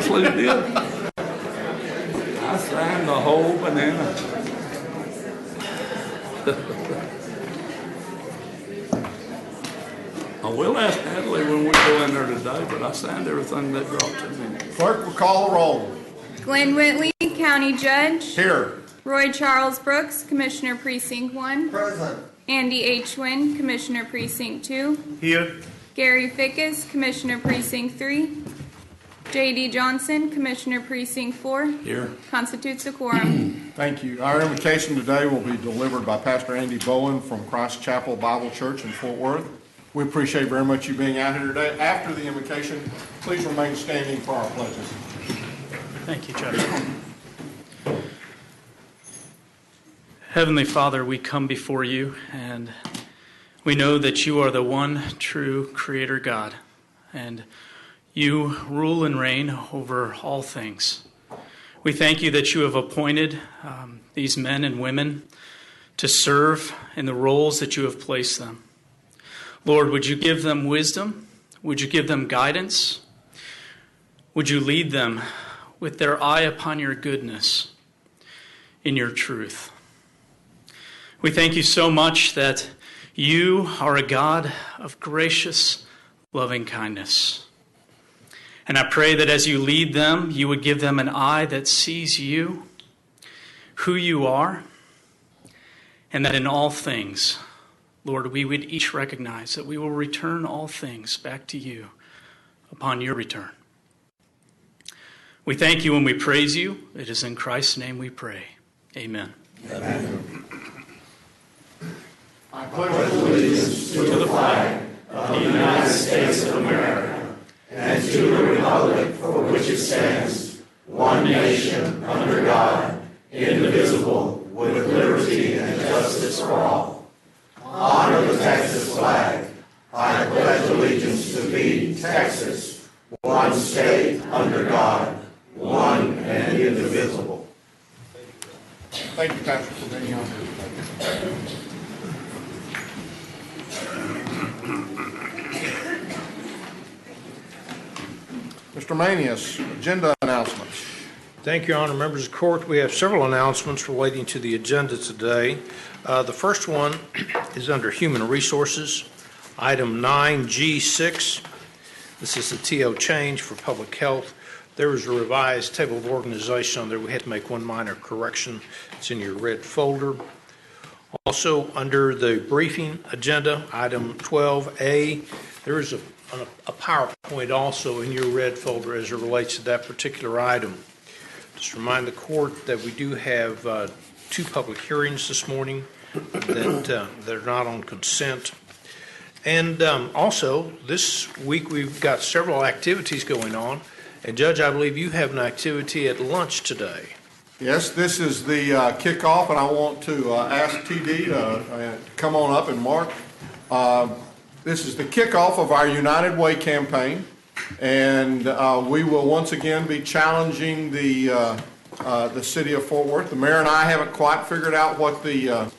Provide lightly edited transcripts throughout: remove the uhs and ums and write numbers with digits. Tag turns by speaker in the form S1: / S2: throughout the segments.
S1: honestly did. I signed the whole banana. I will ask Natalie when we go in there today, but I signed everything they brought to me.
S2: Clerk will call the roll.
S3: Glenn Whitley, County Judge.
S2: Here.
S3: Roy Charles Brooks, Commissioner Precinct 1.
S4: Present.
S3: Andy H. Wynn, Commissioner Precinct 2.
S4: Here.
S3: Gary Fickus, Commissioner Precinct 3. J.D. Johnson, Commissioner Precinct 4.
S1: Here.
S3: Constitutes a quorum.
S2: Thank you. Our invocation today will be delivered by Pastor Andy Bowen from Christ Chapel Bible Church in Fort Worth. We appreciate very much you being out here today. After the invocation, please remain standing for our pledges.
S5: Thank you, Judge. Heavenly Father, we come before you, and we know that you are the one true Creator God, and you rule and reign over all things. We thank you that you have appointed these men and women to serve in the roles that you have placed them. Lord, would you give them wisdom? Would you give them guidance? Would you lead them with their eye upon your goodness in your truth? We thank you so much that you are a God of gracious, loving kindness. And I pray that as you lead them, you would give them an eye that sees you, who you are, and that in all things, Lord, we would each recognize that we will return all things back to you upon your return. We thank you and we praise you. It is in Christ's name we pray. Amen.
S1: Amen.
S2: I pledge allegiance to the flag of the United States of America and to the republic for which it stands, one nation, under God, indivisible, with liberty and justice for all. Honor the Texas flag. I pledge allegiance to thee, Texas, one state, under God, one and indivisible. Thank you, Pastor, for being on here. Mr. Manius, agenda announcements.
S4: Thank you, Honor. Members of the court, we have several announcements relating to the agenda today. The first one is under Human Resources, item 9G6. This is the TO change for public health. There was a revised table of organization on there. We had to make one minor correction. It's in your red folder. Also, under the briefing agenda, item 12A, there is a PowerPoint also in your red folder as it relates to that particular item. Just remind the court that we do have two public hearings this morning that are not on consent. And also, this week we've got several activities going on. And Judge, I believe you have an activity at lunch today.
S2: Yes, this is the kickoff, and I want to ask TD to come on up and mark. This is the kickoff of our United Way campaign, and we will once again be challenging the city of Fort Worth. The mayor and I haven't quite figured out what the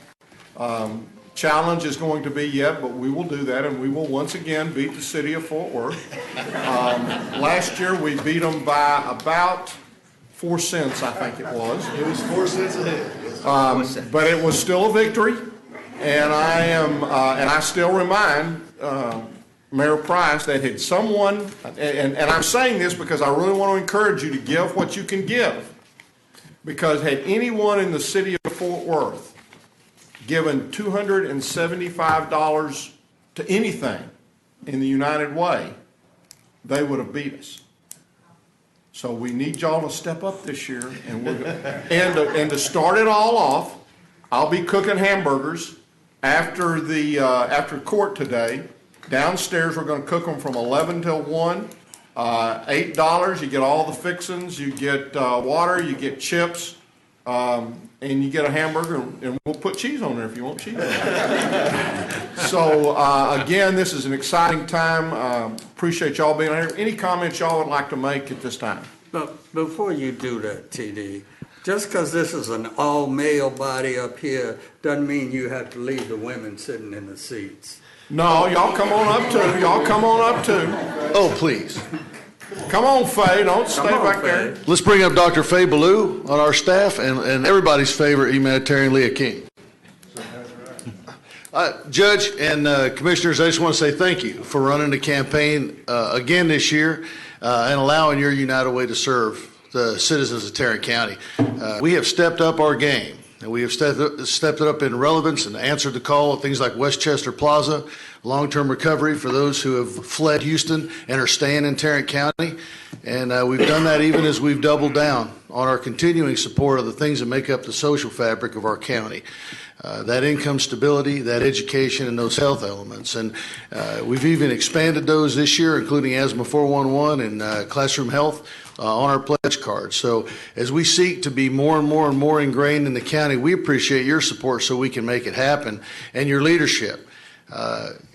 S2: challenge is going to be yet, but we will do that, and we will once again beat the city of Fort Worth. Last year we beat them by about 4 cents, I think it was.
S4: It was 4 cents ahead.
S2: But it was still a victory, and I still remind Mayor Price that had someone, and I'm saying this because I really want to encourage you to give what you can give, because had anyone in the city of Fort Worth given $275 to anything in the United Way, they would have beat us. So we need y'all to step up this year, and and to start it all off, I'll be cooking hamburgers after court today. Downstairs, we're going to cook them from 11 till 1. $8. You get all the fixings. You get water. You get chips. And you get a hamburger, and we'll put cheese on there if you want cheese on there. So, again, this is an exciting time. Appreciate y'all being here. Any comments y'all would like to make at this time?
S1: But before you do that, TD, just because this is an all-male body up here doesn't mean you have to leave the women sitting in the seats.
S2: No, y'all come on up too. Y'all come on up too.
S4: Oh, please.
S2: Come on, Faye, don't stay
S1: Come on,
S2: back there.
S1: Faye.
S6: Let's bring up Dr. Faye Ballou on our staff and everybody's favorite humanitarian, Leah King. Judge and Commissioners, I just want to say thank you for running the campaign again this year and allowing your United Way to serve the citizens of Tarrant County. We have stepped up our game, and we have stepped it up in relevance and answered the call of things like Westchester Plaza, long-term recovery for those who have fled Houston and are staying in Tarrant County. And we've done that even as we've doubled down on our continuing support of the things that make up the social fabric of our county. That income stability, that education, and those health elements. And we've even expanded those this year, including Asthma 411 and classroom health on our pledge card. So as we seek to be more and more and more ingrained in the county, we appreciate your support so we can make it happen, and your leadership.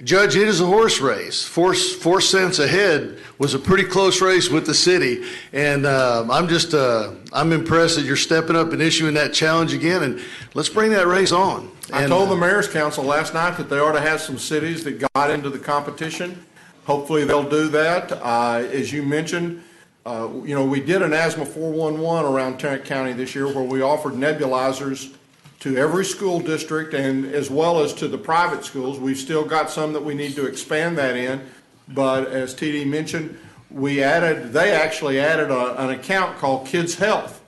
S6: Judge, it is a horse race. 4 cents ahead was a pretty close race with the city, and I'm impressed that you're stepping up and issuing that challenge again, and let's bring that race on.
S2: I told the Mayor's Council last night that they ought to have some cities that got into the competition. Hopefully they'll do that. As you mentioned, we did an Asthma 411 around Tarrant County this year where we offered nebulizers to every school district and as well as to the private schools. We've still got some that we need to expand that in, but as TD mentioned, they actually added an account called Kids Health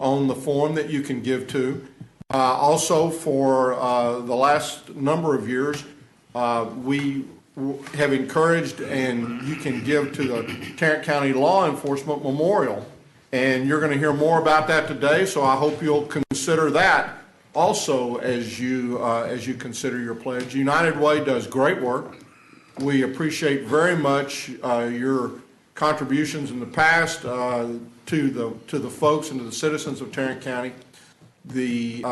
S2: on the form that you can give to. Also for the last number of years, we have encouraged, and you can give to the Tarrant County Law Enforcement Memorial, and you're going to hear more about that today, so I hope you'll consider that also as you consider your pledge. United Way does great work. We appreciate very much your contributions in the past to the folks and to the citizens of Tarrant County. The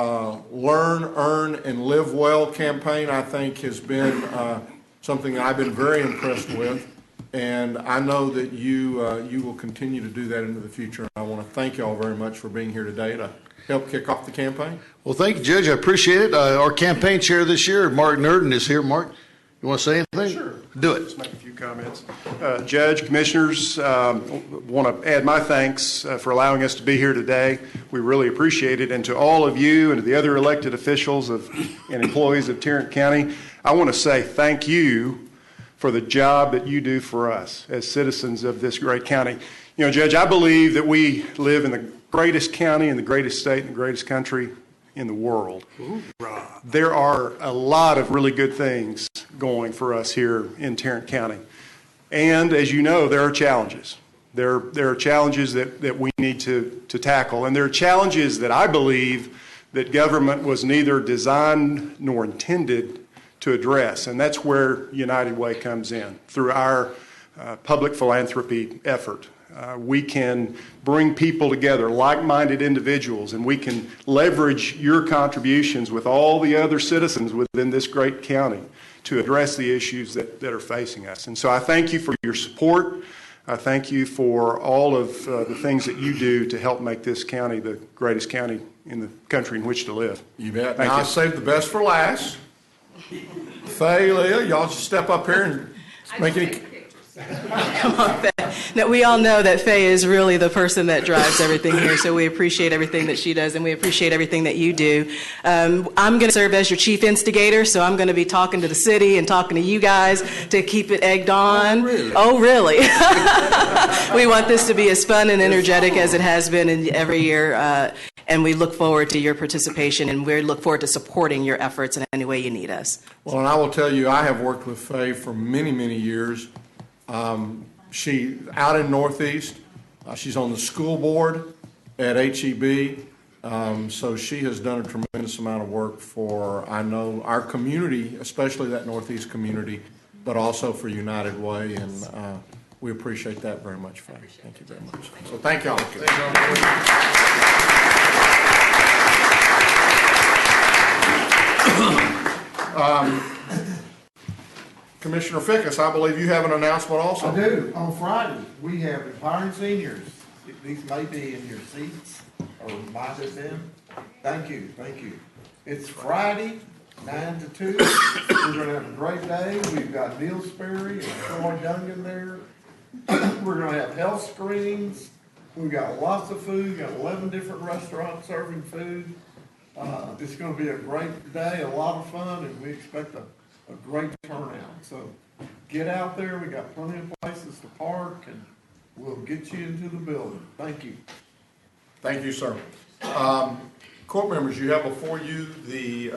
S2: Learn, Earn, and Live Well campaign, I think, has been something that I've been very impressed with, and I know that you will continue to do that into the future. I want to thank you all very much for being here today to help kick off the campaign.
S6: Well, thank you, Judge. I appreciate it. Our campaign chair this year, Mark Nurden, is here. Mark, you want to say anything?
S7: Sure.
S6: Do it.
S7: Just make a few comments. Judge, Commissioners, want to add my thanks for allowing us to be here today. We really appreciate it. And to all of you and to the other elected officials and employees of Tarrant County, I want to say thank you for the job that you do for us as citizens of this great county. You know, Judge, I believe that we live in the greatest county in the greatest state in the greatest country in the world. There are a lot of really good things going for us here in Tarrant County. And as you know, there are challenges. There are challenges that we need to tackle. And there are challenges that I believe that government was neither designed nor intended to address. And that's where United Way comes in, through our public philanthropy effort. We can bring people together, like-minded individuals, and we can leverage your contributions with all the other citizens within this great county to address the issues that are facing us. And so I thank you for your support. I thank you for all of the things that you do to help make this county the greatest county in the country in which to live.
S2: You bet.
S7: Thank
S2: now,
S7: you.
S2: I saved the best for last. Faye, Leah, y'all just step up here and make any...
S8: Come on, Faye. Now, we all know that Faye is really the person that drives everything here, so we appreciate everything that she does, and we appreciate everything that you do. I'm going to serve as your chief instigator, so I'm going to be talking to the city and talking to you guys to keep it egged on.
S1: Oh,
S8: really? We want this to be as fun and energetic as it has been in every year, and we look forward to your participation, and we look forward to supporting your efforts in any way you need us.
S2: Well, and I will tell you, I have worked with Faye for many, many years. She out in Northeast. She's on the school board at HEB. So she has done a tremendous amount of work for, I know, our community, especially that Northeast community, but also for United Way. And we appreciate that very much, Faye. Thank you very much. So thank y'all. Commissioner Fickus, I believe you have an announcement also.
S9: I do. On Friday, we have Empowering Seniors. These may be in your seats, or might have been. Thank you, thank you. It's Friday, 9 to 2. We're going to have a great day. We've got Neil Sperry and Troy Dungan there. We're gonna have health screenings. We've got lots of food. We've got 11 different restaurants serving food. It's gonna be a great day, a lot of fun, and we expect a great turnout. So get out there. We got plenty of places to park, and we'll get you into the building. Thank you.
S2: Thank you, sir. Court members, you have before you the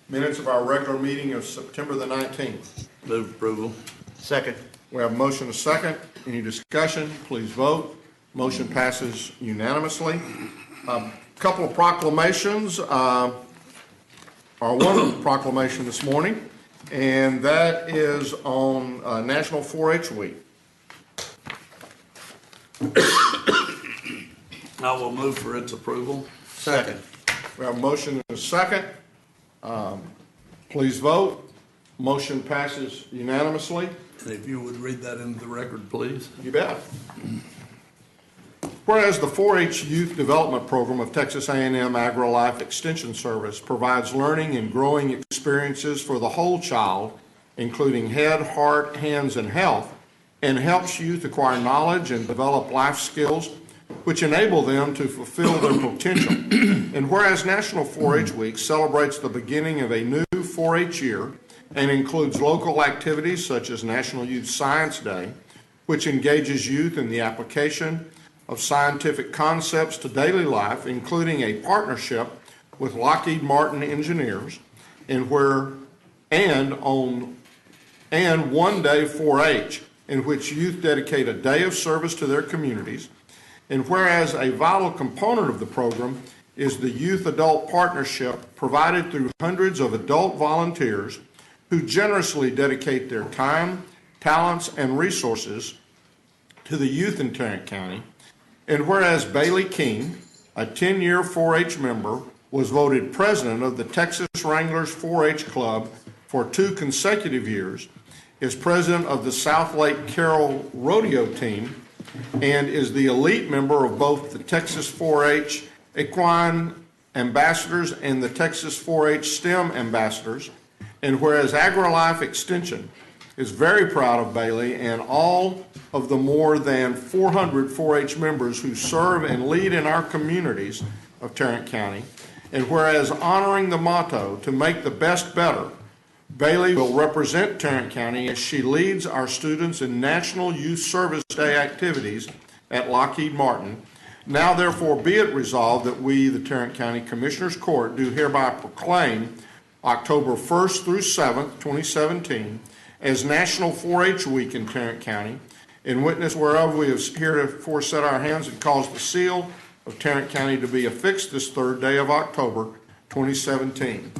S2: minutes of our regular meeting of September the 19th.
S10: Move approval. Second.
S2: We have a motion and a second. Any discussion? Please vote. Motion passes unanimously. Couple of proclamations, or one proclamation this morning, and that is on National 4-H Week.
S10: I will move for its approval.
S1: Second.
S2: We have a motion and a second. Please vote. Motion passes unanimously.
S10: And if you would read that into the record, please.
S2: You bet. Whereas the 4-H Youth Development Program of Texas A&M AgriLife Extension Service provides learning and growing experiences for the whole child, including head, heart, hands, and health, and helps youth acquire knowledge and develop life skills which enable them to fulfill their potential. And whereas National 4-H Week celebrates the beginning of a new 4-H year and includes local activities such as National Youth Science Day, which engages youth in the application of scientific concepts to daily life, including a partnership with Lockheed Martin engineers, and one day 4-H, in which youth dedicate a day of service to their communities. And whereas a vital component of the program is the youth-adult partnership provided through hundreds of adult volunteers who generously dedicate their time, talents, and resources to the youth in Tarrant County. And whereas Bailey King, a 10-year 4-H member, was voted president of the Texas Wranglers 4-H Club for 2 consecutive years, is president of the South Lake Carroll Rodeo Team, and is the elite member of both the Texas 4-H Equine Ambassadors and the Texas 4-H STEM Ambassadors. And whereas AgriLife Extension is very proud of Bailey and all of the more than 400 4-H members who serve and lead in our communities of Tarrant County, and whereas honoring the motto, to make the best better, Bailey will represent Tarrant County as she leads our students in National Youth Service Day activities at Lockheed Martin. Now therefore be it resolved that we, the Tarrant County Commissioners Court, do hereby proclaim October 1st through 7th, 2017, as National 4-H Week in Tarrant County, in witness whereof we have heretofore set our hands and caused the seal of Tarrant County to be affixed this 3rd day of October, 2017.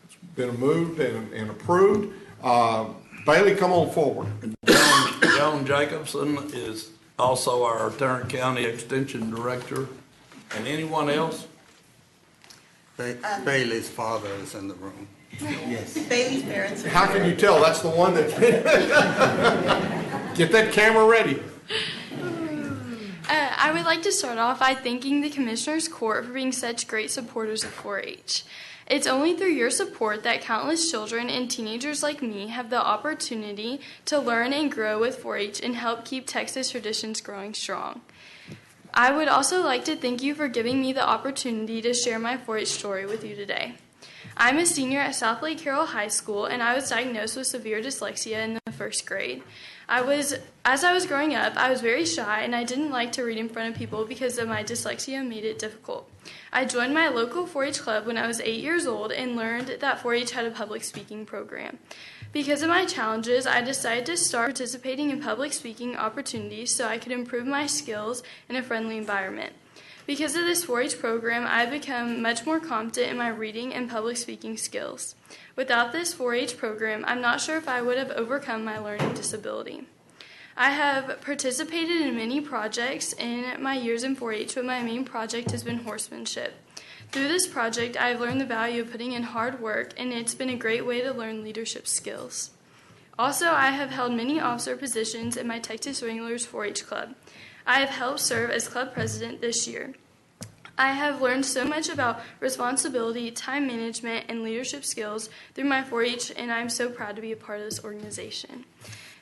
S2: It's been moved and approved. Bailey, come on forward.
S10: John Jacobson is also our Tarrant County Extension Director. And anyone else?
S1: Bailey's father is in the room.
S11: Yes. Bailey's parents.
S2: How can you tell? That's the one that... Get that camera ready.
S12: I would like to start off by thanking the Commissioners Court for being such great supporters of 4-H. It's only through your support that countless children and teenagers like me have the opportunity to learn and grow with 4-H and help keep Texas traditions growing strong. I would also like to thank you for giving me the opportunity to share my 4-H story with you today. I'm a senior at South Lake Carroll High School, and I was diagnosed with severe dyslexia in the 1st grade. As I was growing up, I was very shy, and I didn't like to read in front of people because of my dyslexia made it difficult. I joined my local 4-H club when I was 8 years old and learned that 4-H had a public speaking program. Because of my challenges, I decided to start participating in public speaking opportunities so I could improve my skills in a friendly environment. Because of this 4-H program, I've become much more confident in my reading and public speaking skills. Without this 4-H program, I'm not sure if I would have overcome my learning disability. I have participated in many projects in my years in 4-H, but my main project has been horsemanship. Through this project, I have learned the value of putting in hard work, and it's been a great way to learn leadership skills. Also, I have held many officer positions in my Texas Wranglers 4-H club. I have helped serve as club president this year. I have learned so much about responsibility, time management, and leadership skills through my 4-H, and I'm so proud to be a part of this organization.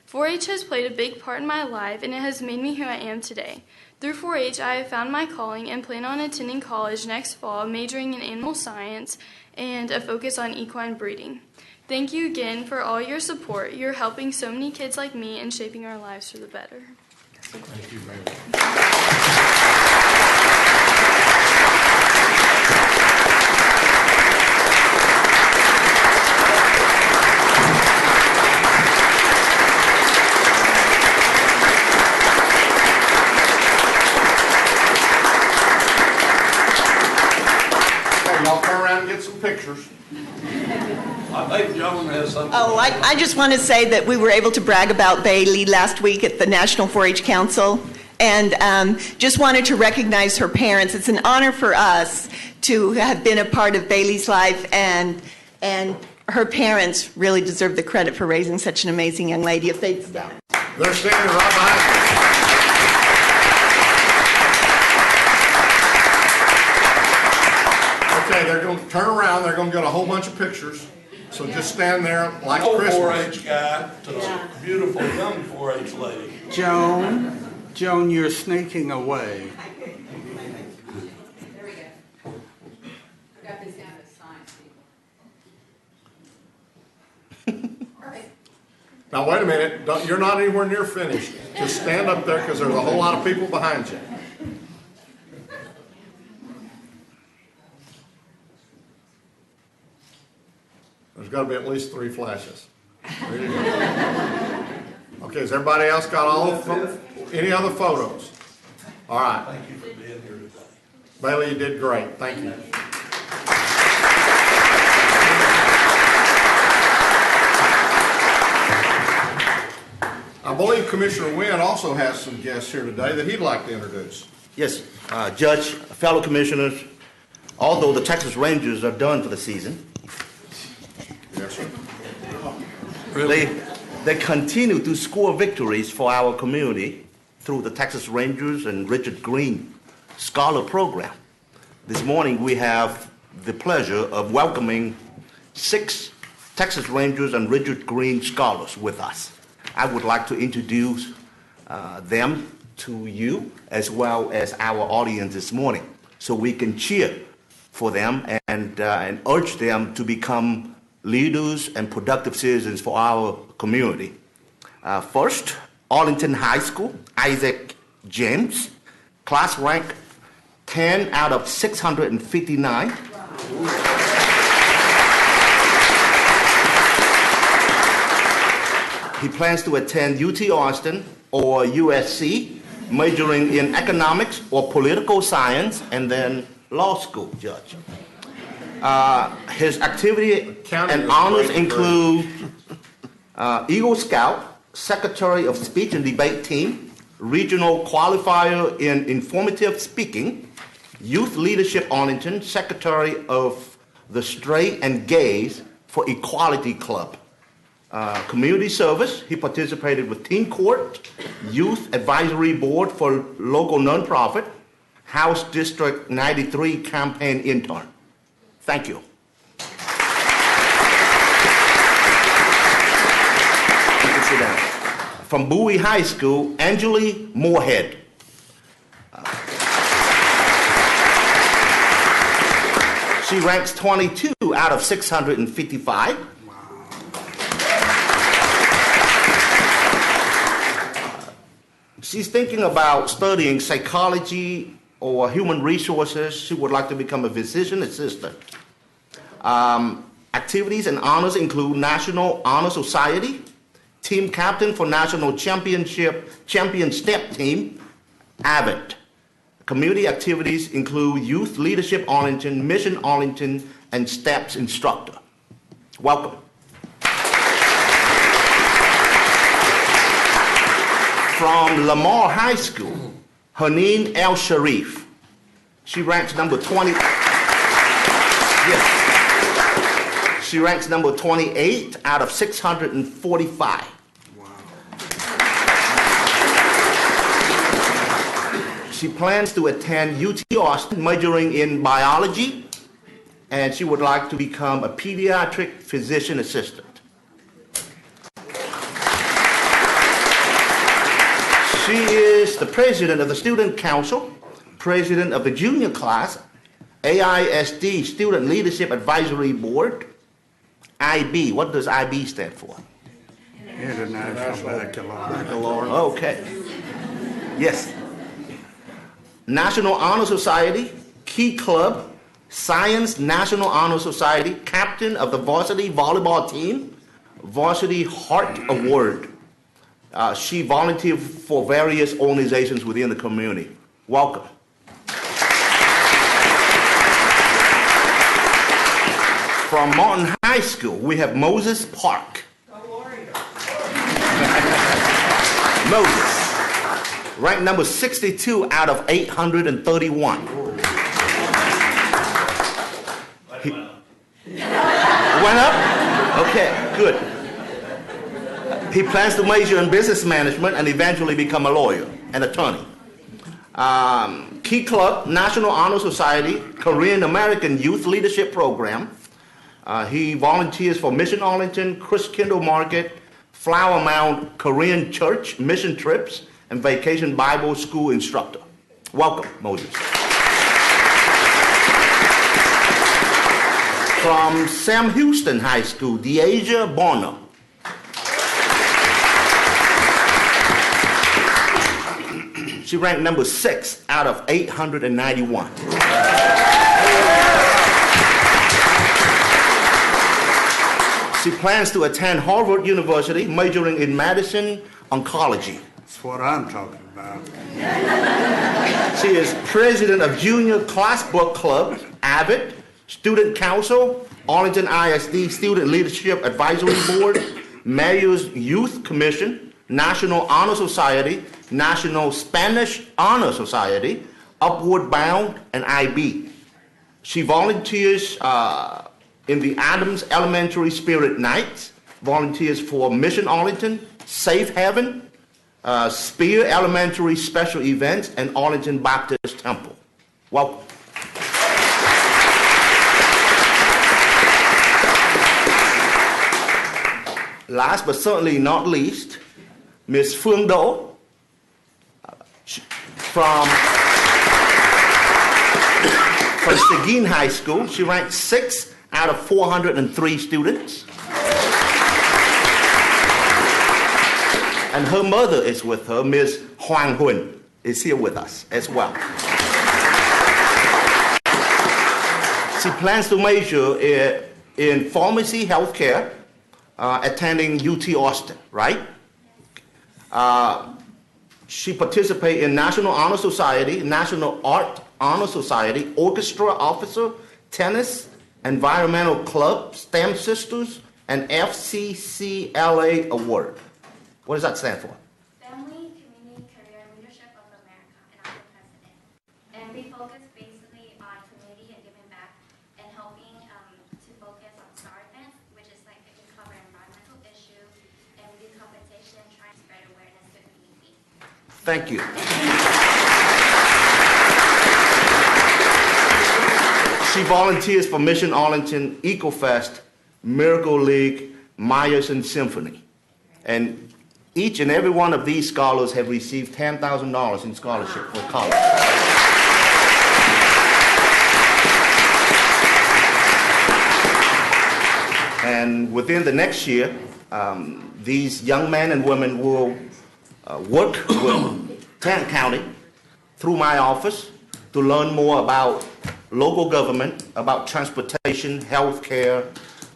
S12: 4-H has played a big part in my life, and it has made me who I am today. Through 4-H, I have found my calling and plan on attending college next fall, majoring in animal science and a focus on equine breeding. Thank you again for all your support. You're helping so many kids like me and shaping our lives for the better.
S2: Thank you very much. Okay, y'all turn around and get some pictures.
S10: I think Joan has something.
S11: Oh, I just want to say that we were able to brag about Bailey last week at the National 4-H Council, and just wanted to recognize her parents. It's an honor for us to have been a part of Bailey's life, and her parents really deserve the credit for raising such an amazing young lady. If they'd stop.
S2: They're standing right behind you. Okay, they're going to turn around. They're going to get a whole bunch of pictures. So just stand there like
S10: Old
S2: Christmas.
S10: 4-H guy to a beautiful young 4-H lady.
S1: Joan, you're sneaking away.
S2: Now, wait a minute. You're not anywhere near finished. Just stand up there because there's a whole lot of people behind you. There's got to be at least 3 flashes. There you go. Okay, has everybody else got all any other photos? All right.
S10: Thank you for being here today.
S2: Bailey, you did great. Thank you. I believe Commissioner Wynn also has some guests here today that he'd like to introduce.
S13: Yes, Judge, fellow commissioners, although the Texas Rangers are done for the season,
S2: Yes, sir.
S13: they continue to score victories for our community through the Texas Rangers and Richard Green Scholar Program. This morning we have the pleasure of welcoming 6 Texas Rangers and Richard Green Scholars with us. I would like to introduce them to you as well as our audience this morning so we can cheer for them and urge them to become leaders and productive citizens for our community. First, Arlington High School, Isaac James, class rank 10 out of 659. He plans to attend UT Austin or USC, majoring in economics or political science, and then law school, Judge. His activity and honors include Eagle Scout, Secretary of Speech and Debate Team, Regional Qualifier in Informative Speaking, Youth Leadership Arlington, Secretary of the Straight and Gays for Equality Club. Community service, he participated with Teen Court, Youth Advisory Board for local nonprofit, House District 93 campaign intern. Thank you. You can sit down. From Bowie High School, Angeli Moorhead. She ranks 22 out of 655. She's thinking about studying psychology or human resources. She would like to become a physician assistant. Activities and honors include National Honor Society, team captain for National Champion Step Team, Abbott. Community activities include Youth Leadership Arlington, Mission Arlington, and STEPS instructor. Welcome. From Lamar High School, Haneen El Sharif. She ranks number 20. Yes. She ranks number 28 out of 645. Wow. She plans to attend UT Austin, majoring in biology, and she would like to become a pediatric physician assistant. She is the president of the Student Council, president of the junior class, AISD Student Leadership Advisory Board, IB. What does IB stand for?
S1: International Baccalaureate.
S13: Okay. Yes. National Honor Society, Key Club, Science National Honor Society, captain of the varsity volleyball team, Varsity Heart Award. She volunteered for various organizations within the community. Welcome. From Martin High School, we have Moses Park. Moses, ranked number 62 out of 831. Went up? Okay, good. He plans to major in business management and eventually become a lawyer, an attorney. Key Club, National Honor Society, Korean American Youth Leadership Program. He volunteers for Mission Arlington, Chris Kindle Market, Flower Mound Korean Church, mission trips, and Vacation Bible School instructor. Welcome, Moses. From Sam Houston High School, Deasia Bonner. She ranked number 6 out of 891. She plans to attend Harvard University, majoring in medicine oncology.
S1: That's what I'm talking about.
S13: She is president of Junior Class Book Club, AVID, Student Council, Arlington ISD Student Leadership Advisory Board, Mayor's Youth Commission, National Honor Society, National Spanish Honor Society, Upward Bound, and IB. She volunteers in the Adams Elementary Spirit Nights, volunteers for Mission Arlington, Safe Haven, Spear Elementary Special Events, and Arlington Baptist Temple. Welcome. Last but certainly not least, Ms. Phương Do from Seguin High School. She ranked 6 out of 403 students. And her mother is with her, Ms. Huang Hun, is here with us as well. She plans to major in pharmacy healthcare, attending UT Austin, right? She participates in National Honor Society, National Art Honor Society, Orchestra Officer, Tennis, Environmental Club, STEM Sisters, and FCCLA Award. What does that stand for?
S14: Family, Community, Career, Leadership of America, and I'm the president. And we focus basically on community and giving back and helping to focus on STAR events, which is like we cover environmental issues, and we do competition, trying to spread awareness to the community.
S13: Thank you. She volunteers for Mission Arlington, EcoFest, Miracle League, Meyerson Symphony. And each and every one of these scholars have received $10,000 in scholarship for college. And within the next year, these young men and women will work with Tarrant County through my office to learn more about local government, about transportation, health care,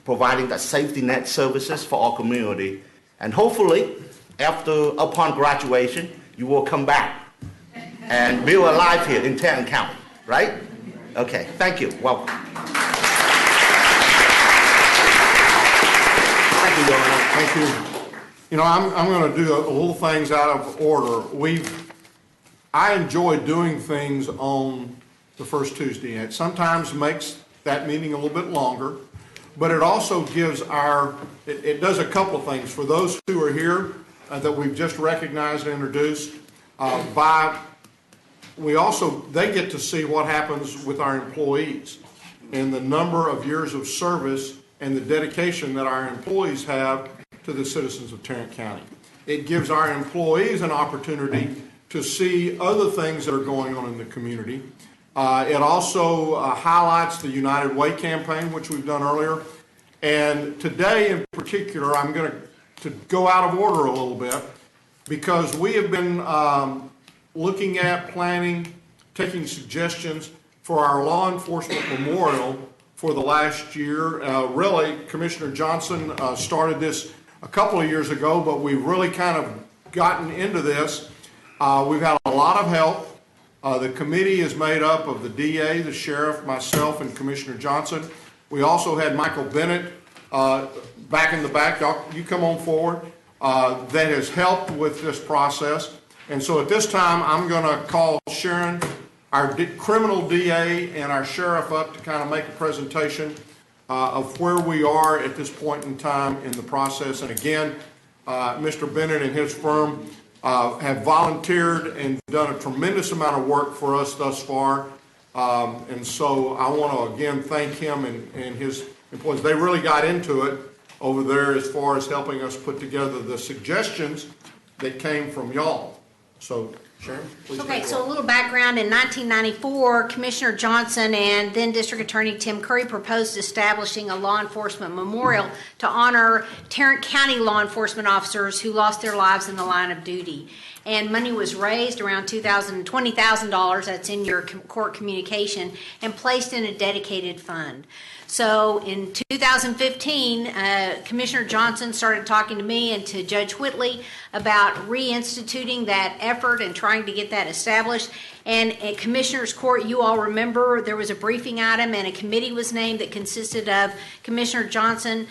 S13: providing that safety net services for our community. And hopefully, upon graduation, you will come back and build a life here in Tarrant County, right? Okay, thank you. Welcome. Thank you, Governor.
S2: Thank you. You know, I'm going to do a little things out of order. I enjoy doing things on the first Tuesday. It sometimes makes that meeting a little bit longer, but it also gives it does a couple of things. For those who are here that we've just recognized and introduced, they get to see what happens with our employees and the number of years of service and the dedication that our employees have to the citizens of Tarrant County. it gives our employees an opportunity to see other things that are going on in the community. It also highlights the United Way campaign, which we've done earlier. And today in particular, I'm going to go out of order a little bit because we have been looking at planning, taking suggestions for our law enforcement memorial for the last year. Really, Commissioner Johnson started this a couple of years ago, but we've really kind of gotten into this. We've had a lot of help. The committee is made up of the DA, the sheriff, myself, and Commissioner Johnson. We also had Michael Bennett back in the back. You come on forward. That has helped with this process. And so at this time, I'm going to call Sharon, our criminal DA, and our sheriff up to kind of make a presentation of where we are at this point in time in the process. And again, Mr. Bennett and his firm have volunteered and done a tremendous amount of work for us thus far. And so I want to again thank him and his employees. They really got into it over there as far as helping us put together the suggestions that came from y'all. So Sharon, please.
S15: Okay, so a little background. In 1994, Commissioner Johnson and then District Attorney Tim Curry proposed establishing a law enforcement memorial to honor Tarrant County law enforcement officers who lost their lives in the line of duty. And money was raised around $20,000, that's in your court communication, and placed in a dedicated fund. So in 2015, Commissioner Johnson started talking to me and to Judge Whitley about reinstituting that effort and trying to get that established. And at Commissioner's Court, you all remember there was a briefing item and a committee was named that consisted of Commissioner Johnson,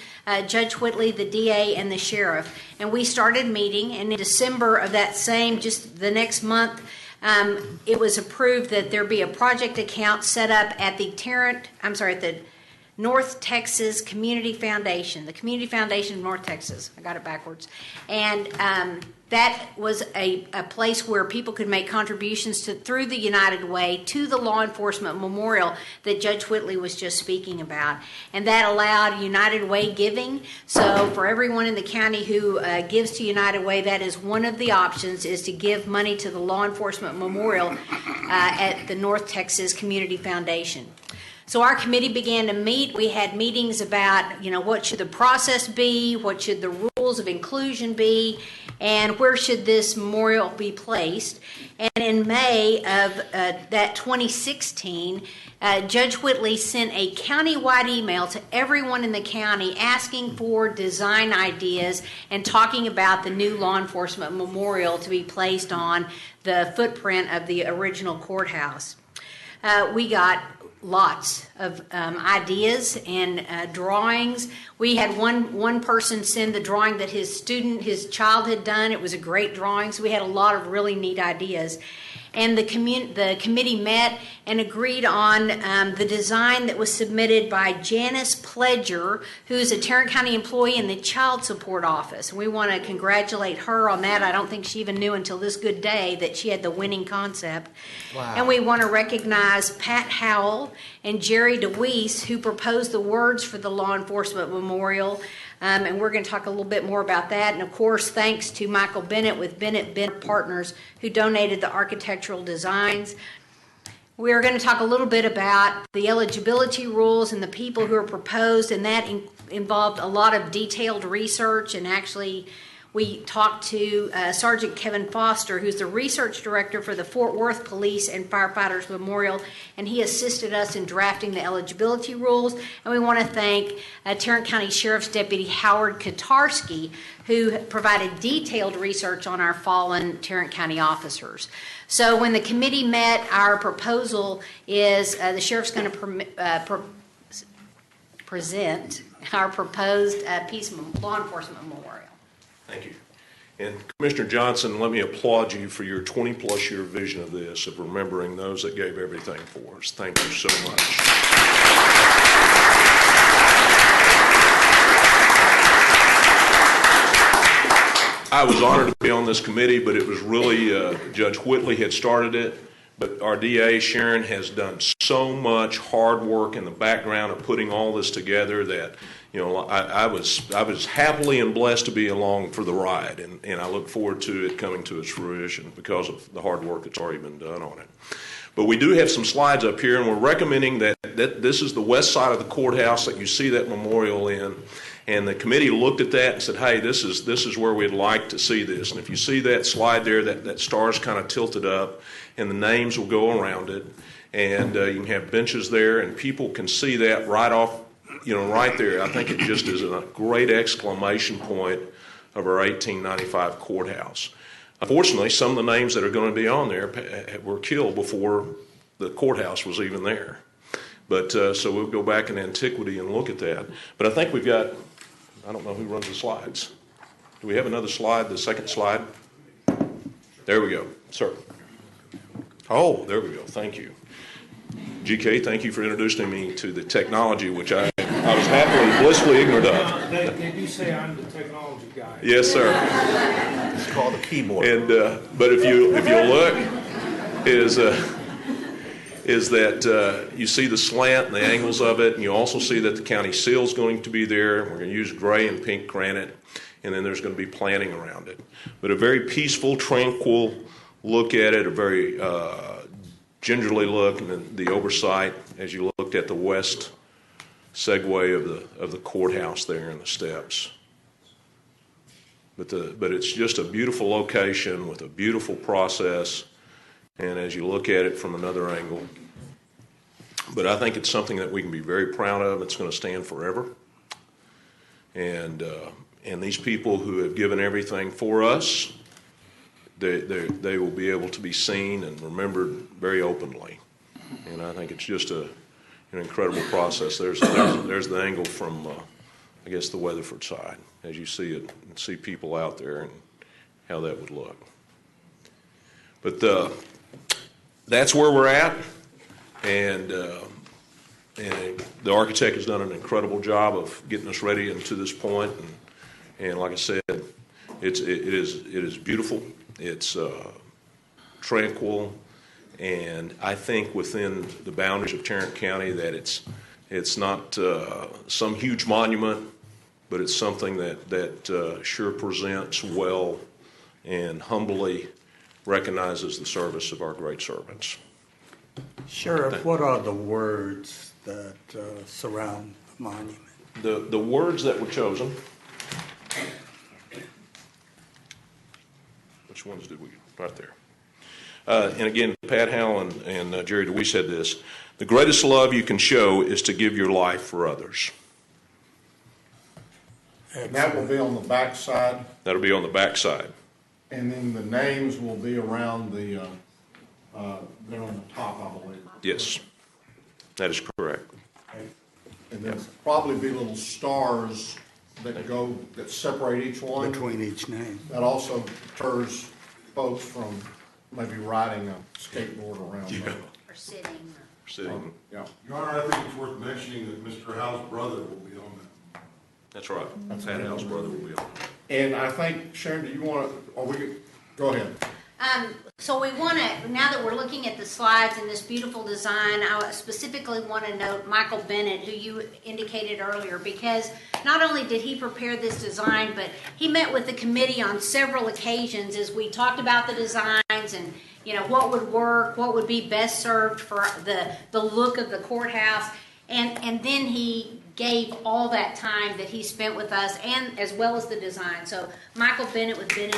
S15: Judge Whitley, the DA, and the sheriff. And we started meeting, and in December of that same, just the next month, it was approved that there be a project account set up at the at the North Texas Community Foundation, the Community Foundation of North Texas. I got it backwards. And that was a place where people could make contributions through the United Way to the law enforcement memorial that Judge Whitley was just speaking about. And that allowed United Way giving. So for everyone in the county who gives to United Way, that is one of the options, is to give money to the law enforcement memorial at the North Texas Community Foundation. So our committee began to meet. We had meetings about, what should the process be, what should the rules of inclusion be, and where should this memorial be placed. And in May of that 2016, Judge Whitley sent a countywide email to everyone in the county asking for design ideas and talking about the new law enforcement memorial to be placed on the footprint of the original courthouse. We got lots of ideas and drawings. We had one person send the drawing that his child had done. It was a great drawing, so we had a lot of really neat ideas. And the committee met and agreed on the design that was submitted by Janice Pledger, who's a Tarrant County employee in the Child Support Office. And we want to congratulate her on that. I don't think she even knew until this good day that she had the winning concept. Wow. And we want to recognize Pat Howell and Jerry DeWeese, who proposed the words for the law enforcement memorial. And we're going to talk a little bit more about that. And of course, thanks to Michael Bennett with Bennett Partners, who donated the architectural designs. We're going to talk a little bit about the eligibility rules and the people who are proposed, and that involved a lot of detailed research. And actually, we talked to Sergeant Kevin Foster, who's the research director for the Fort Worth Police and Firefighters Memorial, and he assisted us in drafting the eligibility rules. And we want to thank Tarrant County Sheriff's Deputy Howard Katarski, who provided detailed research on our fallen Tarrant County officers. So when the committee met, our proposal is the sheriff's going to present our proposed peace law enforcement memorial.
S16: Thank you. And Commissioner Johnson, let me applaud you for your 20-plus year vision of this, of remembering those that gave everything for us. Thank you so much. I was honored to be on this committee, but it was really Judge Whitley had started it, But our DA, Sharon, has done so much hard work in the background of putting all this together that, I was happily and blessed to be along for the ride, and I look forward to it coming to its fruition because of the hard work that's already been done on it. But we do have some slides up here, and we're recommending that this is the west side of the courthouse that you see that memorial in. And the committee looked at that and said, hey, this is where we'd like to see this. And if you see that slide there, that star's kind of tilted up, and the names will go around it. And you can have benches there, and people can see that right off, right there. I think it just is a great exclamation point of our 1895 courthouse. Unfortunately, some of the names that are going to be on there were killed before the courthouse was even there. But so we'll go back in antiquity and look at that. But I think we've got, I don't know who runs the slides. Do we have another slide, the second slide? There we go, sir. Oh, there we go, thank you. GK, thank you for introducing me to the technology, which I was happily, blissfully ignorant of.
S4: They do say I'm the technology guy.
S16: Yes, sir.
S13: It's called a keyboard.
S16: And but if you look, is that you see the slant and the angles of it, and you also see that the county seal is going to be there. We're going to use gray and pink granite, and then there's going to be planting around it. But a very peaceful, tranquil look at it, a very gingerly look, and then the oversight as you looked at the west segue of the courthouse there and the steps. But it's just a beautiful location with a beautiful process, and as you look at it from another angle. But I think it's something that we can be very proud of. It's going to stand forever. And these people who have given everything for us, they will be able to be seen and remembered very openly. And I think it's just an incredible process. There's the angle from, I guess, the Weatherford side, as you see it, and see people out there and how that would look. But that's where we're at, and the architect has done an incredible job of getting us ready and to this point. And like I said, it is beautiful. It's tranquil, and I think within the boundaries of Tarrant County that it's not some huge monument, but it's something that sure presents well and humbly recognizes the service of our great servants.
S1: Sheriff, what are the words that surround the monument?
S16: The words that were chosen. Which ones did we? Right there. And again, Pat Howell and Jerry DeWee said this: the greatest love you can show is to give your life for others.
S2: And that will be on the back side.
S16: That'll be on the back side.
S2: And then the names will be around the, they're on the top, I believe.
S16: Yes, that is correct.
S2: And there'll probably be little stars that separate each one.
S1: Between each name.
S2: That also deters folks from maybe riding a skateboard around.
S16: Yeah.
S15: Or sitting.
S16: Sitting.
S2: Yeah.
S17: Your Honor, I think it's worth mentioning that Mr. Howe's brother will be on that.
S16: That's right. Pat Howell's brother will be on.
S2: And I think, Sharon, do you want to, go ahead.
S15: So we want to, now that we're looking at the slides and this beautiful design, I specifically want to note Michael Bennett, who you indicated earlier, because not only did he prepare this design, but he met with the committee on several occasions as we talked about the designs and what would work, what would be best served for the look of the courthouse, and then he gave all that time that he spent with us, and as well as the design. So Michael Bennett with Bennett.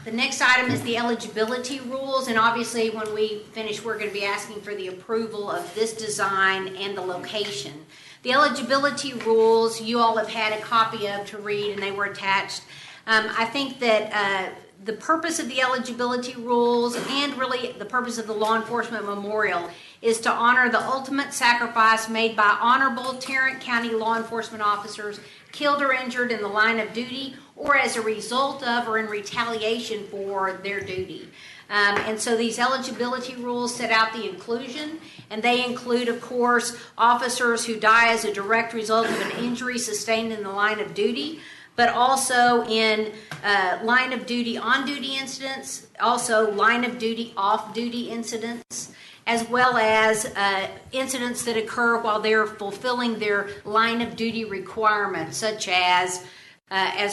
S15: The next item is the eligibility rules, and obviously when we finish we're going to be asking for the approval of this design and the location. The eligibility rules you all have had a copy of to read, and they were attached. I think that the purpose of the eligibility rules and really the purpose of the law enforcement memorial is to honor the ultimate sacrifice made by honorable Tarrant County law enforcement officers killed or injured in the line of duty or as a result of or in retaliation for their duty. And so these eligibility rules set out the inclusion, and they include, of course, officers who die as a direct result of an injury sustained in the line of duty, but also in line of duty on-duty incidents, also line of duty off-duty incidents, as well as incidents that occur while they're fulfilling their line of duty requirements, such as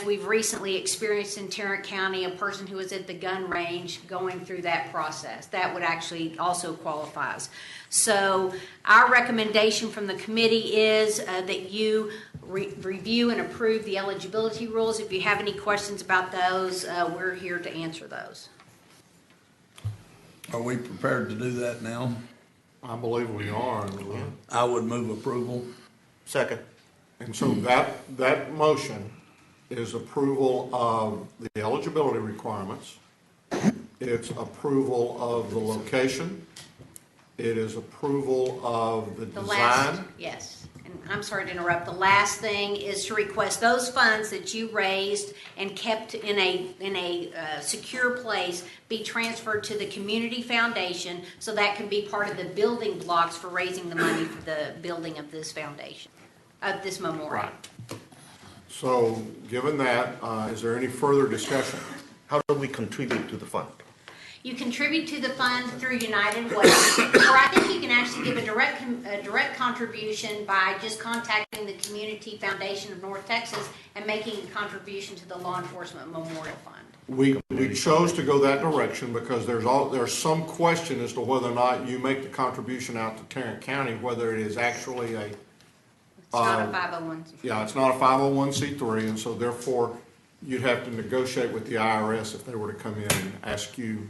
S15: we've recently experienced in Tarrant County, a person who was at the gun range going through that process. That would actually also qualifies. So our recommendation from the committee is that you review and approve the eligibility rules. If you have any questions about those, we're here to answer those.
S10: Are we prepared to do that now?
S2: I believe we are.
S10: I would move approval.
S13: Second.
S2: And so that motion is approval of the eligibility requirements. It's approval of the location. It is approval of the design.
S15: Yes, and I'm sorry to interrupt. The last thing is to request those funds that you raised and kept in a secure place be transferred to the community foundation, so that can be part of the building blocks for raising the money for the building of this foundation, of this memorial.
S2: Right. So, given that, is there any further discussion?
S13: How do we contribute to the fund?
S15: You contribute to the fund through United Way, or I think you can actually give a direct contribution by just contacting the Community Foundation of North Texas and making a contribution to the Law Enforcement Memorial Fund.
S2: We chose to go that direction because there's some question as to whether or not you make the contribution out to Tarrant County, whether it is actually a
S15: It's not a 501c3.
S2: Yeah, it's not a 501c3, and so therefore you'd have to negotiate with the IRS if they were to come in and ask you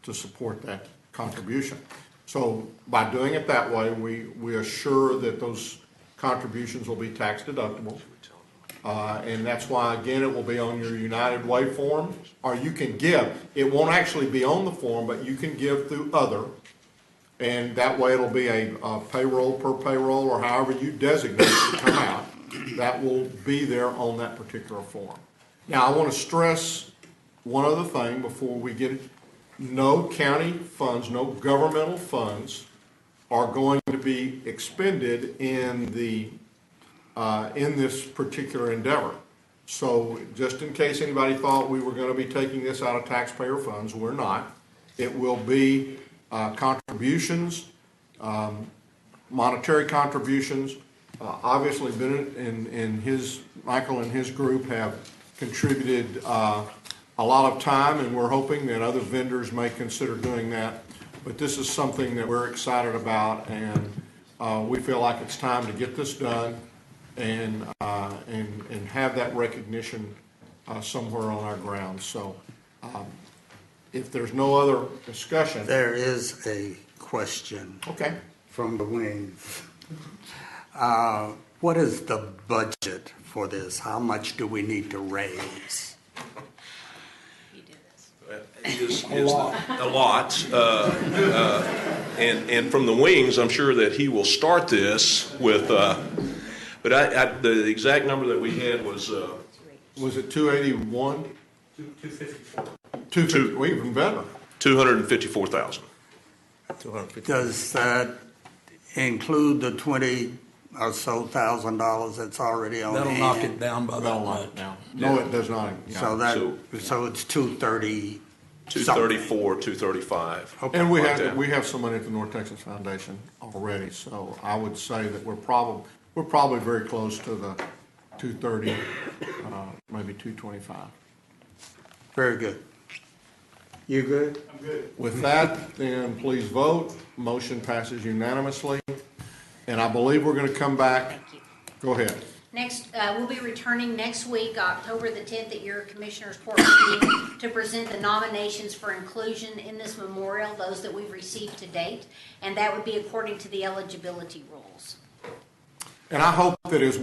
S2: to support that contribution. So by doing it that way, we assure that those contributions will be tax deductible. And that's why, again, it will be on your United Way form, or you can give. It won't actually be on the form, but you can give through other. And that way it'll be a payroll per payroll, or however you designate it to come out. That will be there on that particular form. Now, I want to stress one other thing before we get it. No county funds, no governmental funds are going to be expended in this particular endeavor. So just in case anybody thought we were going to be taking this out of taxpayer funds, we're not. It will be contributions, monetary contributions. Obviously, Bennett and Michael and his group have contributed a lot of time, and we're hoping that other vendors may consider doing that. But this is something that we're excited about, and we feel like it's time to get this done and have that recognition somewhere on our grounds. So if there's no other discussion.
S1: There is a question.
S2: Okay.
S1: From the wings. What is the budget for this? How much do we need to raise?
S16: Is a lot. And from the wings, I'm sure that he will start this with, but the exact number that we had was
S2: it 281?
S16: 254.
S2: 250, well, even better.
S16: 254,000.
S1: Does that include the $20 or so thousand that's already on
S10: That'll
S1: hand?
S10: knock it down by that
S2: That'll knock
S10: much.
S2: it down. No, it does not. Yeah.
S1: So it's 230.
S16: 234, 235.
S2: Okay. And we have some money at the North Texas Foundation already, so I would say that we're probably very close to the 230, maybe 225.
S1: Very good. You good?
S2: I'm good. With that, then please vote. Motion passes unanimously, and I believe we're going to come back. Go ahead.
S15: Next, we'll be returning next week, October the 10th, at your Commissioners Court meeting to present the nominations for inclusion in this memorial, those that we've received to date, and that would be according to the eligibility rules.
S2: And I hope that as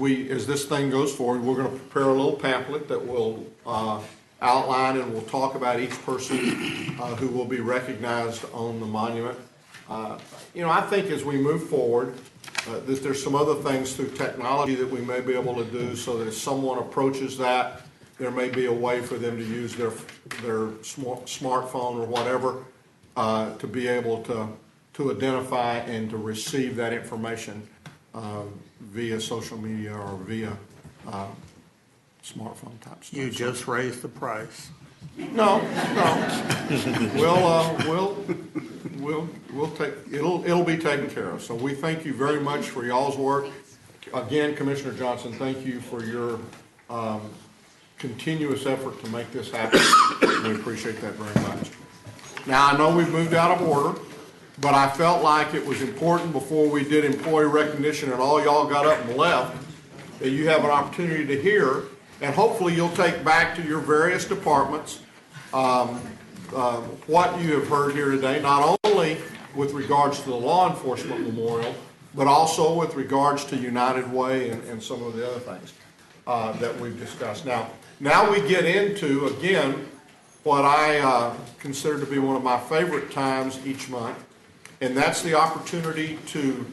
S2: this thing goes forward, we're going to prepare a little pamphlet that will outline and we'll talk about each person who will be recognized on the monument. I think as we move forward, that there's some other things through technology that we may be able to do so that if someone approaches that there may be a way for them to use their smartphone or whatever to be able to identify and to receive that information via social media or via smartphone type stuff.
S1: You just raised the price.
S2: No. We'll take, it'll be taken care of. So we thank you very much for y'all's work. Again, Commissioner Johnson, thank you for your continuous effort to make this happen. We appreciate that very much. Now, I know we've moved out of order, but I felt like it was important before we did employee recognition and all y'all got up and left, that you have an opportunity to hear, and hopefully you'll take back to your various departments what you have heard here today, not only with regards to the law enforcement memorial, but also with regards to United Way and some of the other things that we've discussed. Now we get into, again, what I consider to be one of my favorite times each month, and that's the opportunity to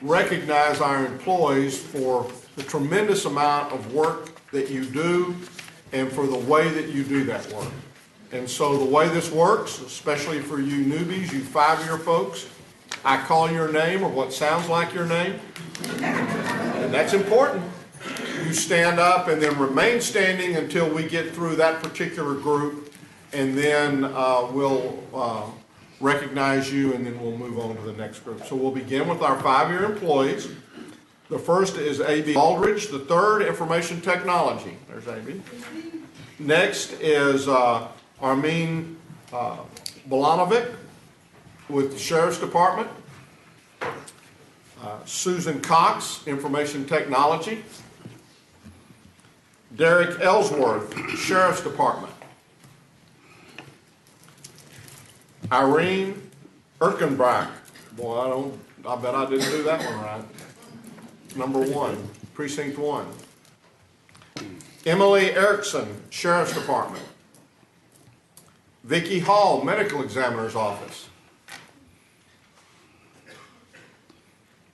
S2: recognize our employees for the tremendous amount of work that you do and for the way that you do that work. And so the way this works, especially for you newbies, you 5-year folks, I call your name or what sounds like your name, and that's important. You stand up and then remain standing until we get through that particular group, and then we'll recognize you, and then we'll move on to the next group. So we'll begin with our 5-year employees. The first is A.B. Aldridge. The third, Information Technology. There's A.B. Next is Armin Bolanovic with the Sheriff's Department. Susan Cox, Information Technology. Derek Ellsworth, Sheriff's Department. Irene Erkenbach. Boy, I bet I didn't do that one right. Number 1, Precinct 1. Emily Erickson, Sheriff's Department. Vicki Hall, Medical Examiner's Office.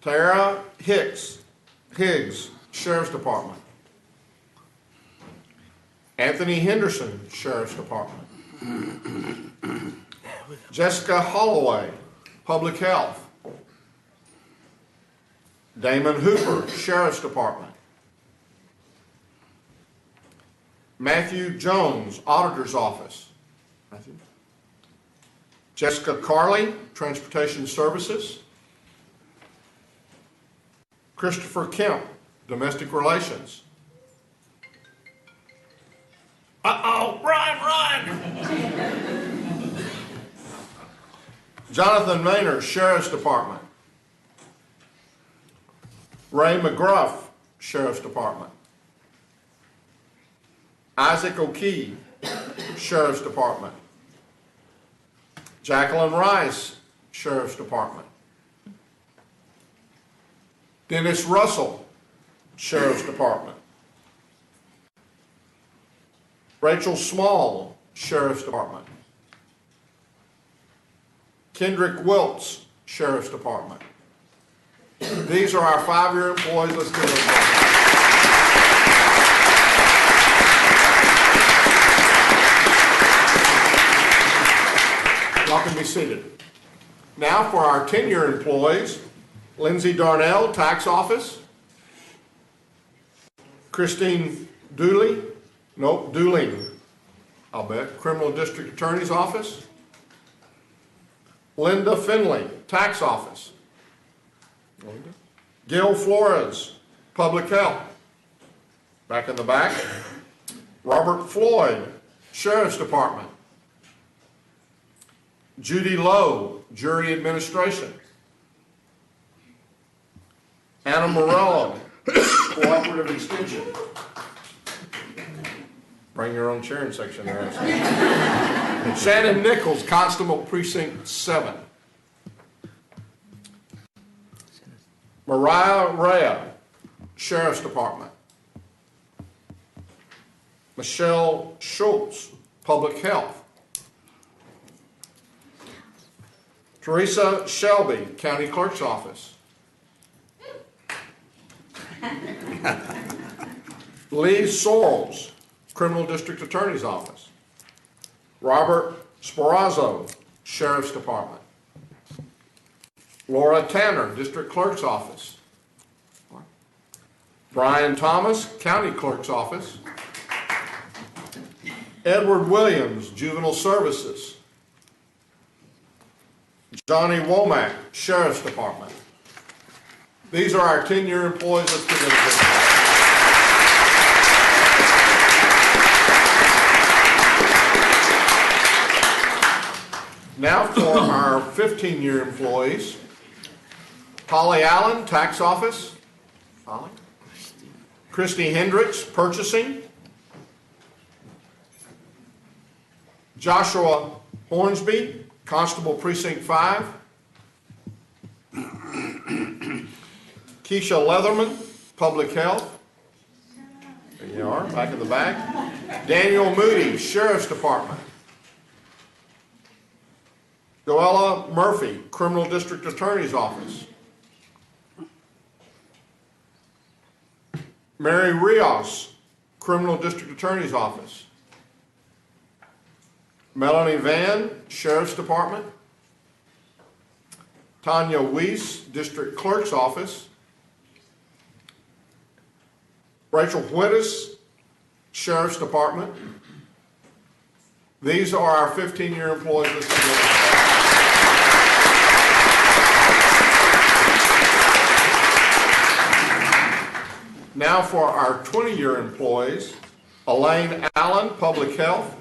S2: Tara Higgs, Sheriff's Department. Anthony Henderson, Sheriff's Department. Jessica Holloway, Public Health. Damon Hooper, Sheriff's Department. Matthew Jones, Auditor's Office. Matthew. Jessica Carley, Transportation Services. Christopher Kemp, Domestic Relations. Run! Jonathan Maynard, Sheriff's Department. Ray McGruff, Sheriff's Department. Isaac O'Kee, Sheriff's Department. Jacqueline Rice, Sheriff's Department. Dennis Russell, Sheriff's Department. Rachel Small, Sheriff's Department. Kendrick Wiltz, Sheriff's Department. These are our 5-year employees. Let's give them a applause. Y'all can be seated. Now for our 10-year employees, Lindsay Darnell, Tax Office. Christine Dooling, I'll bet, Criminal District Attorney's Office. Linda Finley, Tax Office. Gil Flores, Public Health. Back in the back. Robert Floyd, Sheriff's Department. Judy Lowe, Jury Administration. Anna Morello, Cooperative Extension. Bring your own chair in section there. Shannon Nichols, Constable, Precinct 7. Mariah Rea, Sheriff's Department. Michelle Schultz, Public Health. Teresa Shelby, County Clerk's Office. Lee Sorrells, Criminal District Attorney's Office. Robert Sporazzo, Sheriff's Department. Laura Tanner, District Clerk's Office. Brian Thomas, County Clerk's Office. Edward Williams, Juvenile Services. Johnny Womack, Sheriff's Department. These are our 10-year employees. Let's give them a big applause. Now for our 15-year employees. Holly Allen, Tax Office. Holly. Christy Hendricks, Purchasing. Joshua Hornsby, Constable Precinct 5. Keisha Leatherman, Public Health. There you are, back in the back. Daniel Moody, Sheriff's Department. Joella Murphy, Criminal District Attorney's Office. Mary Rios, Criminal District Attorney's Office. Melanie Van, Sheriff's Department. Tanya Weiss, District Clerk's Office. Rachel Whittis, Sheriff's Department. These are our 15-year employees listed. Now for our 20-year employees. Elaine Allen, Public Health.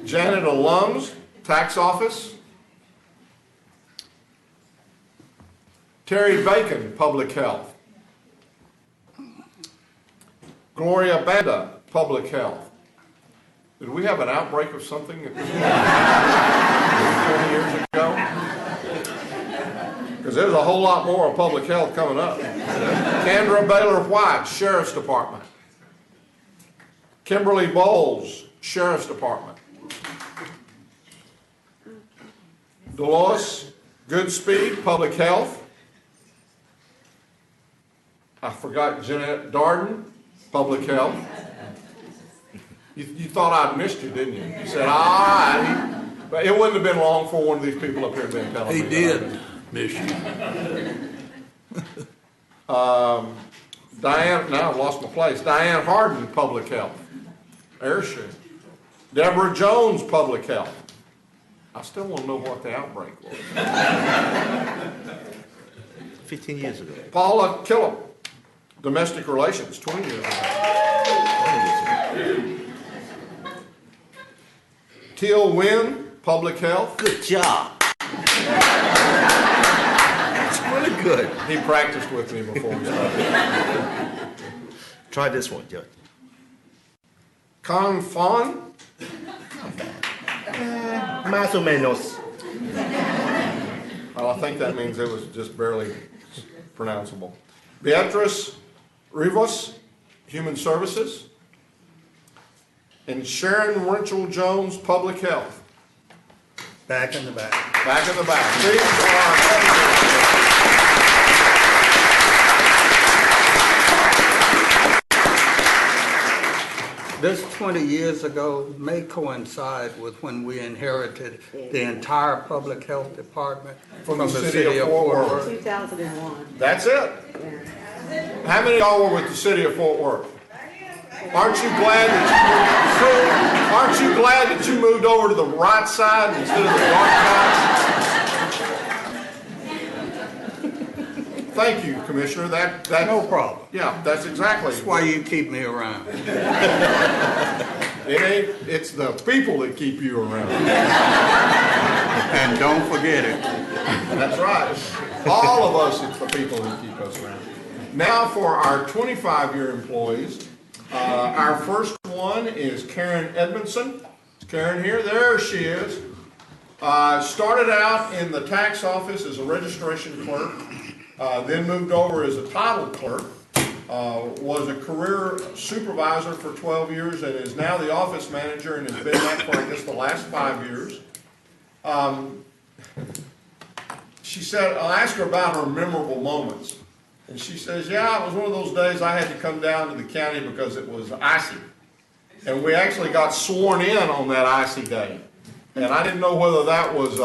S2: Janet Alums, Tax Office. Terry Bacon, Public Health. Gloria Banda, Public Health. Did we have an outbreak of something 20 years ago? Because there's a whole lot more of public health coming up. Kendra Baylor White, Sheriff's Department. Kimberly Bowles, Sheriff's Department. Dolores Goodspeed, Public Health. I forgot Jeanette Darden, Public Health. You thought I'd missed you, didn't you? You said, but it wouldn't have been long before one of these people up here had been telling me.
S10: He did miss you.
S2: Diane, now I've lost my place. Diane Harden, Public Health. There she is. Deborah Jones, Public Health. I still want to know what the outbreak was.
S13: 15 years ago.
S2: Paula Killip, Domestic Relations, 20 years ago. Teal Wynn, Public Health.
S13: Good job. That's really good.
S2: He practiced with me before we started.
S13: Try this one, Judge.
S2: Kang Fon.
S13: Más o menos.
S2: Well, I think that means it was just barely pronounceable. Beatrice Rivas, Human Services. And Sharon Winchell Jones, Public Health.
S1: Back in the back.
S2: Back in the back. These are
S1: This 20 years ago may coincide with when we inherited the entire public health department
S2: from the city of Fort Worth.
S8: 2001.
S2: That's it. How many of y'all were with the city of Fort Worth? Aren't you glad that you moved over to the right side instead of the dark side? Thank you, Commissioner. That
S1: no problem.
S2: Yeah, that's exactly.
S1: That's why you keep me around.
S2: It's the people that keep you around.
S1: And don't forget it.
S2: That's right. All of us, it's the people that keep us around. Now for our 25-year employees. Our first one is Karen Edmondson. Is Karen here? There she is. Started out in the tax office as a registration clerk, then moved over as a title clerk, was a career supervisor for 12 years and is now the office manager and has been that for, I guess, the last 5 years. She said, I'll ask her about her memorable moments. And she says, yeah, it was one of those days I had to come down to the county because it was icy. And we actually got sworn in on that icy day. And I didn't know whether that was,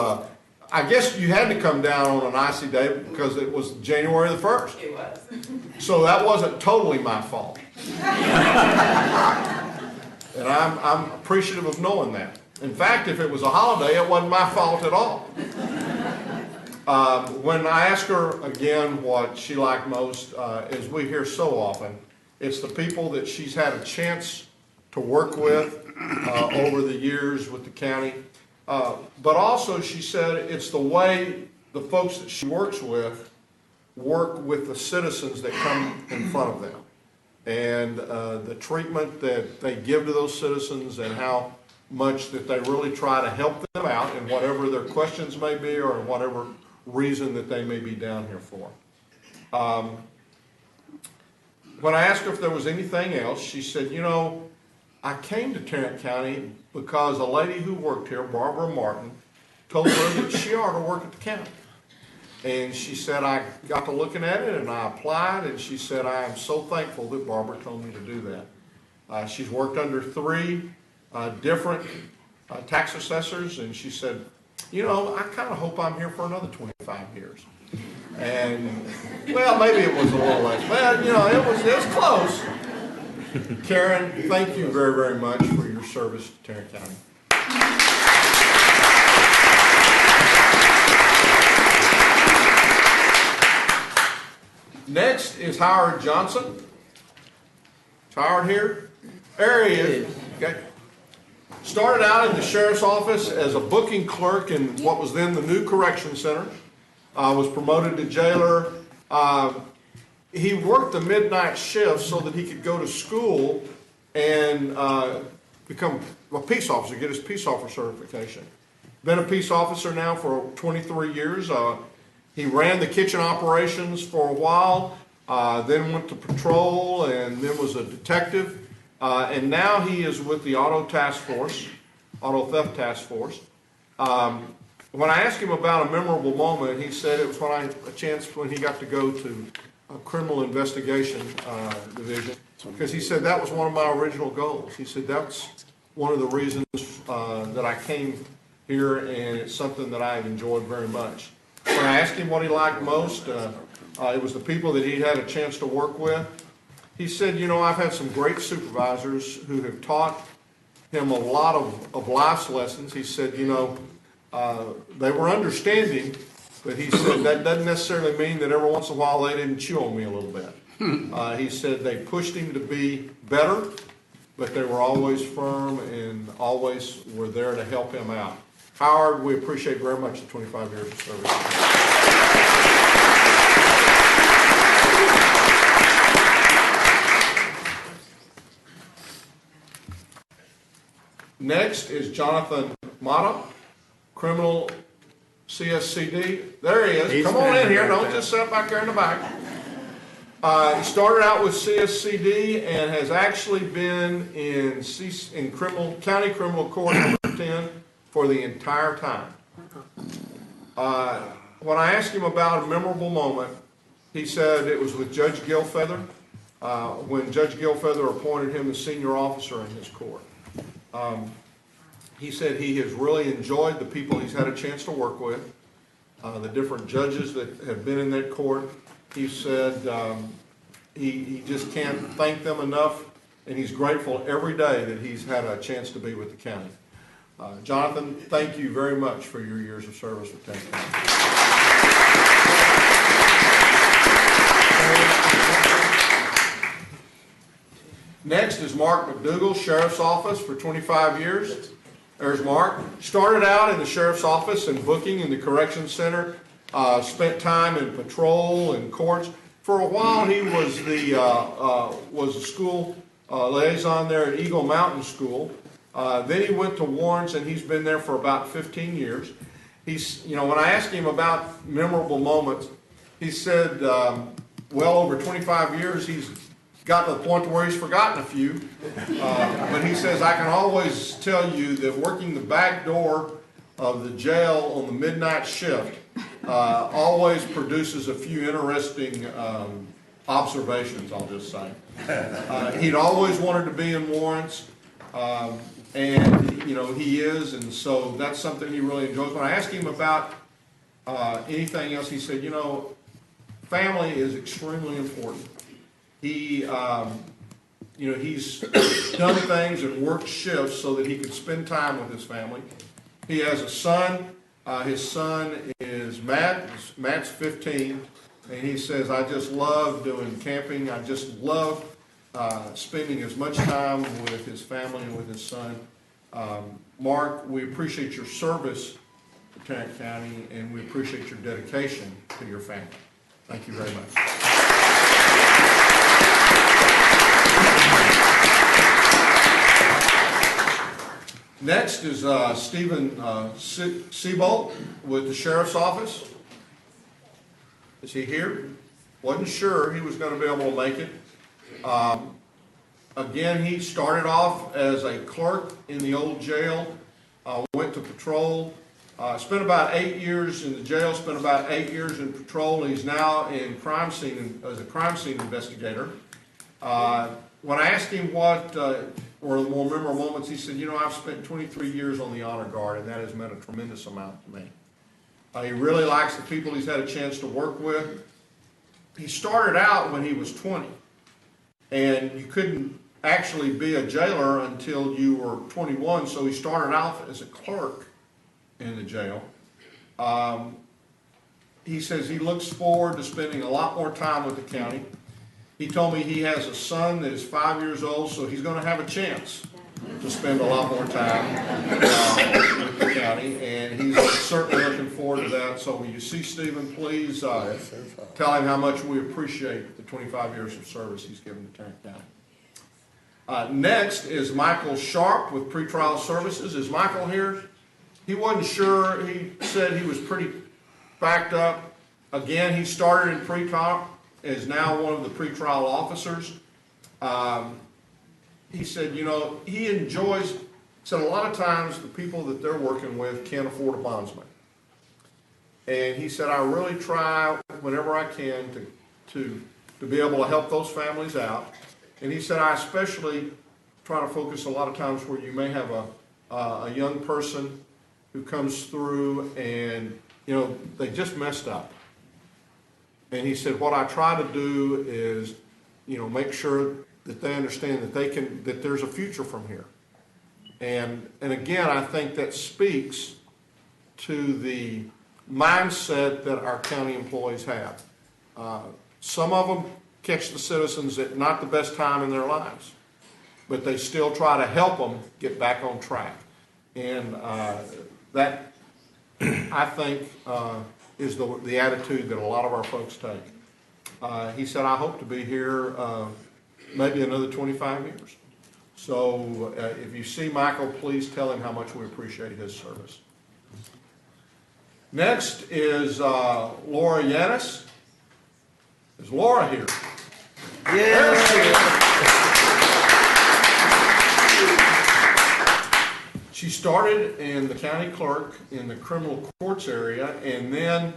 S2: I guess you had to come down on an icy day because it was January the 1st.
S8: It was.
S2: So that wasn't totally my fault. And I'm appreciative of knowing that. In fact, if it was a holiday, it wasn't my fault at all. When I ask her again what she liked most, as we hear so often, it's the people that she's had a chance to work with over the years with the county. But also, she said, it's the way the folks that she works with work with the citizens that come in front of them. And the treatment that they give to those citizens and how much that they really try to help them out in whatever their questions may be or whatever reason that they may be down here for. When I asked her if there was anything else, she said, you know, I came to Tarrant County because a lady who worked here, Barbara Martin, told her that she ought to work at the county. And she said, I got to looking at it and I applied, and she said, I am so thankful that Barbara told me to do that. She's worked under 3 different tax assessors, and she said, you know, I kind of hope I'm here for another 25 years. And, well, maybe it was a little less, but, you know, it was close. Karen, thank you very, very much for your service to Tarrant County. Next is Howard Johnson. Is Howard here? There he is. Okay. Started out in the sheriff's office as a booking clerk in what was then the new correction center. Was promoted to jailer. He worked the midnight shift so that he could go to school and become a peace officer, get his peace officer certification. Been a peace officer now for 23 years. He ran the kitchen operations for a while, then went to patrol, and then was a detective. And now he is with the auto theft task force. When I asked him about a memorable moment, he said it was when he got to go to a criminal investigation division, because he said that was one of my original goals. He said that's one of the reasons that I came here, and it's something that I have enjoyed very much. When I asked him what he liked most, it was the people that he'd had a chance to work with. He said, you know, I've had some great supervisors who have taught him a lot of life's lessons. He said, you know, they were understanding, but he said that doesn't necessarily mean that every once in a while they didn't chew on me a little bit. He said they pushed him to be better, but they were always firm and always were there to help him out. Howard, we appreciate very much the 25 years of service. Next is Jonathan Mata, criminal CSCD. There he is. Come on in here. Don't just sit back there in the back. He started out with CSCD and has actually been in county criminal court number 10 for the entire time. When I asked him about a memorable moment, he said it was with Judge Gilfeather, when Judge Gilfeather appointed him the senior officer in his court. He said he has really enjoyed the people he's had a chance to work with, the different judges that have been in that court. He said he just can't thank them enough, and he's grateful every day that he's had a chance to be with the county. Jonathan, thank you very much for your years of service with Tarrant County. Next is Mark Mcdougall, Sheriff's Office for 25 years. There's Mark. Started out in the Sheriff's Office and booking in the Correction Center. Spent time in patrol and courts. For a while, he was a school liaison there at Eagle Mountain School. Then he went to Warren's, and he's been there for about 15 years. When I asked him about memorable moments, he said, well, over 25 years, he's gotten to the point where he's forgotten a few. But he says, I can always tell you that working the back door of the jail on the midnight shift always produces a few interesting observations, I'll just say. He'd always wanted to be in warrants, and he is, and so that's something he really enjoys. When I asked him about anything else, he said, family is extremely important. He, he's done things and worked shifts so that he could spend time with his family. He has a son. His son is Matt. Matt's 15, and he says, I just love doing camping. I just love spending as much time with his family and with his son. Mark, we appreciate your service to Tarrant County, and we appreciate your dedication to your family. Thank you very much. Next is Stephen Siebolt with the Sheriff's Office. Is he here? Wasn't sure he was going to be able to make it. Again, he started off as a clerk in the old jail, went to patrol, spent about 8 years in the jail, spent about 8 years in patrol. He's now in crime scene as a crime scene investigator. When I asked him what were the more memorable moments, he said, I've spent 23 years on the honor guard, and that has meant a tremendous amount to me. He really likes the people he's had a chance to work with. He started out when he was 20, and you couldn't actually be a jailer until you were 21, so he started out as a clerk in the jail. He says he looks forward to spending a lot more time with the county. He told me he has a son that is 5 years old, so he's going to have a chance to spend a lot more time with the county, and he's certainly looking forward to that. So when you see Stephen, please tell him how much we appreciate the 25 years of service he's given to Tarrant County. Next is Michael Sharp with Pretrial Services. Is Michael here? He wasn't sure. He said he was pretty backed up. Again, he started in pretrial, is now one of the pretrial officers. He said, he enjoys, said a lot of times the people that they're working with can't afford a bondsman. And he said, I really try whenever I can to be able to help those families out. And he said, I especially try to focus a lot of times where you may have a young person who comes through and, they just messed up. And he said, what I try to do is, make sure that they understand that there's a future from here. And again, I think that speaks to the mindset that our county employees have. Some of them catch the citizens at not the best time in their lives, but they still try to help them get back on track. And that, I think, is the attitude that a lot of our folks take. He said, I hope to be here maybe another 25 years. So if you see Michael, please tell him how much we appreciate his service. Next is Laura Yanis. Is Laura here? Yes. She started in the county clerk in the criminal courts area, and then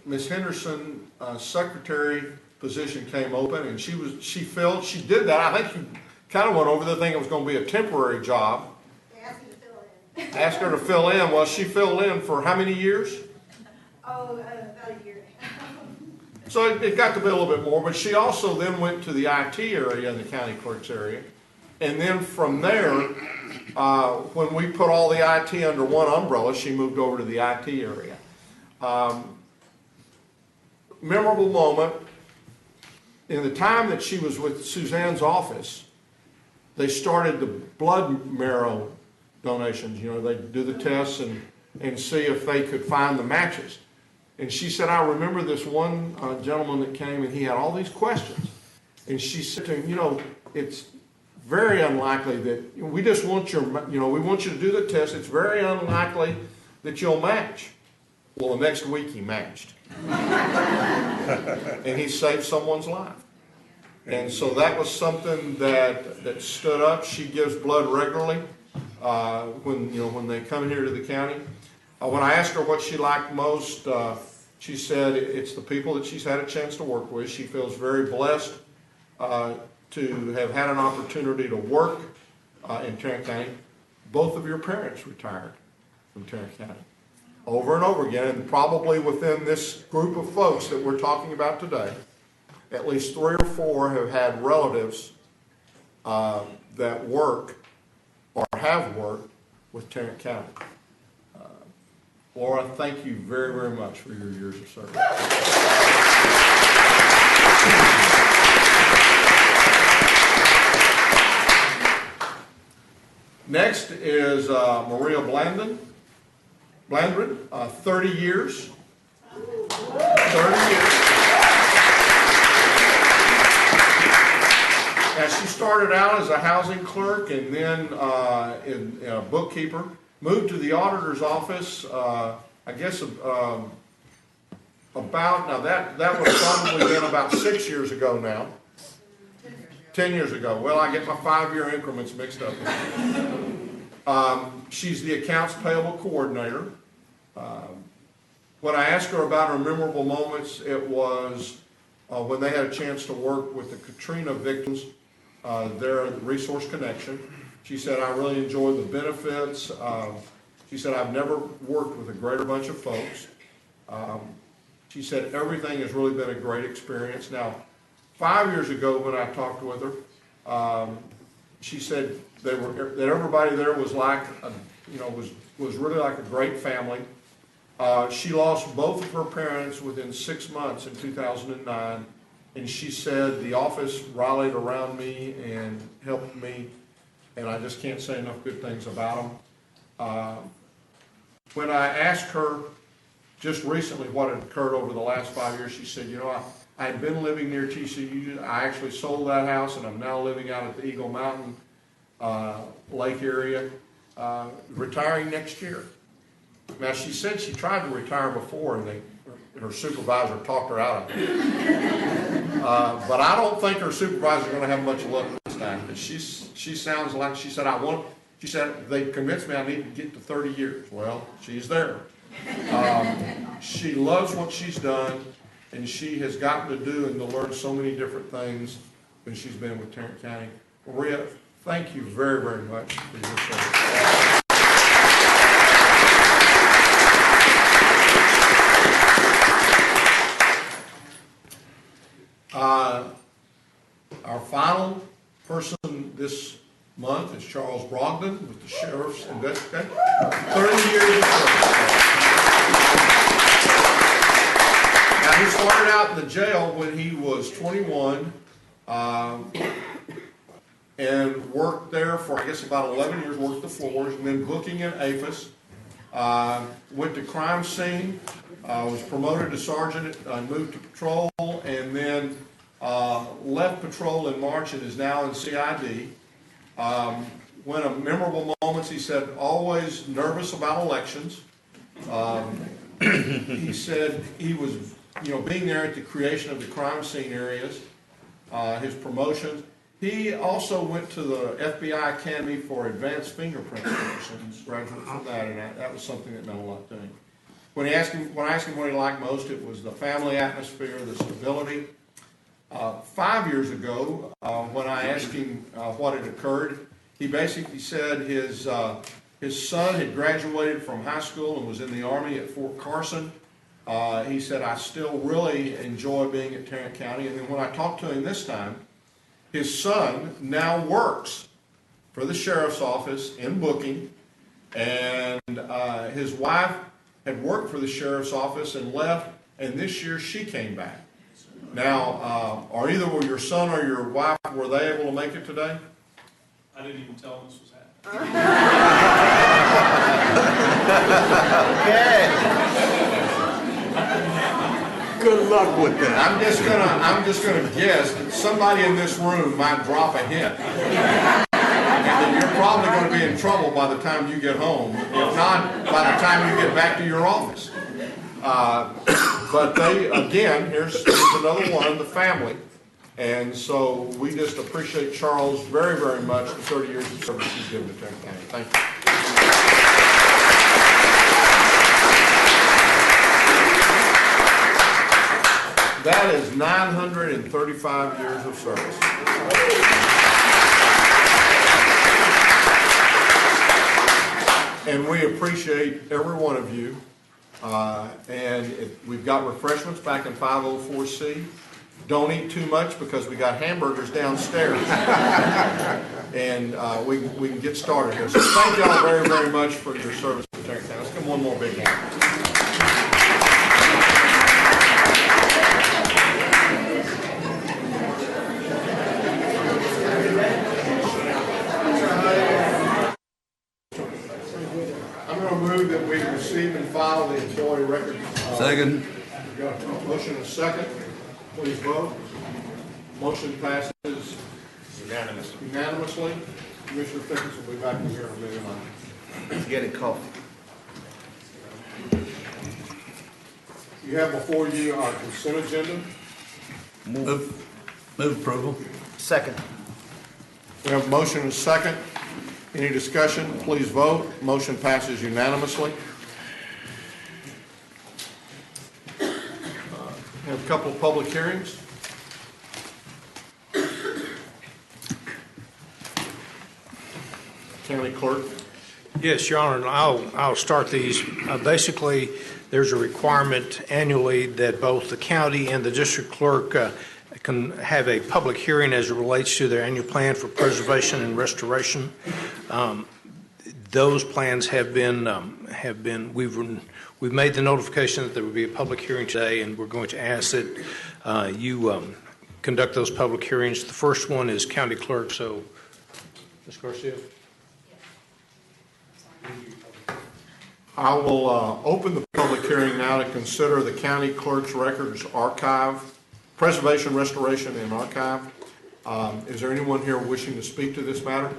S2: Ms. Henderson's secretary position came open, and she did that. I think she kind of went over there thinking it was going to be a temporary job. Asked her to fill in. Well, she filled in for how many years?
S18: About a year.
S2: So it got to be a little bit more, but she also then went to the IT area in the county clerk's area. And then from there, when we put all the IT under one umbrella, she moved over to the IT area. Memorable moment, in the time that she was with Suzanne's office, they started the blood marrow donations. They do the tests and see if they could find the matches. And she said, I remember this one gentleman that came and he had all these questions. And she said to him, it's very unlikely that we just want we want you to do the test. It's very unlikely that you'll match. Well, the next week he matched. And he saved someone's life. And so that was something that stood up. She gives blood regularly when they come here to the county. When I asked her what she liked most, she said it's the people that she's had a chance to work with. She feels very blessed to have had an opportunity to work in Tarrant County. Both of your parents retired from Tarrant County over and over again, and probably within this group of folks that we're talking about today, at least 3 or 4 have had relatives that work or have worked with Tarrant County. Laura, thank you very, very much for your years of service. Next is Maria Blandon. Blandran, 30 years. 30 years. Now, she started out as a housing clerk and then in a bookkeeper. Moved to the auditor's office, I guess about, now that would have probably been about 6 years ago now. 10 years ago. Well, I get my 5-year increments mixed up. She's the accounts payable coordinator. When I asked her about her memorable moments, it was when they had a chance to work with the Katrina victims, there at Resource Connection. She said, I really enjoyed the benefits. She said, I've never worked with a greater bunch of folks. She said, everything has really been a great experience. Now, 5 years ago when I talked with her, she said that everybody there was like, was really like a great family. She lost both of her parents within 6 months in 2009. And she said, the office rallied around me and helped me. And I just can't say enough good things about them. When I asked her just recently what had occurred over the last 5 years, she said, I had been living near TCU. I actually sold that house, and I'm now living out at the Eagle Mountain Lake area, retiring next year. Now, she said she tried to retire before, and her supervisor talked her out of it. But I don't think her supervisor is going to have much luck this time. She sounds like, she said, they convinced me I need to get to 30 years. Well, she's there. She loves what she's done, and she has gotten to do and to learn so many different things when she's been with Tarrant County. Maria, thank you very, very much for your service. Our final person this month is Charles Brogdon with the Sheriff's Investigator. 30 years of service. Now, he started out in the jail when he was 21 and worked there for, I guess, about 11 years, worked the floors, and then booking in APHIS. Went to crime scene, was promoted to sergeant, moved to patrol, and then left patrol in March and is now in CID. One of memorable moments, he said, always nervous about elections. He said he was, being there at the creation of the crime scene areas, his promotions. He also went to the FBI Academy for Advanced Fingerprint course and graduated from that, and that was something that meant a lot to him. When I asked him what he liked most, it was the family atmosphere, the stability. 5 years ago, when I asked him what had occurred, he basically said his son had graduated from high school and was in the Army at Fort Carson. He said, I still really enjoy being at Tarrant County. And then when I talked to him this time, his son now works for the sheriff's office in booking, and his wife had worked for the sheriff's office and left, and this year she came back. Now, are either your son or your wife, were they able to make it today?
S19: I didn't even tell them this was happening.
S2: Okay. Good luck with that. I'm just gonna guess that somebody in this room might drop a hint, and that you're probably going to be in trouble by the time you get home, if not by the time you get back to your office. But they, again, here's another one, the family. And so we just appreciate Charles very, very much for 30 years of service he's given to Tarrant County. Thank you. That is 935 years of service. And we appreciate every one of you. We've got refreshments back in 504C. Don't eat too much because we got hamburgers downstairs. And we can get started here. So thank y'all very, very much for your service to Tarrant County. Let's give them one more big hand. Move that we receive and file the employee record.
S10: Second.
S2: We've got a motion and a second. Please vote. Motion passes unanimously. Commissioner Fickens will be back here in a minute.
S13: Let's get it coffee.
S2: You have before you our consent agenda.
S10: Move approval.
S13: Second.
S2: We have a motion and a second. Any discussion? Please vote. Motion passes unanimously. Have a couple of public hearings. County Clerk.
S4: Yes, Your Honor, and I'll start these. Basically, there's a requirement annually that both the county and the district clerk can have a public hearing as it relates to their annual plan for preservation and restoration. Those plans have been we've made the notification that there will be a public hearing today, and we're going to ask that you conduct those public hearings. The first one is county clerk. So, Ms. Garcia.
S2: I will open the public hearing now to consider the county clerk's records archive, preservation, restoration, and archive. Is there anyone here wishing to speak to this matter?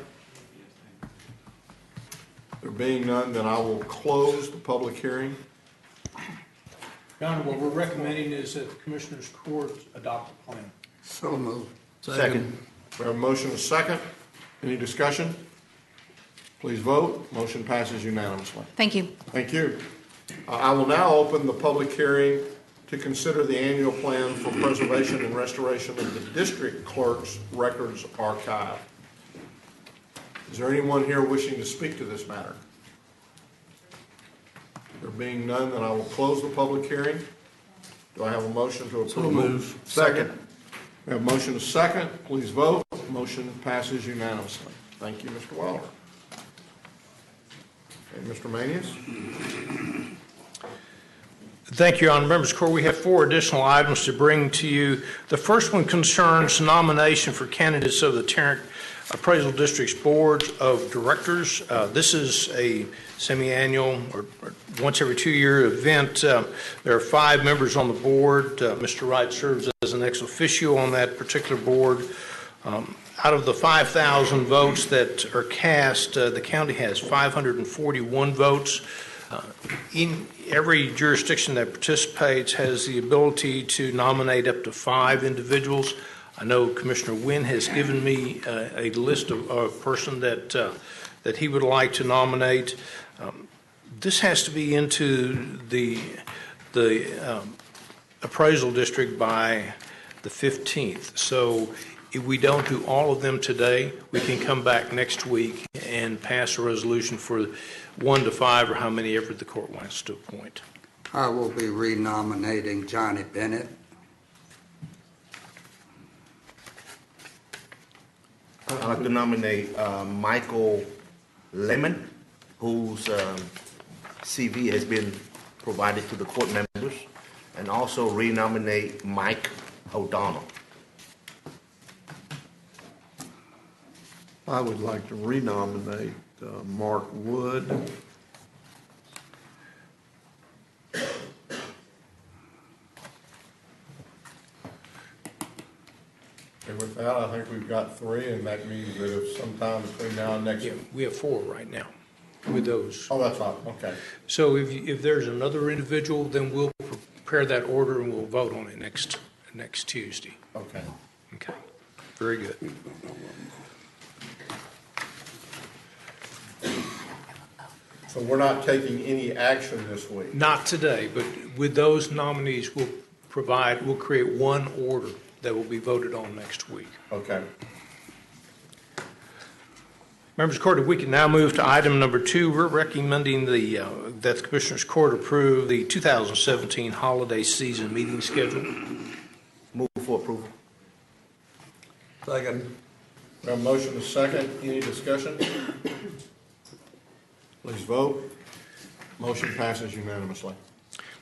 S2: There being none, then I will close the public hearing.
S4: Your Honor, what we're recommending is that the Commissioners Court adopt the plan.
S1: So moved.
S13: Second.
S2: We have a motion and a second. Any discussion? Please vote. Motion passes unanimously.
S15: Thank you.
S2: Thank you. I will now open the public hearing to consider the annual plan for preservation and restoration of the district clerk's records archive. Is there anyone here wishing to speak to this matter? There being none, then I will close the public hearing. Do I have a motion to approve?
S10: So moved.
S2: Second. We have a motion to second. Please vote. Motion passes unanimously. Thank you, Mr. Waller. Okay, Mr. Manius?
S4: Thank you, Your Honor. Members of the Court, we have 4 additional items to bring to you. The first one concerns nomination for candidates of the Tarrant Appraisal District's Board of Directors. This is a semi-annual or once every 2-year event. There are 5 members on the board. Mr. Wright serves as an ex officio on that particular board. Out of the 5,000 votes that are cast, the county has 541 votes. In every jurisdiction that participates has the ability to nominate up to 5 individuals. I know Commissioner Wynn has given me a list of a person that he would like to nominate. This has to be into the appraisal district by the 15th. So if we don't do all of them today, we can come back next week and pass a resolution for 1 to 5 or how many ever the court wants to appoint.
S1: I will be renominating Johnny Bennett.
S13: I'd like to nominate Michael Lemon, whose CV has been provided to the court members, and also renominate Mike O'Donnell.
S9: I would like to renominate Mark Wood.
S2: And with that, I think we've got 3, and that means that if sometime between now and next week.
S4: We have 4 right now with those.
S2: Oh, that's fine. Okay.
S4: So if there's another individual, then we'll prepare that order and we'll vote on it next Tuesday.
S2: Okay.
S4: Okay. Very good.
S2: So we're not taking any action this week?
S4: Not today, but with those nominees, we'll we'll create one order that will be voted on next week.
S2: Okay.
S4: Members of the court, if we can now move to item number 2, we're recommending that the Commissioners Court approve the 2017 holiday season meeting schedule.
S13: Move for approval.
S10: Second.
S2: We have a motion to second. Any discussion? Please vote. Motion passes unanimously.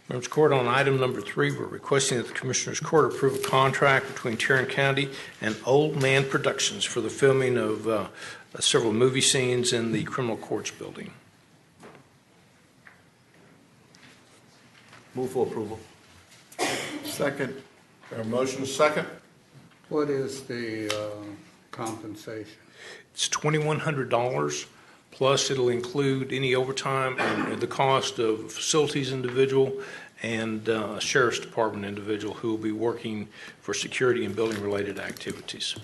S4: Members of the court, on item number 3, we're requesting that the Commissioners Court approve a contract between Tarrant County and Old Man Productions for the filming of several movie scenes in the Criminal Courts building.
S13: Move for approval.
S2: Second. We have a motion to second.
S1: What is the compensation?
S4: It's $2,100, plus it'll include any overtime and the cost of facilities individual and a sheriff's department individual who will be working for security and building related activities.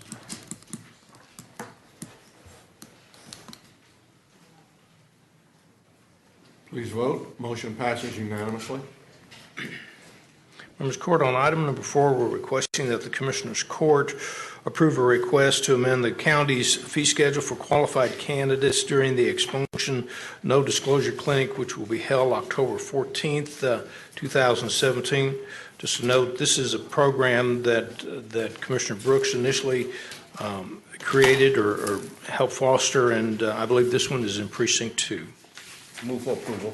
S2: Please vote. Motion passes unanimously.
S4: Members of the court, on item number 4, we're requesting that the Commissioners Court approve a request to amend the county's fee schedule for qualified candidates during the Expunction No Disclosure Clinic, which will be held October 14th, 2017. Just to note, this is a program that Commissioner Brooks initially created or helped foster, and I believe this one is in Precinct 2.
S13: Move for approval.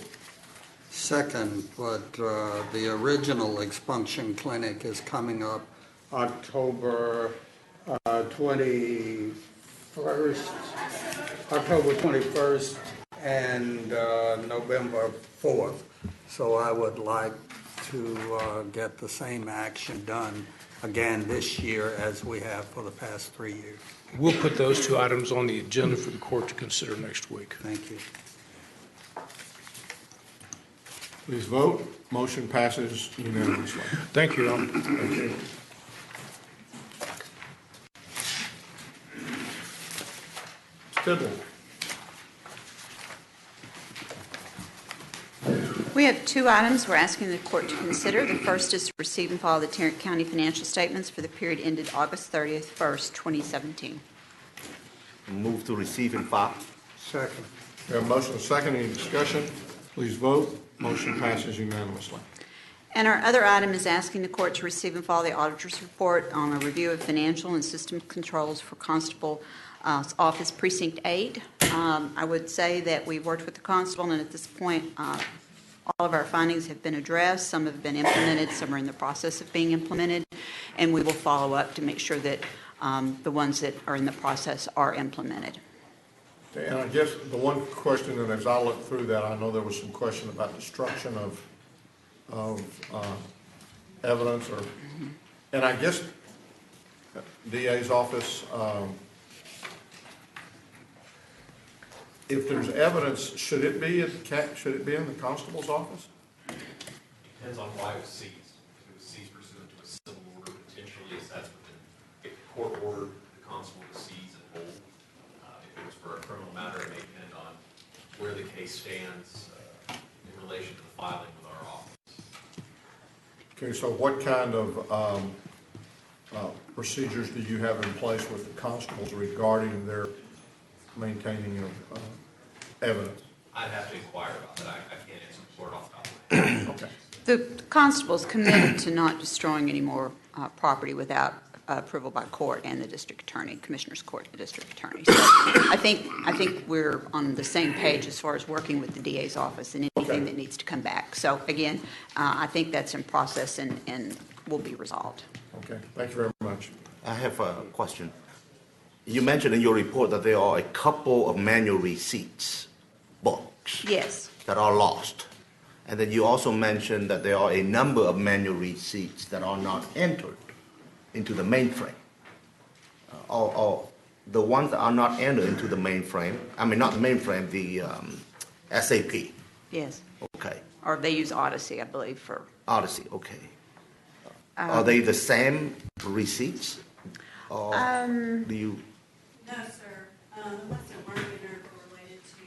S1: Second, but the original expunction clinic is coming up October 21st and November 4th. So I would like to get the same action done again this year as we have for the past 3 years.
S4: We'll put those 2 items on the agenda for the court to consider next week.
S1: Thank you.
S2: Please vote. Motion passes unanimously.
S4: Thank you, Your Honor.
S2: Thank you. Siebolt.
S20: We have 2 items we're asking the court to consider. The first is to receive and file the Tarrant County financial statements for the period ended August 30th, 2017.
S13: Move to receive and file.
S1: Second.
S2: We have a motion to second. Any discussion? Please vote. Motion passes unanimously.
S20: And our other item is asking the court to receive and file the auditor's report on a review of financial and system controls for Constable Office Precinct 8. I would say that we've worked with the constable, and at this point, all of our findings have been addressed. Some have been implemented, some are in the process of being implemented, and we will follow up to make sure that the ones that are in the process are implemented.
S2: And I guess the one question, and as I look through that, I know there was some question about destruction of evidence, and I guess DA's office, if there's evidence, should it be in the constable's office?
S21: Depends on why it was seized. If it was seized pursuant to a civil order, potentially, if that's within a court order, the constable to seize and hold. If it was for a criminal matter, it may depend on where the case stands in relation to the filing with our office.
S2: Okay, so what kind of procedures do you have in place with the constables regarding their maintaining of evidence?
S21: I'd have to inquire about that. I can't answer the court off the top of my head.
S2: Okay.
S20: The constable's committed to not destroying any more property without approval by court and the district attorney, commissioner's court and the district attorney. So I think we're on the same page as far as working with the DA's office and anything that needs to come back. So again, I think that's in process and will be resolved.
S2: Okay, thank you very much.
S13: I have a question. You mentioned in your report that there are a couple of manual receipts books.
S20: Yes.
S13: That are lost. And then you also mentioned that there are a number of manual receipts that are not entered into the mainframe. Or the ones that are not entered into the mainframe, I mean not the mainframe, the SAP.
S20: Yes.
S13: Okay.
S20: Or they use Odyssey, I believe, for...
S13: Odyssey, okay. Are they the same receipts? Or do you...
S18: No, sir. The ones that weren't entered were related to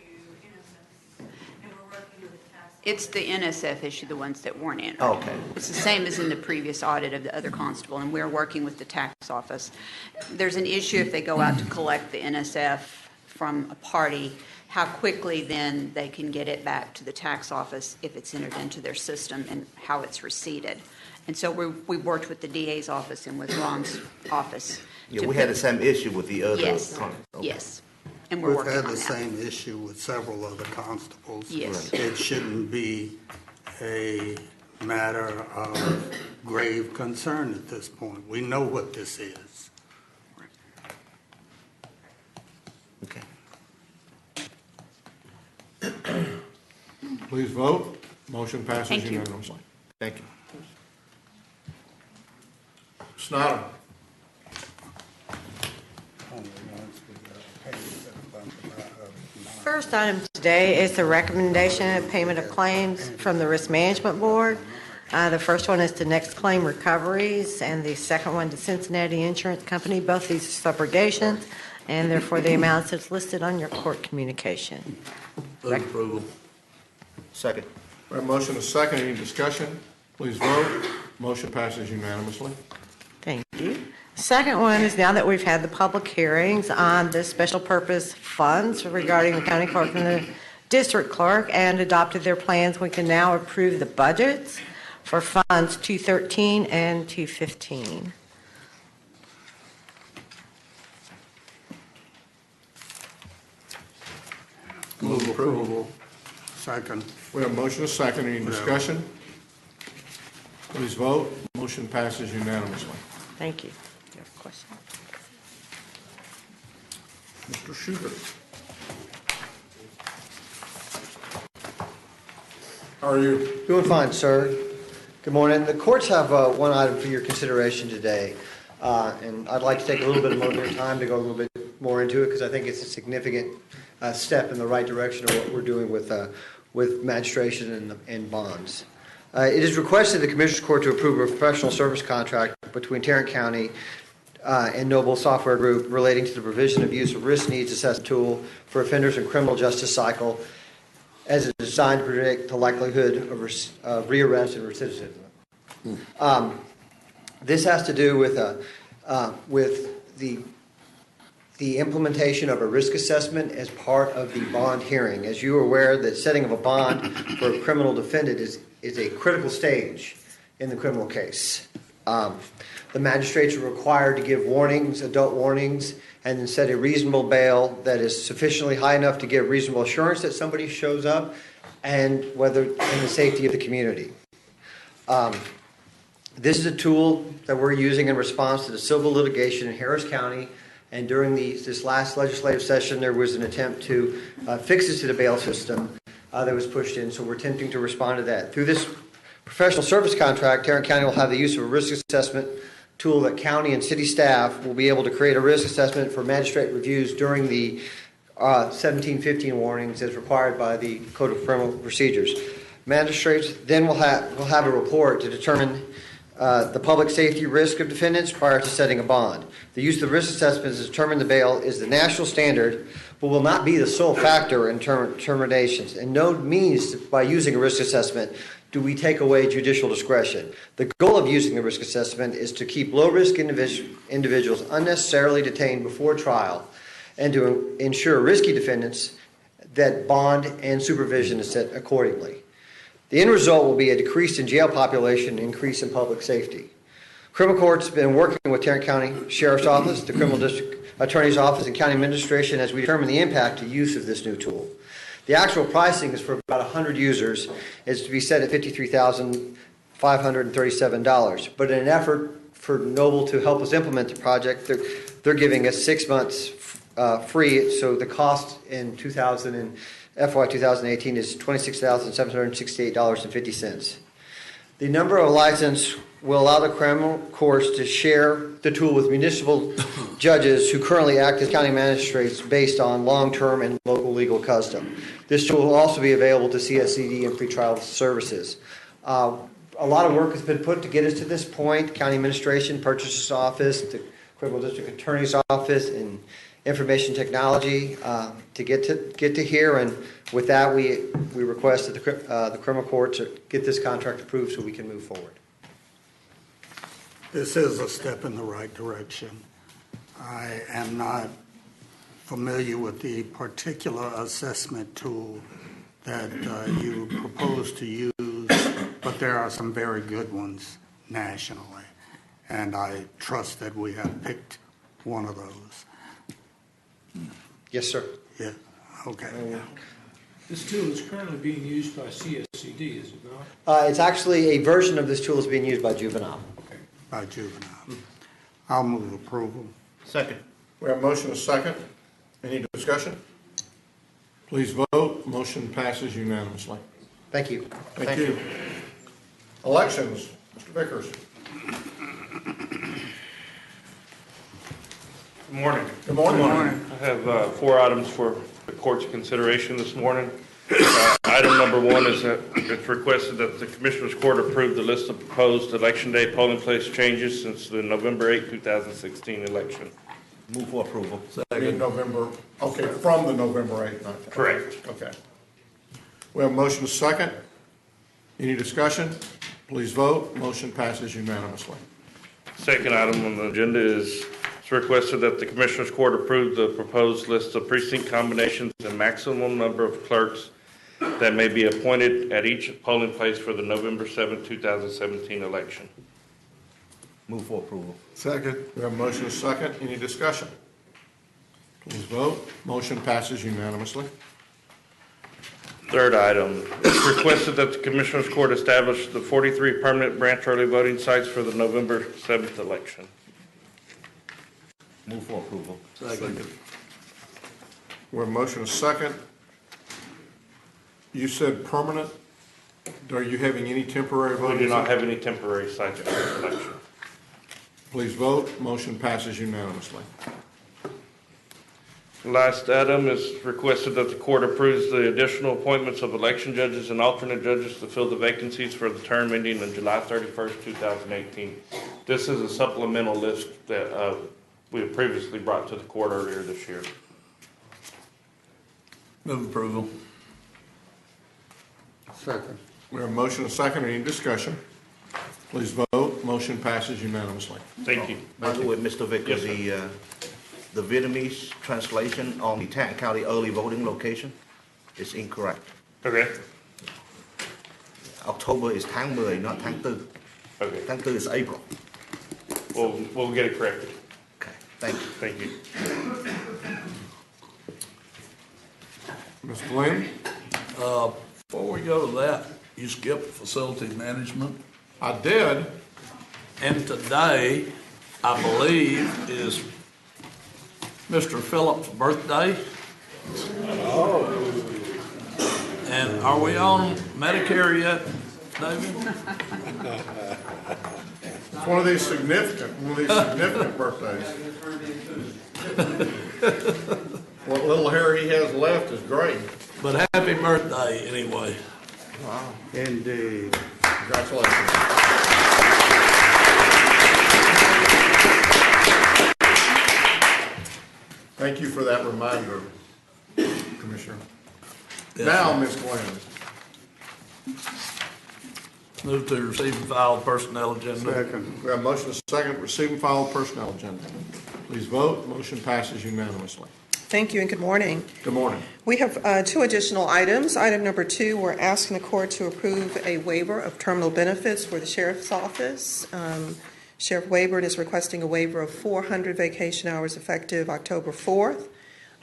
S18: innocence, and we're working with the tax
S20: It's the NSF issue, the ones that weren't entered.
S13: Okay.
S20: It's the same as in the previous audit of the other constable, and we're working with the tax office. There's an issue if they go out to collect the NSF from a party, how quickly then they can get it back to the tax office if it's entered into their system and how it's receipted. And so we've worked with the DA's office and with Ron's office.
S13: Yeah, we had the same issue with the other.
S20: Yes,
S13: Okay.
S20: yes. And we're
S1: We've
S20: working
S1: had
S20: on
S1: the
S20: that.
S1: same issue with several other constables.
S20: Yes.
S1: It shouldn't be a matter of grave concern at this point. We know what this is.
S13: Okay.
S2: Please vote. Motion passes
S20: Thank you.
S2: unanimously.
S13: Thank you.
S2: Snyder.
S3: First item today is the recommendation of payment of claims from the Risk Management Board. The first one is to Next Claim Recoveries, and the second one to Cincinnati Insurance Company. Both these are subrogations, and therefore the amounts that's listed on your court communication.
S10: Move approval.
S13: Second.
S2: We have a motion and a second. Any discussion? Please vote. Motion passes unanimously.
S3: Thank you. Second one is now that we've had the public hearings on the special purpose funds regarding the county clerk and the district clerk and adopted their plans, we can now approve the budgets for funds 213 and 215.
S1: Move approval. Second.
S2: We have a motion and a second. Any discussion? Please vote. Motion passes unanimously.
S3: Thank you. Do you have a question?
S2: Mr. Shooter. How are you?
S22: Doing fine, sir. Good morning. The courts have one item for your consideration today, and I'd like to take a little bit more of your time to go a little bit more into it because I think it's a significant step in the right direction of what we're doing with magistration and bonds. It is requested the Commissioners Court to approve a professional service contract between Tarrant County and Noble Software Group relating to the provision of use of risk needs assessment tool for offenders in criminal justice cycle as it's designed to predict the likelihood of rearrest and recidivism. This has to do with the implementation of a risk assessment as part of the bond hearing. As you are aware, the setting of a bond for a criminal defendant is a critical stage in the criminal case. The magistrates are required to give warnings, adult warnings, and then set a reasonable bail that is sufficiently high enough to give reasonable assurance that somebody shows up and whether in the safety of the community. This is a tool that we're using in response to the civil litigation in Harris County, and during this last legislative session there was an attempt to fix this to the bail system that was pushed in, so we're attempting to respond to that. Through this professional service contract, Tarrant County will have the use of a risk assessment tool that county and city staff will be able to create a risk assessment for magistrate reviews during the 1715 warnings as required by the Code of Criminal Procedures. Magistrates then will have a report to determine the public safety risk of defendants prior to setting a bond. The use of risk assessments to determine the bail is the national standard, but will not be the sole factor in terminations. And no means by using a risk assessment do we take away judicial discretion. The goal of using the risk assessment is to keep low-risk individuals unnecessarily detained before trial and to ensure risky defendants that bond and supervision is set accordingly. The end result will be a decrease in jail population and increase in public safety. Criminal courts have been working with Tarrant County Sheriff's Office, the Criminal District Attorney's Office, and County Administration as we determine the impact of use of this new tool. The actual pricing is for about 100 users. It's to be set at $53,537. But in an effort for Noble to help us implement the project, they're giving us 6 months free. So the cost in FY 2018 is $26,768.50. The number of license will allow the criminal courts to share the tool with municipal judges who currently act as county magistrates based on long-term and local legal custom. This tool will also be available to CSCD and pretrial services. A lot of work has been put to get us to this point. County Administration, Purchaser's Office, the Criminal District Attorney's Office, information technology to get to here. And with that, we request that the criminal court to get this contract approved so we can move forward.
S1: This is a step in the right direction. I am not familiar with the particular assessment tool that you propose to use, but there are some very good ones nationally, and I trust that we have picked one of those.
S22: Yes, sir.
S1: Yeah, okay.
S4: This tool is currently being used by CSCD, is it not?
S22: It's actually a version of this tool is being used by juvenile.
S1: By juvenile. I'll move approval.
S13: Second.
S2: We have a motion and a second. Any discussion? Please vote. Motion passes unanimously.
S22: Thank you.
S2: Thank you. Elections, Mr. Vickers.
S5: Good morning.
S2: Good morning.
S5: I have 4 items for the court's consideration this morning. Item number 1 is that it's requested that the Commissioners Court approve the list of proposed Election Day polling place changes since the November 8, 2016 election.
S13: Move for approval.
S2: In November, okay, from the November 8th night.
S5: Correct.
S2: Okay. We have a motion and a second. Any discussion? Please vote. Motion passes unanimously.
S5: Second item on the agenda is it's requested that the Commissioners Court approve the proposed list of precinct combinations and maximum number of clerks that may be appointed at each polling place for the November 7, 2017 election.
S13: Move for approval.
S2: Second. We have a motion and a second. Any discussion? Please vote. Motion passes unanimously.
S5: Third item, it's requested that the Commissioners Court establish the 43 permanent branch early voting sites for the November 7th election.
S13: Move for approval.
S10: Second.
S2: We have a motion and a second. You said permanent. Are you having any temporary voting?
S5: We do not have any temporary sites for this election.
S2: Please vote. Motion passes unanimously.
S5: Last item is requested that the court approves the additional appointments of election judges and alternate judges to fill the vacancies for the term ending on July 31st, 2018. This is a supplemental list that we have previously brought to the court earlier this year.
S10: Move approval.
S1: Second.
S2: We have a motion and a second. Any discussion? Please vote. Motion passes unanimously.
S5: Thank you.
S13: By the way, Mr. Vickers,
S5: Yes,
S13: the Vietnamese translation on the Tarrant County early voting location is incorrect.
S5: Okay.
S13: October is tháng 10, not tháng 4.
S5: Okay.
S13: Tháng 4 is April.
S5: We'll get it corrected.
S13: Okay. Thank you.
S5: Thank you.
S2: Ms. Glenn?
S10: Before we go to that, you skipped facility management.
S2: I did.
S10: And today, I believe, is Mr. Phillips' birthday. Oh. And are we on Medicare yet, David?
S2: It's one of these significant birthdays. What little hair he has left is great.
S10: But happy birthday anyway.
S2: Wow.
S1: Indeed.
S2: Congratulations. Thank you for that reminder, Commissioner.
S10: Yes,
S2: now,
S10: sir.
S2: Ms. Glenn.
S10: Move to receive and file personnel agenda.
S2: Second. We have a motion and a second. Receive and file personnel agenda. Please vote. Motion passes unanimously.
S6: Thank you and good morning.
S2: Good morning.
S6: We have 2 additional items. Item number 2, we're asking the court to approve a waiver of terminal benefits for the sheriff's office. Sheriff Wayburn is requesting a waiver of 400 vacation hours effective October 4th,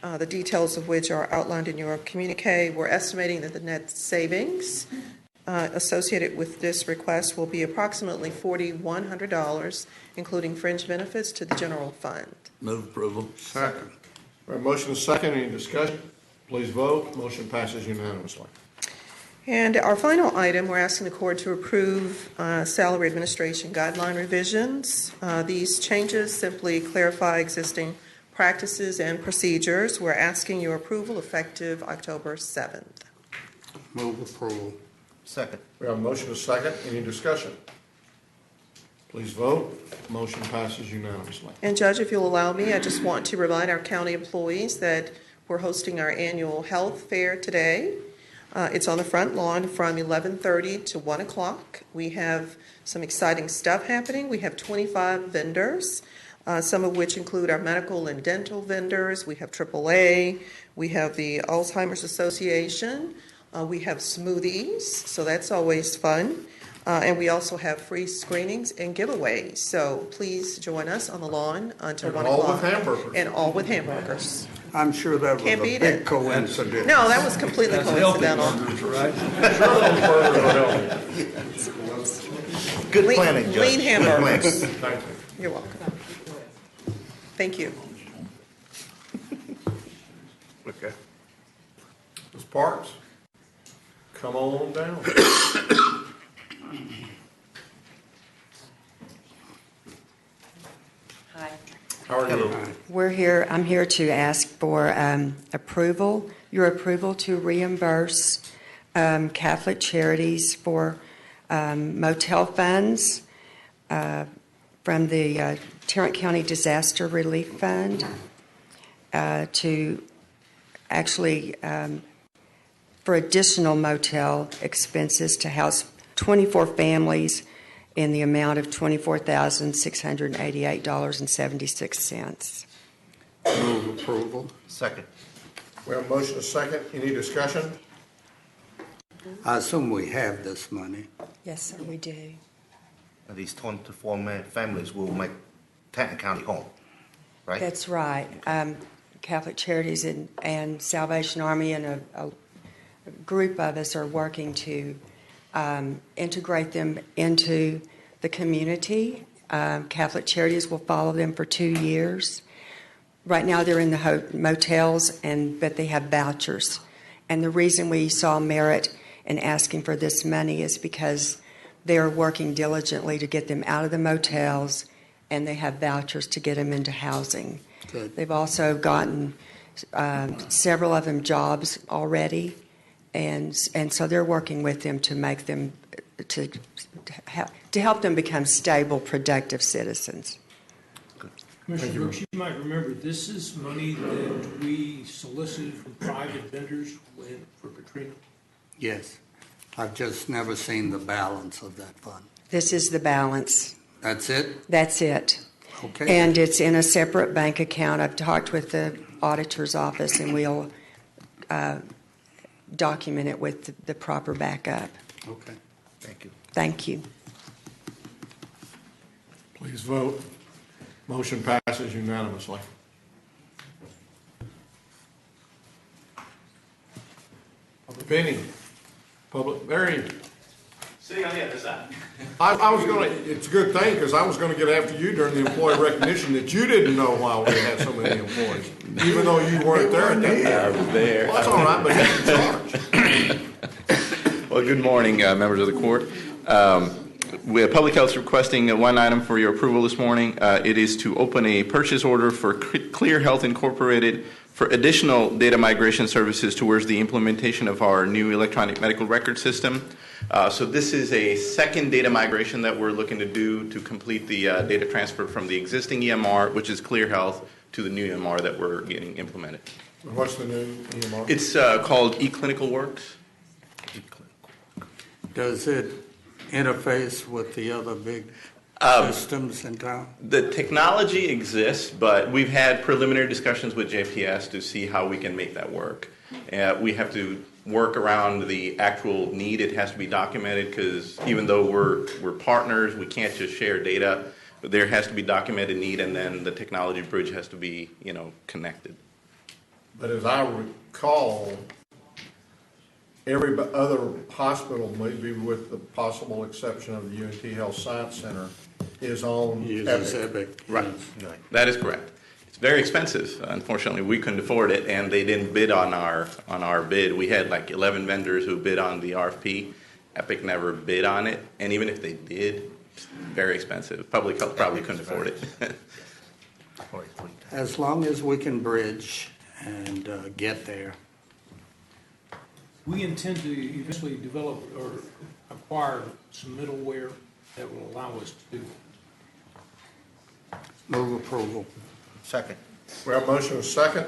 S6: the details of which are outlined in your communique. We're estimating that the net savings associated with this request will be approximately $4,100, including fringe benefits to the general fund.
S10: Move approval.
S2: Second. We have a motion and a second. Any discussion? Please vote. Motion passes unanimously.
S6: And our final item, we're asking the court to approve salary administration guideline revisions. These changes simply clarify existing practices and procedures. We're asking your approval effective October 7th.
S1: Move approval.
S13: Second.
S2: We have a motion and a second. Any discussion? Please vote. Motion passes unanimously.
S6: And Judge, if you'll allow me, I just want to remind our county employees that we're hosting our annual health fair today. It's on the front lawn from 11:30 to 1 o'clock. We have some exciting stuff happening. We have 25 vendors, some of which include our medical and dental vendors. We have AAA. We have the Alzheimer's Association. We have smoothies, so that's always fun. And we also have free screenings and giveaways. So please join us on the lawn until 1 o'clock.
S2: All with hamburgers.
S6: And all with hamburgers.
S1: I'm sure that was
S6: Can't
S1: a
S6: beat
S1: big
S6: it.
S1: coincidence.
S6: No, that was completely coincidental.
S13: Good planning, Judge.
S6: Lean
S13: Good
S6: hamburgers.
S13: planning.
S6: You're welcome. Thank you.
S2: Okay. Ms. Parks, come on down.
S7: Hi.
S2: How are you?
S7: I'm here to ask for your approval to reimburse Catholic Charities for motel funds from the Tarrant County Disaster Relief Fund to actually for additional motel expenses to house 24 families in the amount of $24,688.76.
S1: Move approval.
S13: Second.
S2: We have a motion, a second. Any discussion?
S1: I assume we have this money.
S7: Yes, sir, we do.
S13: These 24 families will make Tarrant County home, right?
S7: That's right. Catholic Charities and Salvation Army and a group of us are working to integrate them into the community. Catholic Charities will follow them for 2 years. Right now they're in the motels, but they have vouchers. And the reason we saw merit in asking for this money is because they're working diligently to get them out of the motels, and they have vouchers to get them into housing.
S1: Good.
S7: They've also gotten several of them jobs already, and so they're working with them to make them to help them become stable, productive citizens.
S4: Commissioner Brooks, you might remember, this is money that we solicited from private vendors for Katrina.
S1: Yes. I've just never seen the balance of that fund.
S7: This is the balance.
S1: That's it?
S7: That's it.
S1: Okay.
S7: And it's in a separate bank account. I've talked with the auditor's office, and we'll document it with the proper backup.
S1: Okay.
S13: Thank you.
S7: Thank you.
S2: Please vote. Motion passes unanimously. Penny, Mary.
S19: Sitting on the other side.
S2: I was gonna, it's a good thing, because I was gonna get after you during the employee recognition that you didn't know why we had so many employees, even though you weren't there at that time.
S12: I was there.
S2: Well, that's all right, but you're in charge.
S12: Well, good morning, members of the court. We have Public Health requesting one item for your approval this morning. It is to open a purchase order for Clear Health Incorporated for additional data migration services towards the implementation of our new electronic medical record system. So this is a second data migration that we're looking to do to complete the data transfer from the existing EMR, which is Clear Health, to the new EMR that we're getting implemented.
S2: What's the new EMR?
S12: It's called eClinical Works.
S1: Does it interface with the other big systems in town?
S12: The technology exists, but we've had preliminary discussions with JPS to see how we can make that work. We have to work around the actual need. It has to be documented, because even though we're partners, we can't just share data. But there has to be documented need, and then the technology bridge has to be, connected.
S2: But as I recall, every other hospital, maybe with the possible exception of the UNT Health Science Center, is on Epic.
S12: Right. That is correct. It's very expensive. Unfortunately, we couldn't afford it, and they didn't bid on our bid. We had like 11 vendors who bid on the RFP. Epic never bid on it, and even if they did, it's very expensive. Public Health probably couldn't afford it.
S1: As long as we can bridge and get there.
S4: We intend to eventually develop or acquire some middleware that will allow us to do that.
S1: Move approval.
S13: Second.
S2: We have a motion and a second.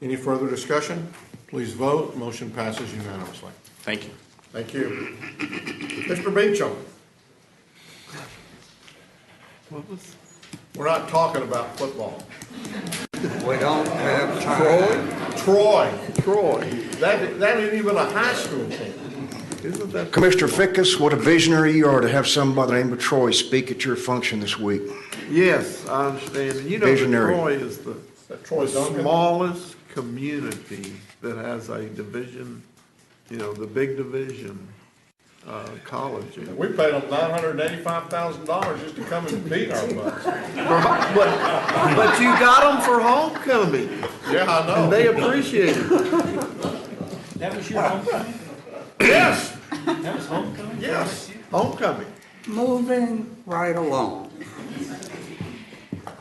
S2: Any further discussion? Please vote. Motion passes unanimously.
S12: Thank you.
S2: Thank you. Mr. Beecham. We're not talking about football.
S1: We don't have time.
S2: Troy. That ain't even a high school team. Isn't that?
S11: Commissioner Fickus, what a visionary you are to have somebody by the name of Troy speak at your function this week.
S9: Yes, I understand. And you know,
S11: Visionary.
S9: Troy is the smallest community that has a division, the big division college.
S2: We paid them $985,000 just to come and beat our butts.
S9: But you got them for homecoming.
S2: Yeah, I know.
S9: And they appreciate it.
S19: That was your homecoming?
S2: Yes.
S19: That was homecoming?
S2: Yes.
S9: Homecoming.
S1: Moving right along.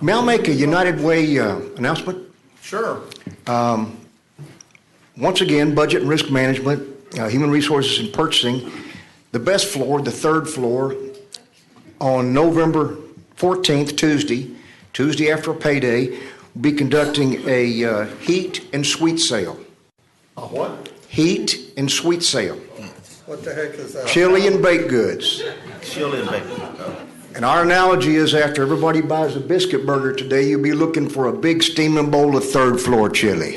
S11: May I make a United Way announcement?
S2: Sure.
S11: Once again, budget and risk management, human resources and purchasing, the best floor, the third floor, on November 14th, Tuesday after a payday, will be conducting a heat and sweet sale.
S2: A what?
S11: Heat and sweet sale.
S1: What the heck is that?
S11: Chili and baked goods.
S13: Chili and baked goods.
S11: And our analogy is after everybody buys a biscuit burger today, you'll be looking for a big steaming bowl of third floor chili.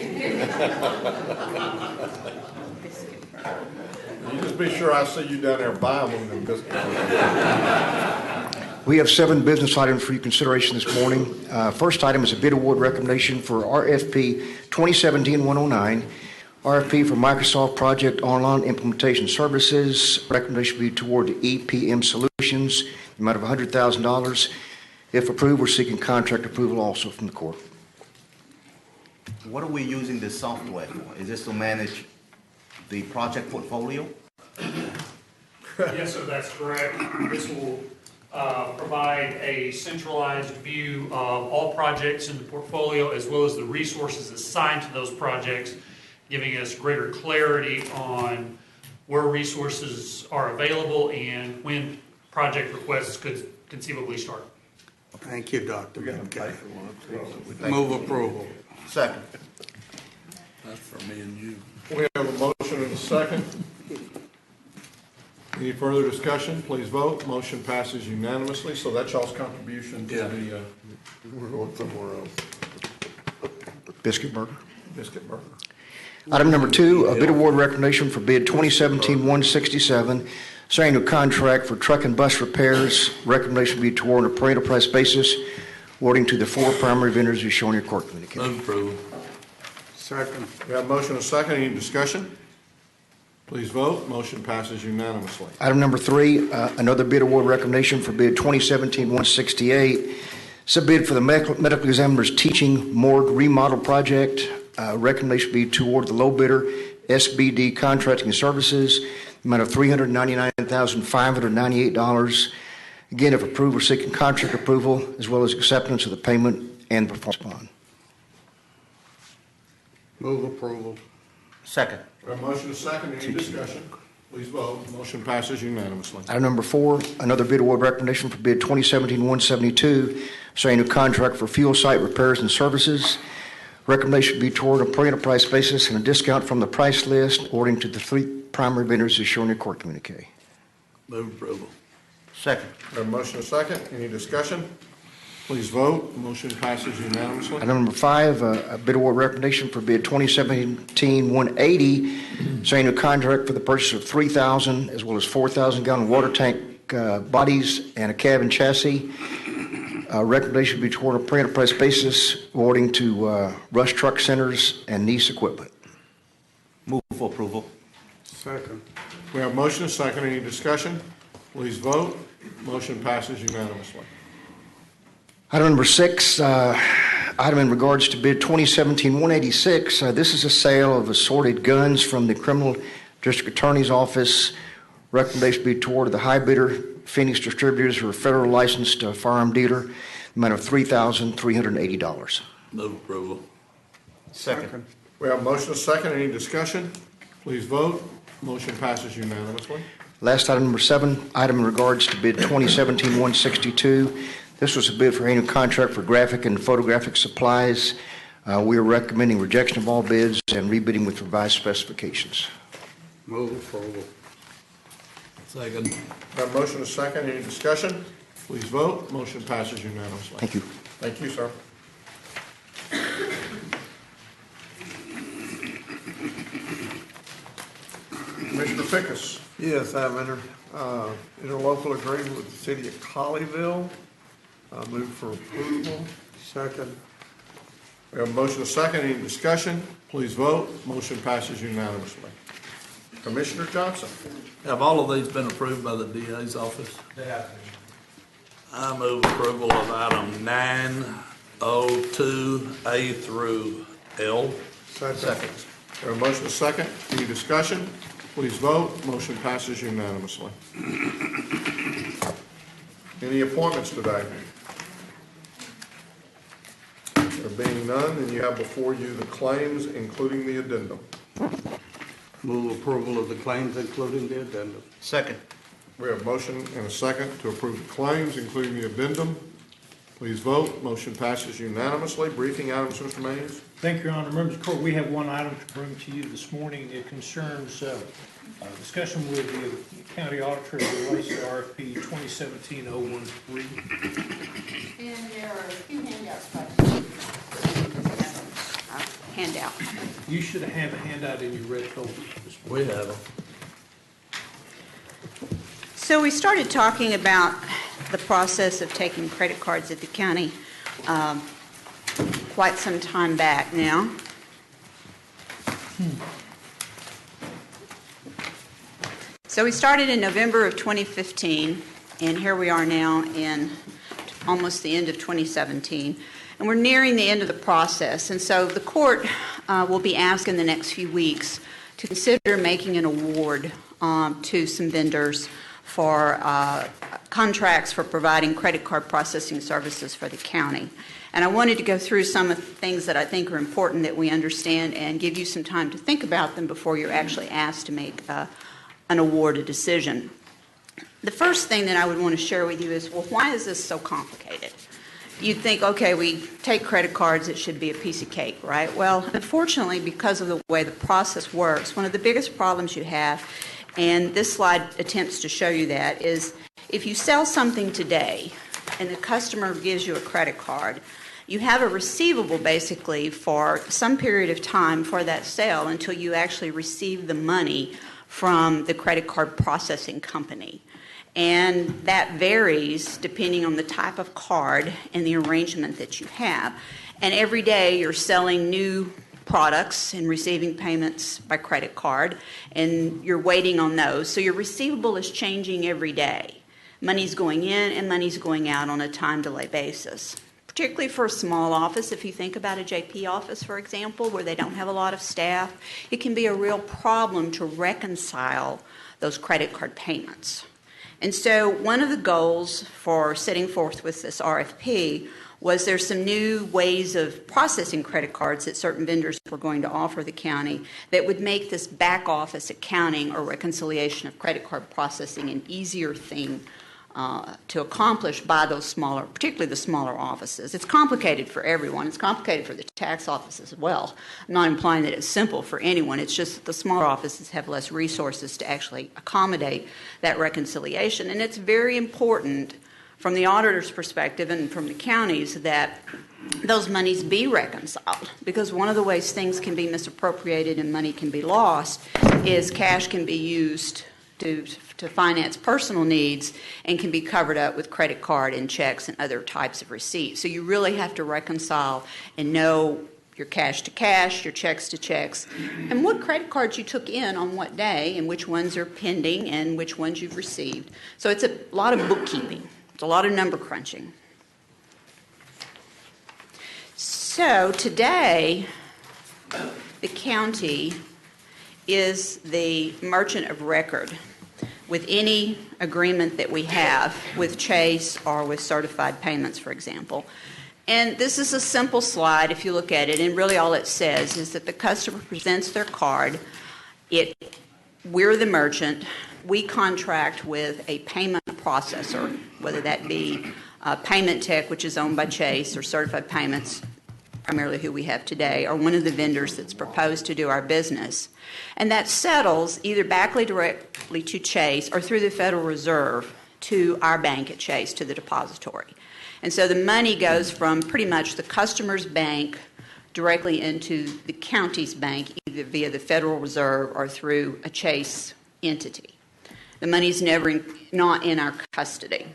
S2: You just be sure I see you down there buying one of them biscuits.
S11: We have 7 business items for your consideration this morning. First item is a bid award recommendation for RFP 2017-109, RFP for Microsoft Project Online Implementation Services. Recommendation be toward the EPM Solutions, the amount of $100,000. If approved, we're seeking contract approval also from the court.
S13: What are we using this software for? Is this to manage the project portfolio?
S14: Yes, sir, that's correct. This will provide a centralized view of all projects in the portfolio as well as the resources assigned to those projects, giving us greater clarity on where resources are available and when project requests could conceivably start.
S1: Thank you, Dr. McKay. Move approval.
S13: Second.
S10: That's for me and you.
S2: We have a motion and a second. Any further discussion? Please vote. Motion passes unanimously. So that's y'all's contribution to the, we're going somewhere else.
S11: Biscuit burger.
S2: Biscuit burger.
S11: Item number 2, a bid award recommendation for bid 2017-167, signing a contract for truck and bus repairs. Recommendation be toward a per enterprise basis, awarding to the 4 primary vendors as shown in your court communication.
S10: Move approval.
S1: Second.
S2: We have a motion and a second. Any discussion? Please vote. Motion passes unanimously.
S11: Item number 3, another bid award recommendation for bid 2017-168. Subbid for the medical examiner's teaching morgue remodel project. Recommendation be toward the low bidder, SBD Contracting Services, amount of $399,598. Again, if approved, we're seeking contract approval as well as acceptance of the payment and performance bond.
S1: Move approval.
S13: Second.
S2: We have a motion and a second. Any discussion? Please vote. Motion passes unanimously.
S11: Item number 4, another bid award recommendation for bid 2017-172, signing a contract for fuel site repairs and services. Recommendation be toward a per enterprise basis and a discount from the price list, according to the 3 primary vendors as shown in your court communique.
S10: Move approval.
S13: Second.
S2: We have a motion and a second. Any discussion? Please vote. Motion passes unanimously.
S11: Item number 5, a bid award recommendation for bid 2017-180, signing a contract for the purchase of 3,000 as well as 4,000-gallon water tank bodies and a cabin chassis. Recommendation be toward a per enterprise basis, awarding to Rush Truck Centers and Nice Equipment.
S13: Move for approval.
S1: Second.
S2: We have a motion and a second. Any discussion? Please vote. Motion passes unanimously.
S11: Item number 6, item in regards to bid 2017-186. This is a sale of assorted guns from the Criminal District Attorney's Office. Recommendation be toward the high bidder, Phoenix Distributors, who are a federal licensed firearm dealer, amount of $3,380.
S10: Move approval.
S13: Second.
S2: We have a motion and a second. Any discussion? Please vote. Motion passes unanimously.
S11: Last item, number 7, item in regards to bid 2017-162. This was a bid for annual contract for graphic and photographic supplies. We are recommending rejection of all bids and rebidding with revised specifications.
S1: Move approval.
S10: Second.
S2: Have a motion and a second. Any discussion? Please vote. Motion passes unanimously.
S11: Thank you.
S2: Thank you, sir. Commissioner Fickus.
S9: Yes, I have interlocal agreement with the city of Colleyville. I move for approval.
S1: Second.
S2: We have a motion and a second. Any discussion? Please vote. Motion passes unanimously. Commissioner Johnson.
S10: Have all of these been approved by the DA's office?
S19: They have
S10: I move approval of item 902A through L.
S2: Second. We have a motion and a second. Any discussion? Please vote. Motion passes unanimously. Any appointments today? There being none, then you have before you the claims, including the addendum.
S1: Move approval of the claims, including the addendum.
S13: Second.
S2: We have a motion and a second to approve the claims, including the addendum. Please vote. Motion passes unanimously. Briefing items, Mr. Mays.
S4: Thank you, Your Honor. Members of the Court, we have one item to bring to you this morning. It concerns discussion with the county auditor as it relates to RFP 2017-013.
S15: And there are a few handouts.
S20: Handout.
S4: You should have a handout in your red folder this
S10: We
S4: morning.
S10: have them.
S20: So we started talking about the process of taking credit cards at the county quite some time back now. So we started in November of 2015, and here we are now in almost the end of 2017. And we're nearing the end of the process. And so the court will be asked in the next few weeks to consider making an award to some vendors for contracts for providing credit card processing services for the county. And I wanted to go through some of the things that I think are important that we understand and give you some time to think about them before you're actually asked to make an award, a decision. The first thing that I would want to share with you is, well, why is this so complicated? You'd think, okay, we take credit cards, it should be a piece of cake, right? Well, unfortunately, because of the way the process works, one of the biggest problems you have, and this slide attempts to show you that, is if you sell something today and the customer gives you a credit card, you have a receivable basically for some period of time for that sale until you actually receive the money from the credit card processing company. And that varies depending on the type of card and the arrangement that you have. And every day you're selling new products and receiving payments by credit card, and you're waiting on those. So your receivable is changing every day. Money's going in and money's going out on a time delay basis. Particularly for a small office, if you think about a JP office, for example, where they don't have a lot of staff, it can be a real problem to reconcile those credit card payments. And so one of the goals for setting forth with this RFP was there's some new ways of processing credit cards that certain vendors were going to offer the county that would make this back office accounting or reconciliation of credit card processing an easier thing to accomplish by those smaller, particularly the smaller offices. It's complicated for everyone. It's complicated for the tax office as well. I'm not implying that it's simple for anyone. It's just that the smaller offices have less resources to actually accommodate that reconciliation. And it's very important from the auditor's perspective and from the counties that those monies be reconciled, because one of the ways things can be misappropriated and money can be lost is cash can be used to finance personal needs and can be covered up with credit card and checks and other types of receipts. So you really have to reconcile and know your cash to cash, your checks to checks, and what credit cards you took in on what day and which ones are pending and which ones you've received. So it's a lot of bookkeeping. It's a lot of number crunching. So today, the county is the merchant of record with any agreement that we have with Chase or with Certified Payments, for example. And this is a simple slide if you look at it, and really all it says is that the customer presents their card, we're the merchant, we contract with a payment processor, whether that be Payment Tech, which is owned by Chase, or Certified Payments, primarily who we have today, are one of the vendors that's proposed to do our business. And that settles either backward directly to Chase or through the Federal Reserve to our bank at Chase, to the depository. And so the money goes from pretty much the customer's bank directly into the county's bank, either via the Federal Reserve or through a Chase entity. The money's never not in our custody.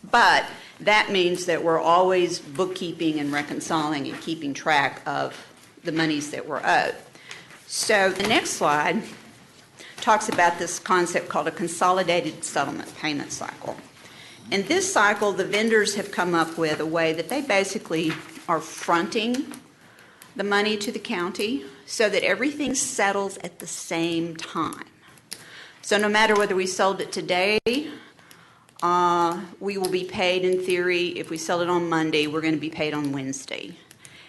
S20: But that means that we're always bookkeeping and reconciling and keeping track of the monies that we're owed. So the next slide talks about this concept called a consolidated settlement payment cycle. In this cycle, the vendors have come up with a way that they basically are fronting the money to the county so that everything settles at the same time. So no matter whether we sold it today, we will be paid in theory. If we sell it on Monday, we're going to be paid on Wednesday.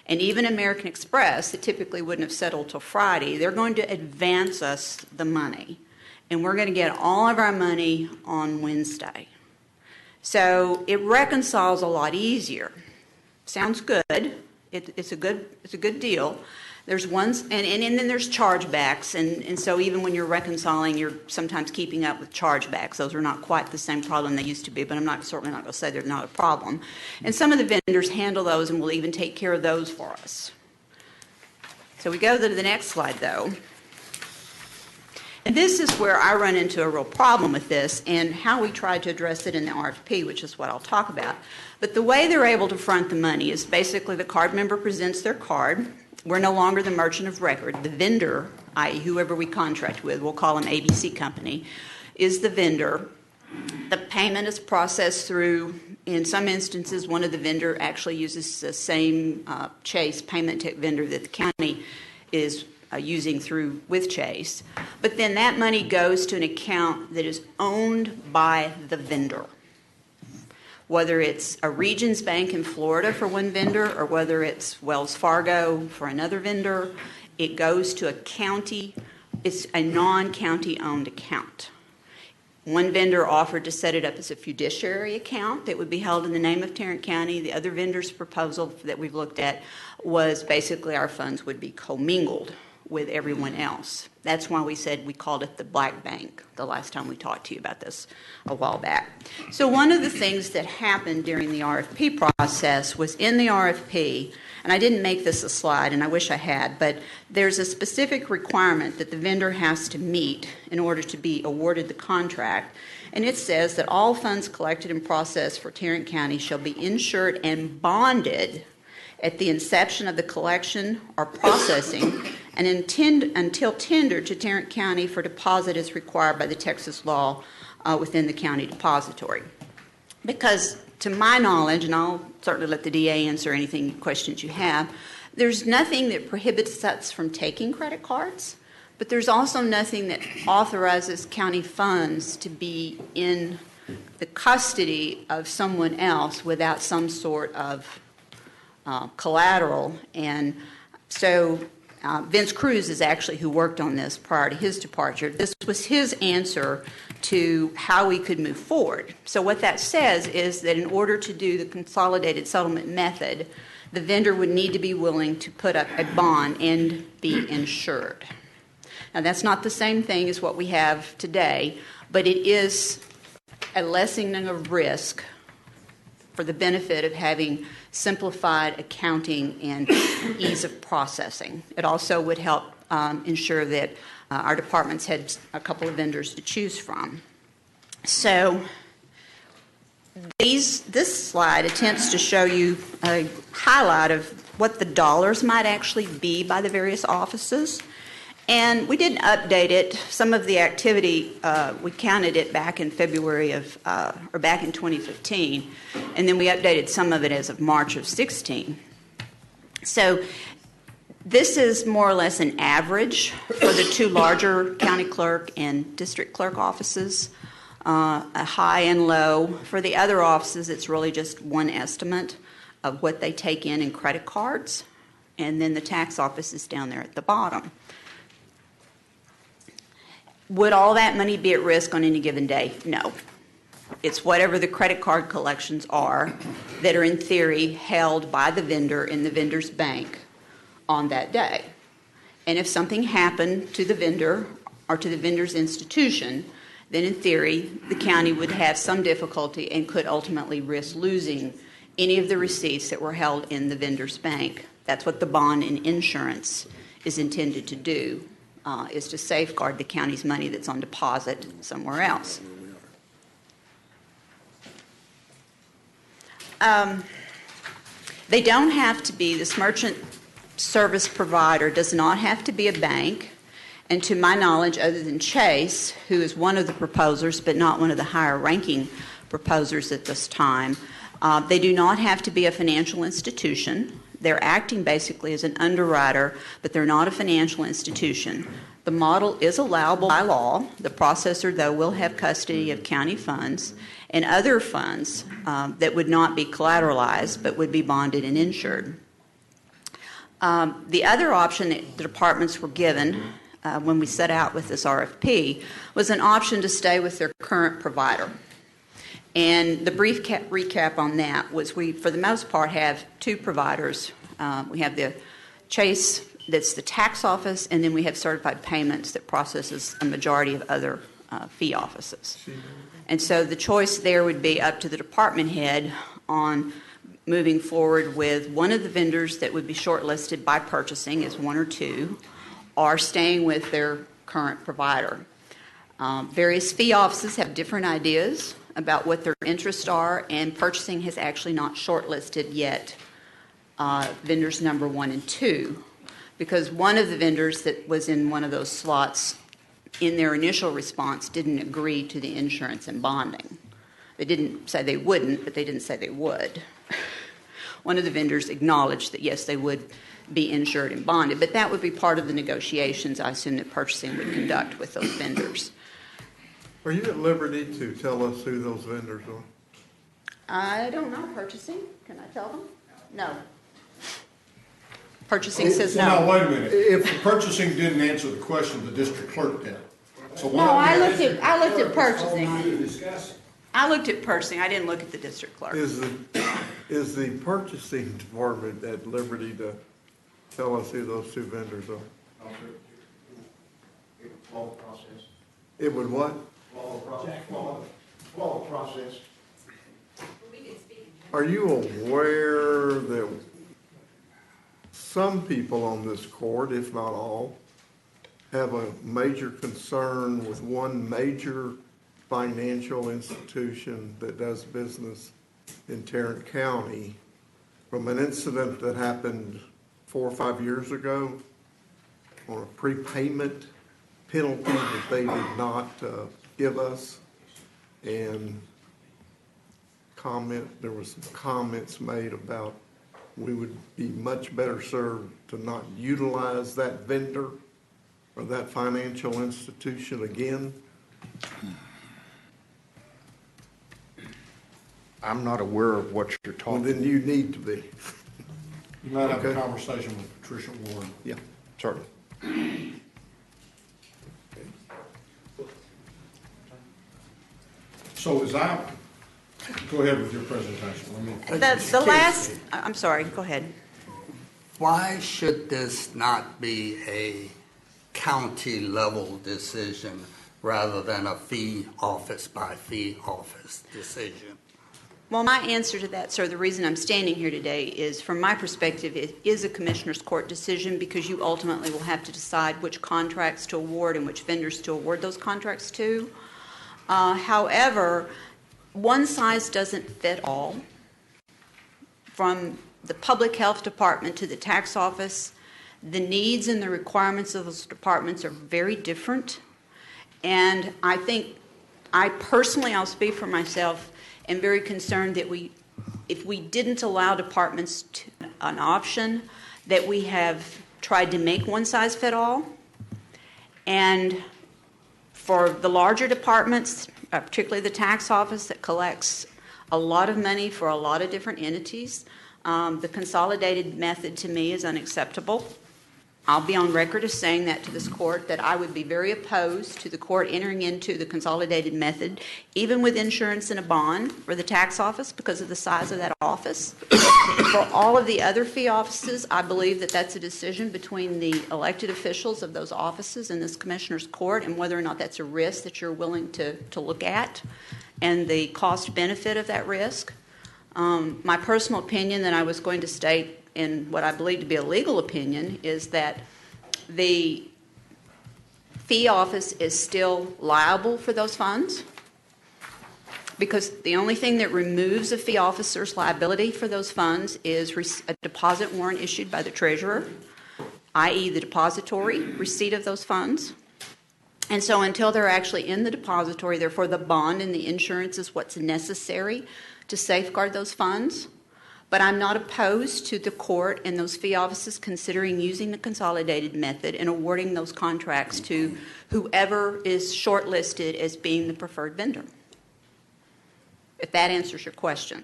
S20: And even American Express, that typically wouldn't have settled till Friday, they're going to advance us the money. And we're going to get all of our money on Wednesday. So it reconciles a lot easier. Sounds good. It's a good deal. There's ones, and then there's chargebacks, and so even when you're reconciling, you're sometimes keeping up with chargebacks. Those are not quite the same problem they used to be, but I'm certainly not going to say they're not a problem. And some of the vendors handle those and will even take care of those for us. So we go to the next slide, though. And this is where I run into a real problem with this and how we try to address it in the RFP, which is what I'll talk about. But the way they're able to front the money is basically the card member presents their card. We're no longer the merchant of record. The vendor, i.e. whoever we contract with, we'll call them ABC Company, is the vendor. The payment is processed through, in some instances, one of the vendor actually uses the same Chase payment tech vendor that the county is using through with Chase. But then that money goes to an account that is owned by the vendor. Whether it's a Regions Bank in Florida for one vendor or whether it's Wells Fargo for another vendor, it goes to a county. It's a non-county owned account. One vendor offered to set it up as a fiduciary account that would be held in the name of Tarrant County. The other vendor's proposal that we've looked at was basically our funds would be commingled with everyone else. That's why we said we called it the Black Bank the last time we talked to you about this a while back. So one of the things that happened during the RFP process was in the RFP, and I didn't make this a slide, and I wish I had, but there's a specific requirement that the vendor has to meet in order to be awarded the contract, and it says that all funds collected and processed for Tarrant County shall be insured and bonded at the inception of the collection or processing and until tendered to Tarrant County for deposit as required by the Texas law within the county depository. Because to my knowledge, and I'll certainly let the DA answer any questions you have, there's nothing that prohibits us from taking credit cards, but there's also nothing that authorizes county funds to be in the custody of someone else without some sort of collateral. And so Vince Cruz is actually who worked on this prior to his departure. This was his answer to how we could move forward. So what that says is that in order to do the consolidated settlement method, the vendor would need to be willing to put up a bond and be insured. Now that's not the same thing as what we have today, but it is a lessening of risk for the benefit of having simplified accounting and ease of processing. It also would help ensure that our departments had a couple of vendors to choose from. So this slide attempts to show you a highlight of what the dollars might actually be by the various offices. And we didn't update it. Some of the activity, we counted it back in February of, or back in 2015, and then we updated some of it as of March of 16. So this is more or less an average for the two larger county clerk and district clerk offices, a high and low. For the other offices, it's really just one estimate of what they take in credit cards, and then the tax office is down there at the bottom. Would all that money be at risk on any given day? No. It's whatever the credit card collections are that are in theory held by the vendor in the vendor's bank on that day. And if something happened to the vendor or to the vendor's institution, then in theory, the county would have some difficulty and could ultimately risk losing any of the receipts that were held in the vendor's bank. That's what the bond and insurance is intended to do, is to safeguard the county's money that's on deposit somewhere else. They don't have to be, this merchant service provider does not have to be a bank. And to my knowledge, other than Chase, who is one of the proposers but not one of the higher ranking proposers at this time, they do not have to be a financial institution. They're acting basically as an underwriter, but they're not a financial institution. The model is allowable by law. The processor, though, will have custody of county funds and other funds that would not be collateralized but would be bonded and insured. The other option that the departments were given when we set out with this RFP was an option to stay with their current provider. And the brief recap on that was we, for the most part, have two providers. We have the Chase, that's the tax office, and then we have certified payments that processes a majority of other fee offices. And so the choice there would be up to the department head on moving forward with one of the vendors that would be shortlisted by purchasing as one or two, or staying with their current provider. Various fee offices have different ideas about what their interests are, and purchasing has actually not shortlisted yet vendors number 1 and 2, because one of the vendors that was in one of those slots in their initial response didn't agree to the insurance and bonding. They didn't say they wouldn't, but they didn't say they would. One of the vendors acknowledged that yes, they would be insured and bonded, but that would be part of the negotiations I assume that purchasing would conduct with those vendors.
S9: Are you at liberty to tell us who those vendors are?
S20: I don't know, purchasing, can I tell them? No. Purchasing says no.
S2: Now, wait a minute. If purchasing didn't answer the question, the district clerk did. So
S20: No, I looked at purchasing. I looked at purchasing, I didn't look at the district clerk.
S9: Is the purchasing department at liberty to tell us who those two vendors are?
S11: It would follow the process.
S9: It would what?
S11: Follow the process.
S9: Are you aware that some people on this court, if not all, have a major concern with one major financial institution that does business in Tarrant County from an incident that happened 4 or 5 years ago on a prepayment penalty that they did not give us, and there was some comments made about we would be much better served to not utilize that vendor or that financial institution again.
S11: I'm not aware of what you're talking about.
S9: Well, then you need to be.
S2: You might have
S9: Okay.
S2: a conversation with Patricia Warren.
S9: Yeah, certainly.
S2: So go ahead with your presentation.
S20: The last, I'm sorry, go ahead.
S1: Why should this not be a county-level decision rather than a fee office by fee office decision?
S20: Well, my answer to that, sir, the reason I'm standing here today is, from my perspective, it is a commissioner's court decision because you ultimately will have to decide which contracts to award and which vendors to award those contracts to. However, one size doesn't fit all. From the public health department to the tax office, the needs and the requirements of those departments are very different. And I think, I personally, I'll speak for myself, am very concerned that if we didn't allow departments an option, that we have tried to make one size fit all. And for the larger departments, particularly the tax office that collects a lot of money for a lot of different entities, the consolidated method to me is unacceptable. I'll be on record as saying that to this court, that I would be very opposed to the court entering into the consolidated method, even with insurance and a bond for the tax office because of the size of that office. For all of the other fee offices, I believe that that's a decision between the elected officials of those offices and this commissioner's court, and whether or not that's a risk that you're willing to look at and the cost benefit of that risk. My personal opinion that I was going to state in what I believe to be a legal opinion is that the fee office is still liable for those funds, because the only thing that removes a fee officer's liability for those funds is a deposit warrant issued by the treasurer, i.e. the depository receipt of those funds. And so until they're actually in the depository, therefore the bond and the insurance is what's necessary to safeguard those funds. But I'm not opposed to the court and those fee offices considering using the consolidated method and awarding those contracts to whoever is shortlisted as being the preferred vendor. If that answers your question.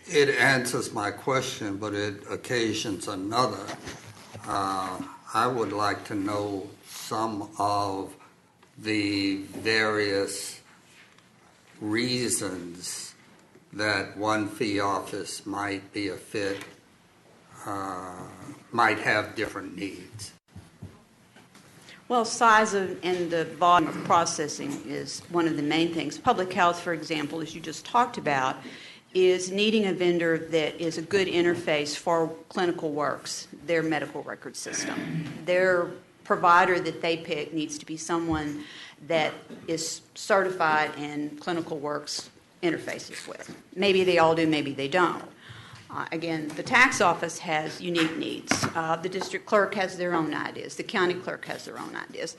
S1: It answers my question, but it occasions another. I would like to know some of the various reasons that one fee office might be a fit, might have different needs.
S20: Well, size and the volume of processing is one of the main things. Public health, for example, as you just talked about, is needing a vendor that is a good interface for Clinical Works, their medical record system. Their provider that they pick needs to be someone that is certified in Clinical Works interfaces with. Maybe they all do, maybe they don't. Again, the tax office has unique needs. The district clerk has their own ideas. The county clerk has their own ideas.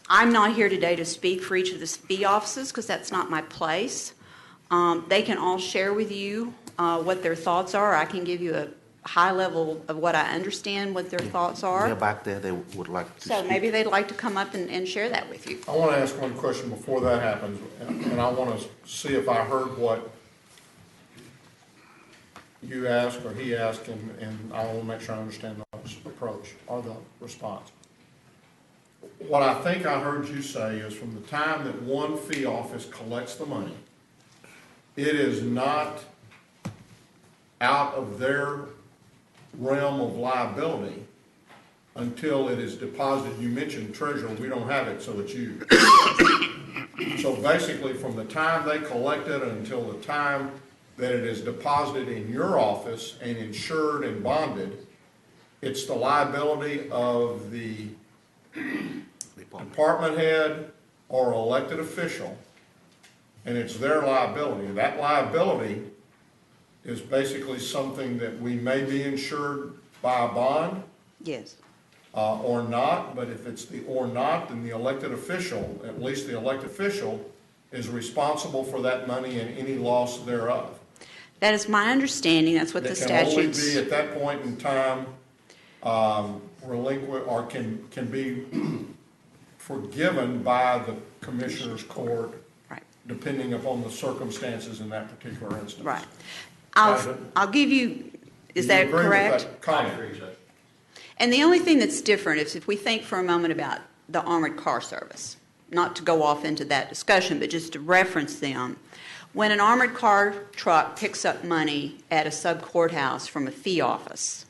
S20: I'm not here today to speak for each of the fee offices because that's not my place. They can all share with you what their thoughts are. I can give you a high level of what I understand what their thoughts are.
S13: They're back there, they would like to
S20: So
S13: speak.
S20: maybe they'd like to come up and share that with you.
S2: I want to ask one question before that happens, and I want to see if I heard what you asked or he asked, and I want to make sure I understand the approach or the response. What I think I heard you say is from the time that one fee office collects the money, it is not out of their realm of liability until it is deposited. You mentioned treasurer, we don't have it, so it's you. So basically from the time they collect it until the time that it is deposited in your office and insured and bonded, it's the liability of the department head or elected official, and it's their liability. That liability is basically something that we may be insured by a bond.
S20: Yes.
S2: Or not, but if it's the or not, then the elected official, at least the elected official, is responsible for that money and any loss thereof.
S20: That is my understanding. That's what the statutes.
S2: It can only be at that point in time relinquished or can be forgiven by the commissioner's court,
S20: right,
S2: depending upon the circumstances in that particular instance.
S20: Right. I'll give you, is that correct?
S2: I agree, Judge.
S20: And the only thing that's different is if we think for a moment about the armored car service, not to go off into that discussion, but just to reference them. When an armored car truck picks up money at a sub-courthouse from a fee office,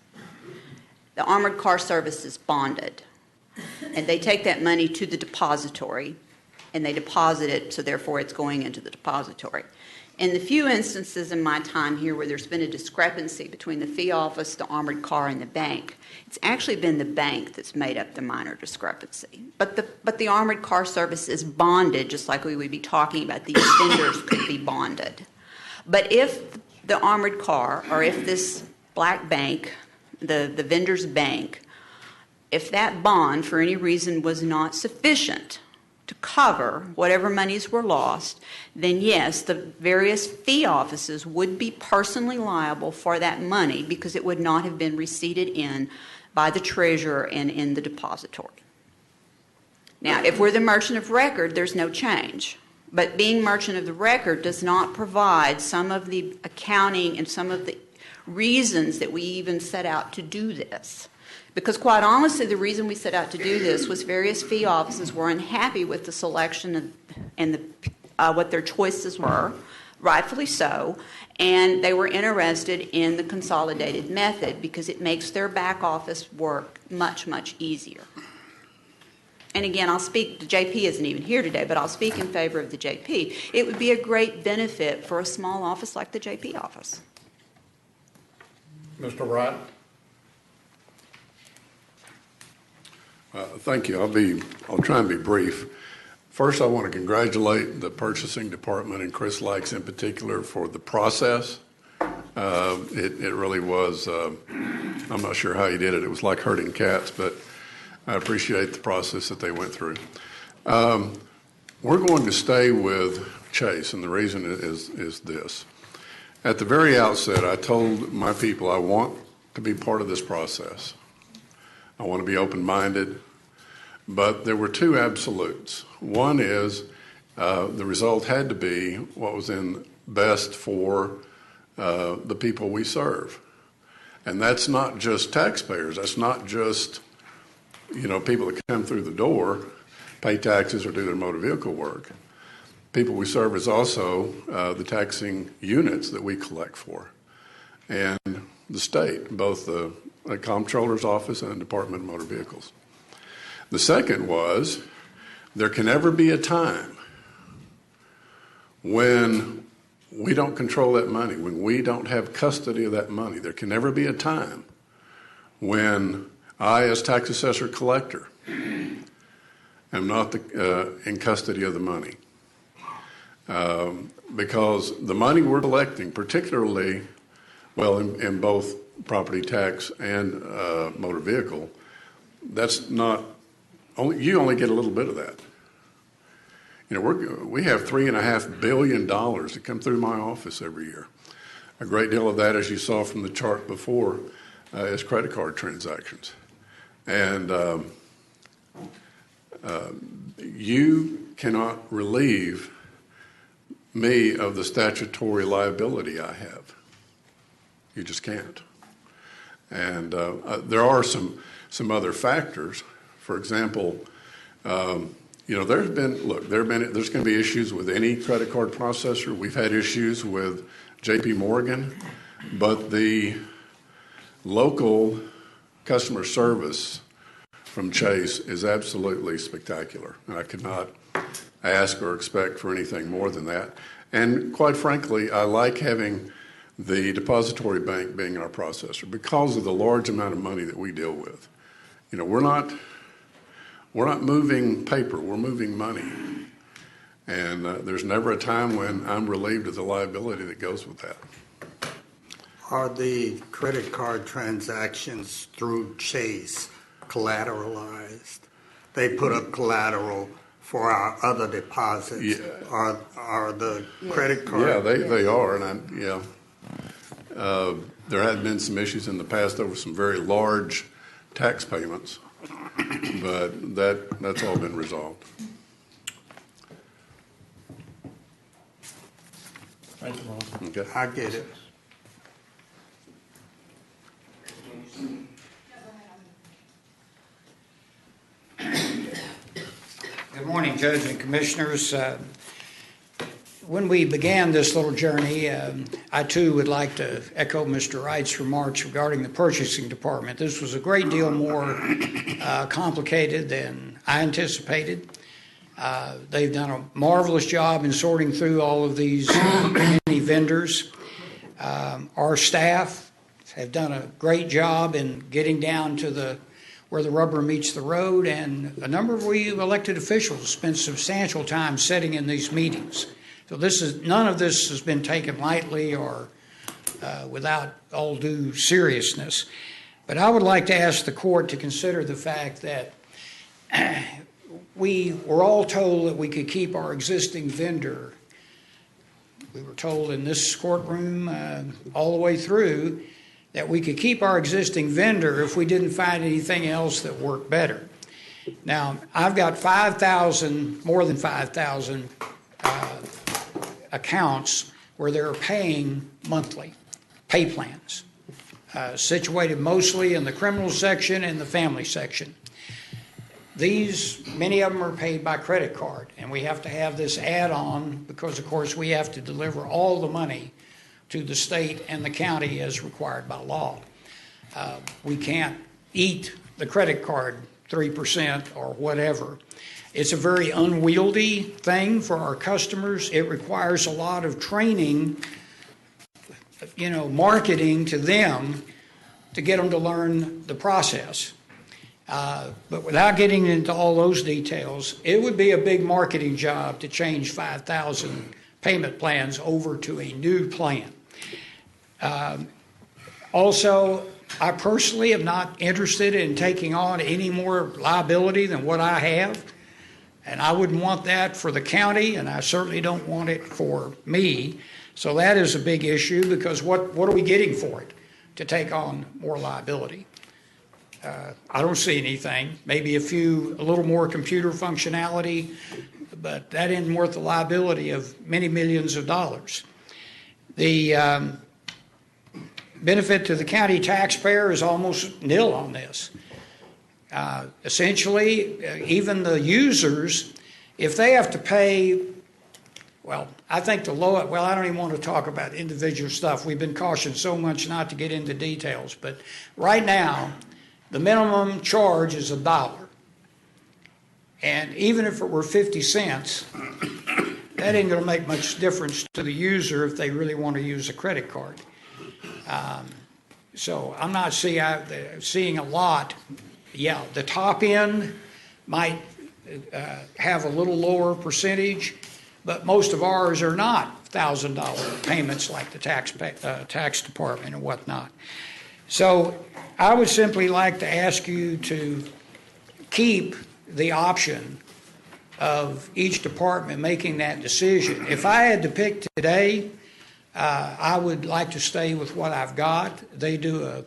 S20: the armored car service is bonded. And they take that money to the depository, and they deposit it, so therefore it's going into the depository. In the few instances in my time here where there's been a discrepancy between the fee office, the armored car, and the bank, it's actually been the bank that's made up the minor discrepancy. But the armored car service is bonded, just like we would be talking about these vendors could be bonded. But if the armored car, or if this black bank, the vendor's bank, if that bond for any reason was not sufficient to cover whatever monies were lost, then yes, the various fee offices would be personally liable for that money because it would not have been receipted in by the treasurer and in the depository. Now, if we're the merchant of record, there's no change. But being merchant of the record does not provide some of the accounting and some of the reasons that we even set out to do this. Because quite honestly, the reason we set out to do this was various fee offices were unhappy with the selection and what their choices were, rightfully so, and they were interested in the consolidated method because it makes their back office work much, much easier. And again, I'll speak, the JP isn't even here today, but I'll speak in favor of the JP. It would be a great benefit for a small office like the JP office.
S2: Mr. Wright?
S16: Thank you. I'll try and be brief. First, I want to congratulate the purchasing department and Chris Likes in particular for the process. It really was, I'm not sure how he did it. It was like herding cats, but I appreciate the process that they went through. We're going to stay with Chase, and the reason is this. At the very outset, I told my people I want to be part of this process. I want to be open-minded, but there were two absolutes. One is the result had to be what was in best for the people we serve. And that's not just taxpayers. That's not just, people that come through the door, pay taxes or do their motor vehicle work. People we serve is also the taxing units that we collect for. And the state, both the Comptroller's Office and the Department of Motor Vehicles. The second was, there can never be a time when we don't control that money, when we don't have custody of that money. There can never be a time when I, as tax assessor collector, am not in custody of the money. Because the money we're collecting, particularly, in both property tax and motor vehicle, that's not, you only get a little bit of that. We have $3.5 billion that come through my office every year. A great deal of that, as you saw from the chart before, is credit card transactions. And you cannot relieve me of the statutory liability I have. You just can't. And there are some other factors. For example, there's going to be issues with any credit card processor. We've had issues with J.P. Morgan, but the local customer service from Chase is absolutely spectacular. And I could not ask or expect for anything more than that. And quite frankly, I like having the depository bank being our processor because of the large amount of money that we deal with. We're not moving paper, we're moving money. And there's never a time when I'm relieved of the liability that goes with that.
S1: Are the credit card transactions through Chase collateralized? They put up collateral for our other deposits.
S16: Yeah.
S1: Are the credit card?
S16: Yeah, they are, and there had been some issues in the past over some very large tax payments, but that's all been resolved.
S9: Thank you, Ron.
S16: Okay.
S1: I get it.
S17: Good morning, Judge and Commissioners. When we began this little journey, I too would like to echo Mr. Wright's remarks regarding the purchasing department. This was a great deal more complicated than I anticipated. They've done a marvelous job in sorting through all of these many vendors. Our staff have done a great job in getting down to where the rubber meets the road, and a number of we elected officials spent substantial time sitting in these meetings. So none of this has been taken lightly or without all due seriousness. But I would like to ask the court to consider the fact that we were all told that we could keep our existing vendor. We were told in this courtroom all the way through that we could keep our existing vendor if we didn't find anything else that worked better. Now, I've got more than 5,000 accounts where they're paying monthly, pay plans. situated mostly in the criminal section and the family section. Many of them are paid by credit card, and we have to have this add-on because, of course, we have to deliver all the money to the state and the county as required by law. We can't eat the credit card 3% or whatever. It's a very unwieldy thing for our customers. It requires a lot of training, marketing to them to get them to learn the process. But without getting into all those details, it would be a big marketing job to change 5,000 payment plans over to a new plan. Also, I personally am not interested in taking on any more liability than what I have, and I wouldn't want that for the county, and I certainly don't want it for me. So that is a big issue, because what are we getting for it to take on more liability? I don't see anything. Maybe a little more computer functionality, but that isn't worth the liability of many millions of dollars. The benefit to the county taxpayer is almost nil on this. Essentially, even the users, if they have to pay, I think I don't even want to talk about individual stuff. We've been cautioned so much not to get into details, but right now, the minimum charge is $1. And even if it were 50 cents, that ain't going to make much difference to the user if they really want to use a credit card. So I'm not seeing a lot. Yeah, the top end might have a little lower percentage, but most of ours are not $1,000 payments like the tax department and whatnot. So I would simply like to ask you to keep the option of each department making that decision. If I had to pick today, I would like to stay with what I've got. They do a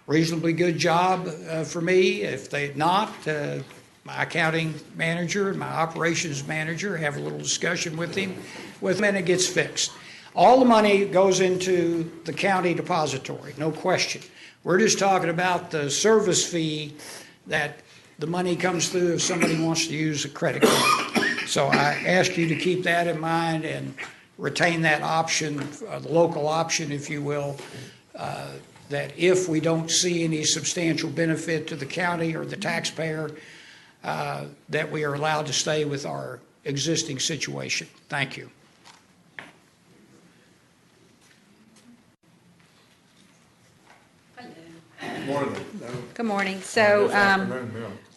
S17: reasonably good job for me. If they're not, my accounting manager and my operations manager have a little discussion with them, and it gets fixed. All the money goes into the county depository, no question. We're just talking about the service fee that the money comes through if somebody wants to use a credit card. So I ask you to keep that in mind and retain that option, the local option, if you will, that if we don't see any substantial benefit to the county or the taxpayer, that we are allowed to stay with our existing situation. Thank you.
S8: Good morning. So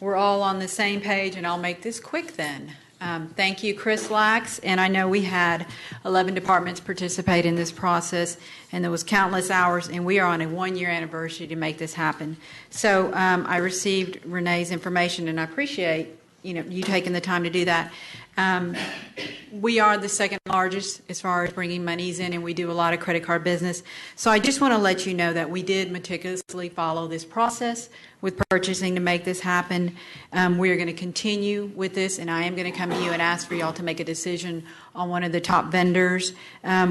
S8: we're all on the same page, and I'll make this quick then. Thank you, Chris Lax, and I know we had 11 departments participate in this process, and there was countless hours, and we are on a one-year anniversary to make this happen. So I received Renee's information, and I appreciate you taking the time to do that. We are the second largest as far as bringing monies in, and we do a lot of credit card business. So I just want to let you know that we did meticulously follow this process with purchasing to make this happen. We are going to continue with this, and I am going to come to you and ask for y'all to make a decision on one of the top vendors.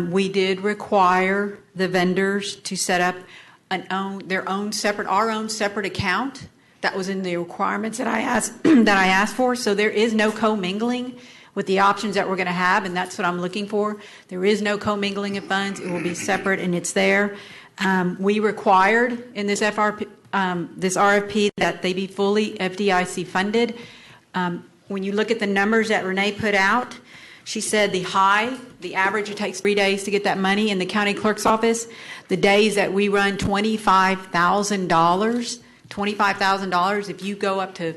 S8: We did require the vendors to set up our own separate account. That was in the requirements that I asked for. So there is no commingling with the options that we're going to have, and that's what I'm looking for. There is no commingling of funds. It will be separate, and it's there. We required in this RFP that they be fully FDIC funded. When you look at the numbers that Renee put out, she said the average, it takes 3 days to get that money in the county clerk's office. The days that we run $25,000, if you go up to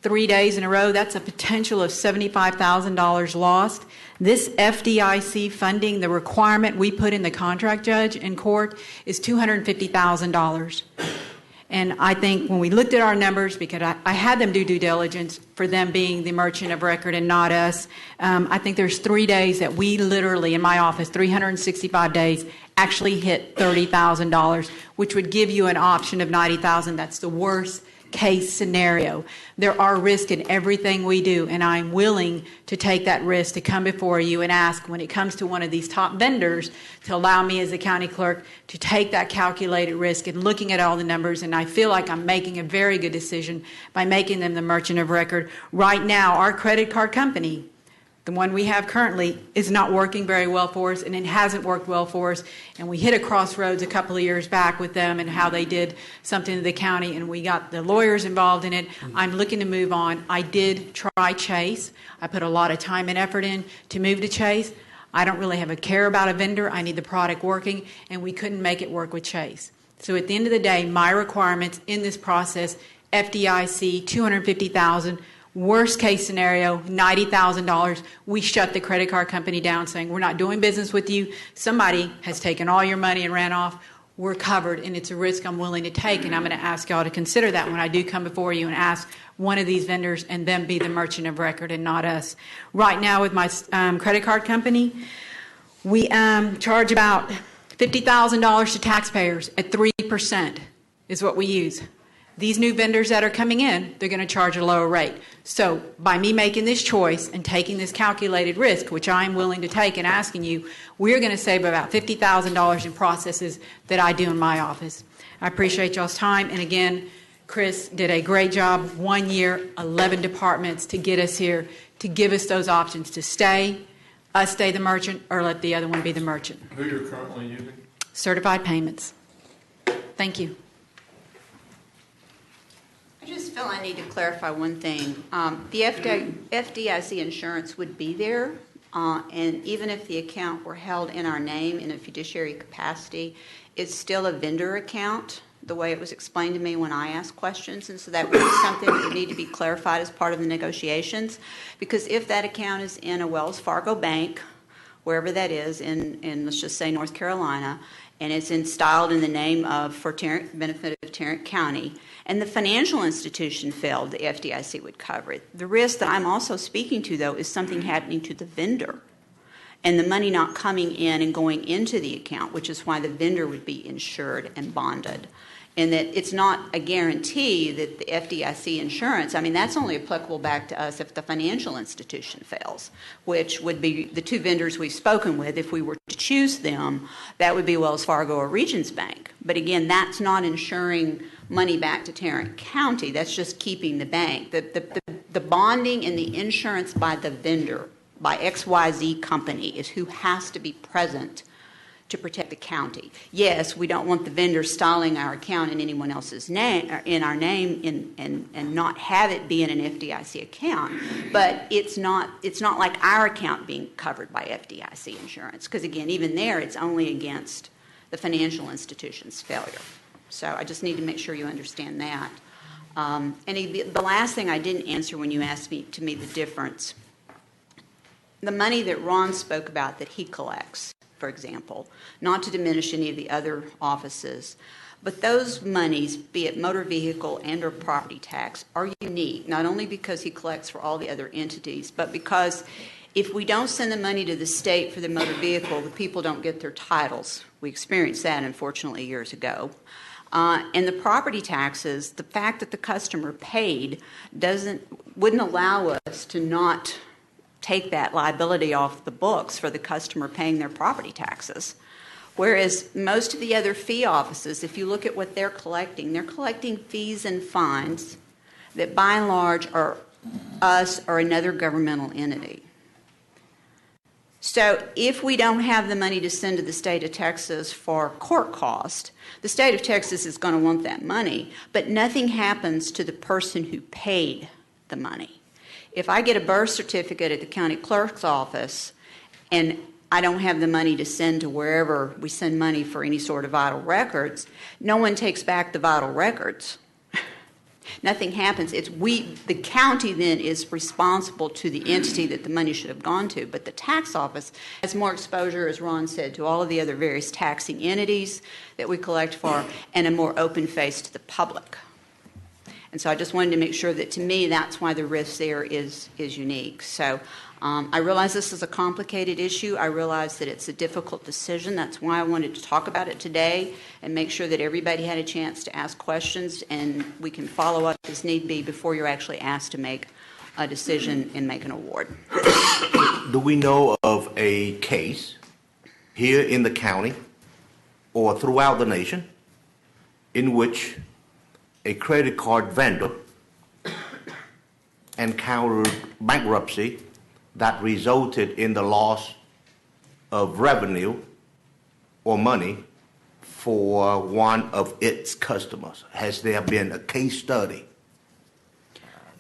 S8: 3 days in a row, that's a potential of $75,000 lost. This FDIC funding, the requirement we put in the contract, Judge, in court, is $250,000. And I think when we looked at our numbers, because I had them do due diligence for them being the merchant of record and not us, I think there's 3 days that we literally, in my office, 365 days, actually hit $30,000, which would give you an option of $90,000. That's the worst case scenario. There are risks in everything we do, and I'm willing to take that risk to come before you and ask, when it comes to one of these top vendors, to allow me as the county clerk to take that calculated risk and looking at all the numbers, and I feel like I'm making a very good decision by making them the merchant of record. Right now, our credit card company, the one we have currently, is not working very well for us, and it hasn't worked well for us. And we hit a crossroads a couple of years back with them and how they did something to the county, and we got the lawyers involved in it. I'm looking to move on. I did try Chase. I put a lot of time and effort in to move to Chase. I don't really have a care about a vendor. I need the product working, and we couldn't make it work with Chase. So at the end of the day, my requirements in this process, FDIC, $250,000. Worst case scenario, $90,000. We shut the credit card company down saying, we're not doing business with you. Somebody has taken all your money and ran off. We're covered, and it's a risk I'm willing to take, and I'm going to ask y'all to consider that when I do come before you and ask one of these vendors and them be the merchant of record and not us. Right now with my credit card company, we charge about $50,000 to taxpayers at 3% is what we use. These new vendors that are coming in, they're going to charge a lower rate. So by me making this choice and taking this calculated risk, which I'm willing to take and asking you, we're going to save about $50,000 in processes that I do in my office. I appreciate y'all's time. And again, Chris did a great job. 1 year, 11 departments to get us here, to give us those options to stay, us stay the merchant, or let the other one be the merchant.
S2: Who you're currently using?
S8: Certified payments. Thank you.
S20: I just feel I need to clarify one thing. The FDIC insurance would be there, and even if the account were held in our name in a fiduciary capacity, it's still a vendor account, the way it was explained to me when I asked questions, and so that would be something that would need to be clarified as part of the negotiations, because if that account is in a Wells Fargo bank, wherever that is, in let's just say North Carolina, and it's styled in the name of, for Tarrant, benefit of Tarrant County, and the financial institution failed, the FDIC would cover it. The risk that I'm also speaking to, though, is something happening to the vendor and the money not coming in and going into the account, which is why the vendor would be insured and bonded. And that it's not a guarantee that the FDIC insurance, I mean, that's only applicable back to us if the financial institution fails, which would be the two vendors we've spoken with. If we were to choose them, that would be Wells Fargo or Regions Bank. But again, that's not insuring money back to Tarrant County. That's just keeping the bank. The bonding and the insurance by the vendor, by XYZ company, is who has to be present to protect the county. Yes, we don't want the vendor styling our account in anyone else's name, in our name, and not have it be in an FDIC account. But it's not like our account being covered by FDIC insurance, because again, even there, it's only against the financial institution's failure. So I just need to make sure you understand that. And the last thing I didn't answer when you asked me the difference, the money that Ron spoke about that he collects, for example, not to diminish any of the other offices, but those monies, be it motor vehicle and or property tax, are unique, not only because he collects for all the other entities, but because if we don't send the money to the state for the motor vehicle, the people don't get their titles. We experienced that, unfortunately, years ago. And the property taxes, the fact that the customer paid wouldn't allow us to not take that liability off the books for the customer paying their property taxes. Whereas most of the other fee offices, if you look at what they're collecting fees and fines that by and large are us or another governmental entity. So if we don't have the money to send to the state of Texas for court cost, the state of Texas is going to want that money, but nothing happens to the person who paid the money. If I get a birth certificate at the county clerk's office and I don't have the money to send to wherever we send money for any sort of vital records, no one takes back the vital records. Nothing happens. The county then is responsible to the entity that the money should have gone to, but the tax office has more exposure, as Ron said, to all of the other various taxing entities that we collect for and a more open face to the public. And so I just wanted to make sure that, to me, that's why the risk there is unique. So I realize this is a complicated issue. I realize that it's a difficult decision. That's why I wanted to talk about it today and make sure that everybody had a chance to ask questions, and we can follow up as need be before you're actually asked to make a decision and make an award.
S13: Do we know of a case here in the county or throughout the nation in which a credit card vendor encountered bankruptcy that resulted in the loss of revenue or money for one of its customers? Has there been a case study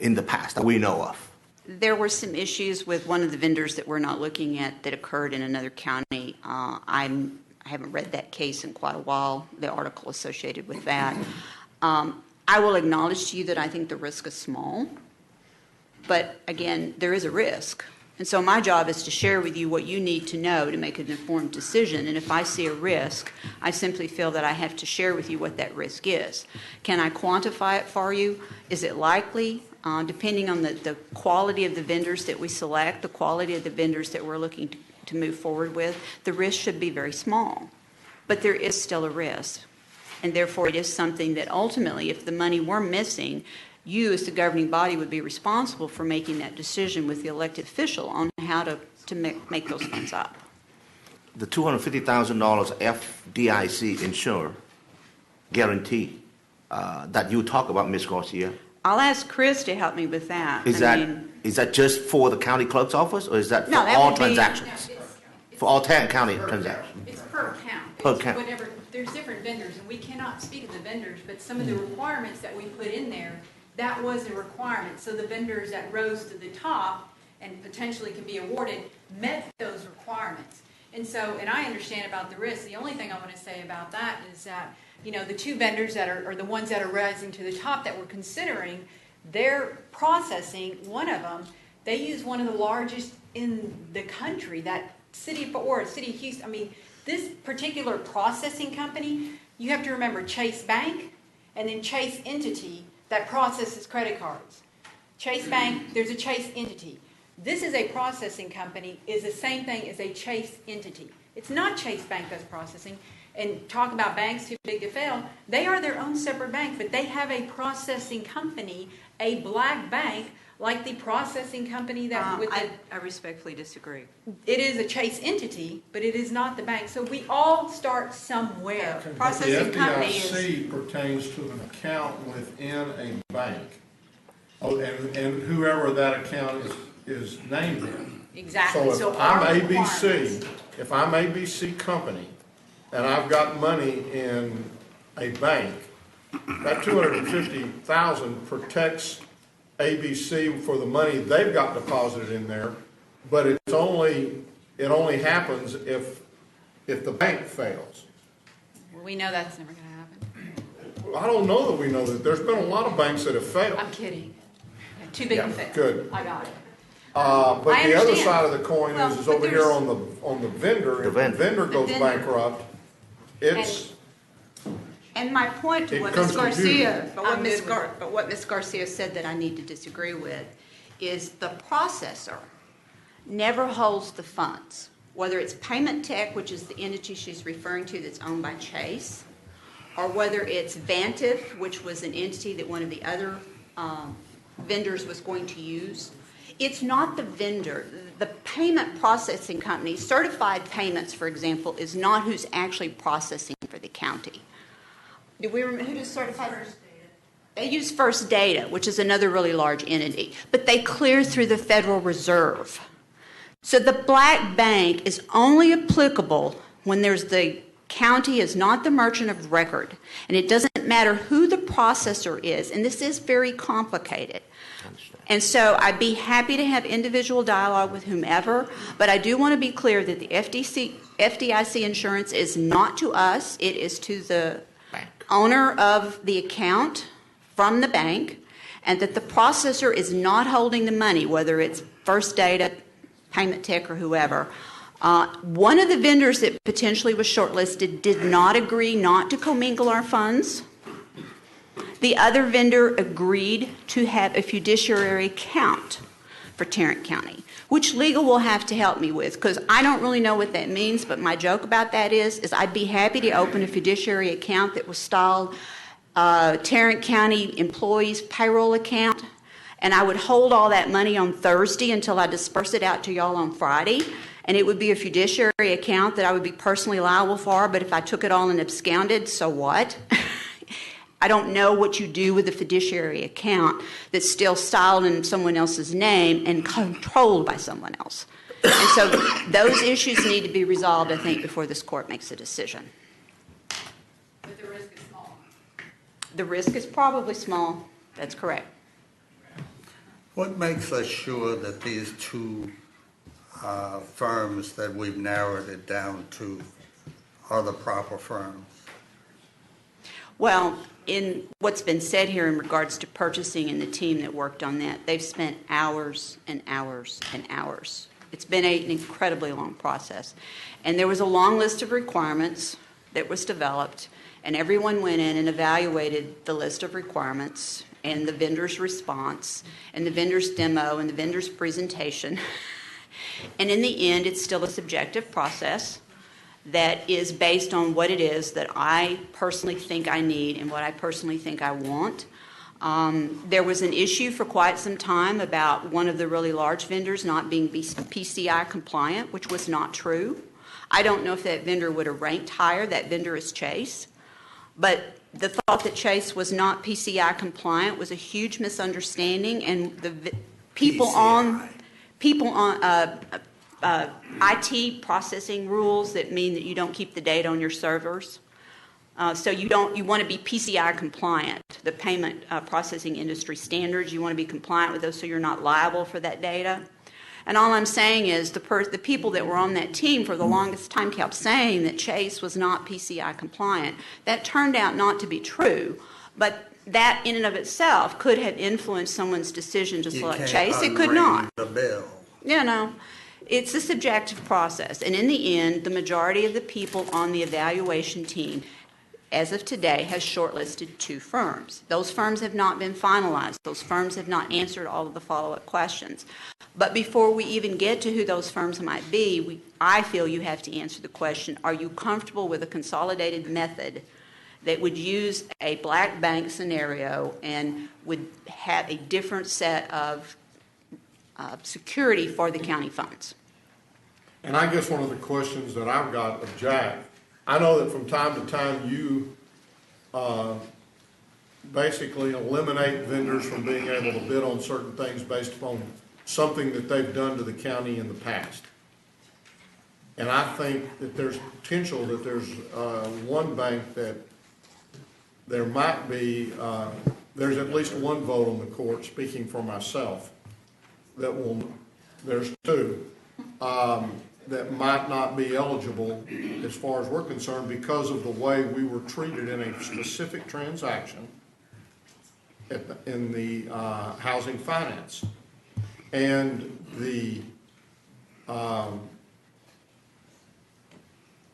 S13: in the past that we know of?
S20: There were some issues with one of the vendors that we're not looking at that occurred in another county. I haven't read that case in quite a while, the article associated with that. I will acknowledge to you that I think the risk is small, but again, there is a risk. And so my job is to share with you what you need to know to make an informed decision. And if I see a risk, I simply feel that I have to share with you what that risk is. Can I quantify it for you? Is it likely? Depending on the quality of the vendors that we select, the quality of the vendors that we're looking to move forward with, the risk should be very small. But there is still a risk. And therefore, it is something that ultimately, if the money were missing, you as the governing body would be responsible for making that decision with the elected official on how to make those funds up.
S13: The $250,000 FDIC insurer guarantee that you talk about, Ms. Garcia.
S20: I'll ask Chris to help me with that.
S13: Is that just for the county clerk's office, or is that for all transactions? For all Tarrant County transactions?
S8: It's per account.
S13: Per
S8: It's
S13: account.
S8: whatever, there's different vendors, and we cannot speak of the vendors, but some of the requirements that we put in there, that was a requirement. So the vendors that rose to the top and potentially can be awarded met those requirements. And so, and I understand about the risk. The only thing I want to say about that is that, the two vendors that are the ones that are rising to the top that we're considering, their processing, one of them, they use one of the largest in the country, that City of Houston. This particular processing company, you have to remember Chase Bank and then Chase Entity that processes credit cards. Chase Bank, there's a Chase Entity. This is a processing company, is the same thing as a Chase Entity. It's not Chase Bank that's processing. And talk about banks too big to fail, they are their own separate bank, but they have a processing company, a black bank, like the processing company that
S20: I respectfully disagree.
S8: It is a Chase Entity, but it is not the bank. So we all start somewhere.
S2: The
S8: Processing company is...
S2: FDIC pertains to an account within a bank. Oh, and whoever that account is named in.
S8: Exactly.
S2: So if I'm ABC company, and I've got money in a bank, that $250,000 protects ABC for the money they've got deposited in there, but it only happens if the bank fails.
S8: We know that's never going to happen.
S2: I don't know that we know that. There's been a lot of banks that have failed.
S8: I'm kidding. Too big to fail.
S2: Good.
S8: I got it.
S2: But the other side of the coin is
S8: but
S2: over here on the vendor. If the vendor goes bankrupt, it's...
S20: And my point to
S2: It
S20: what
S2: comes
S20: Ms.
S2: to
S20: Garcia,
S2: you.
S20: but what Ms. Garcia said that I need to disagree with is the processor never holds the funds, whether it's Payment Tech, which is the entity she's referring to that's owned by Chase, or whether it's Vantiv, which was an entity that one of the other vendors was going to use. It's not the vendor. The payment processing company, Certified Payments, for example, is not who's actually processing for the county. Do we remember who does Certified? They use First Data, which is another really large entity, but they clear through the Federal Reserve. So the black bank is only applicable when there's the county is not the merchant of record, and it doesn't matter who the processor is, and this is very complicated. And so I'd be happy to have individual dialogue with whomever, but I do want to be clear that the FDIC insurance is not to us. It is to the owner of the account from the bank, and that the processor is not holding the money, whether it's First Data, Payment Tech, or whoever. One of the vendors that potentially was shortlisted did not agree not to commingle our funds. The other vendor agreed to have a fiduciary account for Tarrant County, which legal will have to help me with, because I don't really know what that means, but my joke about that is I'd be happy to open a fiduciary account that was styled Tarrant County employees payroll account, and I would hold all that money on Thursday until I disperse it out to y'all on Friday, and it would be a fiduciary account that I would be personally liable for, but if I took it all and absconded, so what? I don't know what you do with a fiduciary account that's still styled in someone else's name and controlled by someone else. And so those issues need to be resolved, I think, before this court makes a decision.
S8: But the risk is small.
S20: The risk is probably small. That's correct.
S1: What makes us sure that these two firms that we've narrowed it down to are the proper firms?
S20: Well, in what's been said here in regards to purchasing and the team that worked on that, they've spent hours and hours and hours. It's been an incredibly long process. And there was a long list of requirements that was developed, and everyone went in and evaluated the list of requirements and the vendor's response and the vendor's demo and the vendor's presentation. And in the end, it's still a subjective process that is based on what it is that I personally think I need and what I personally think I want. There was an issue for quite some time about one of the really large vendors not being PCI compliant, which was not true. I don't know if that vendor would have ranked higher. That vendor is Chase. But the thought that Chase was not PCI compliant was a huge misunderstanding, and the people on IT processing rules that mean that you don't keep the data on your servers. So you want to be PCI compliant, the payment processing industry standards. You want to be compliant with those so you're not liable for that data. And all I'm saying is the people that were on that team for the longest time kept saying that Chase was not PCI compliant. That turned out not to be true, but that in and of itself could have influenced someone's decision to select Chase. It could not.
S1: The bill.
S20: You know, it's a subjective process. And in the end, the majority of the people on the evaluation team, as of today, has shortlisted 2 firms. Those firms have not been finalized. Those firms have not answered all of the follow-up questions. But before we even get to who those firms might be, I feel you have to answer the question, are you comfortable with a consolidated method that would use a black bank scenario and would have a different set of security for the county funds?
S2: And I guess one of the questions that I've got of Jack, I know that from time to time you basically eliminate vendors from being able to bid on certain things based upon something that they've done to the county in the past. And I think that there's potential that there's one bank that there might be, there's at least one vote on the court, speaking for myself, that will, there's 2, that might not be eligible as far as we're concerned because of the way we were treated in a specific transaction in the housing finance. And the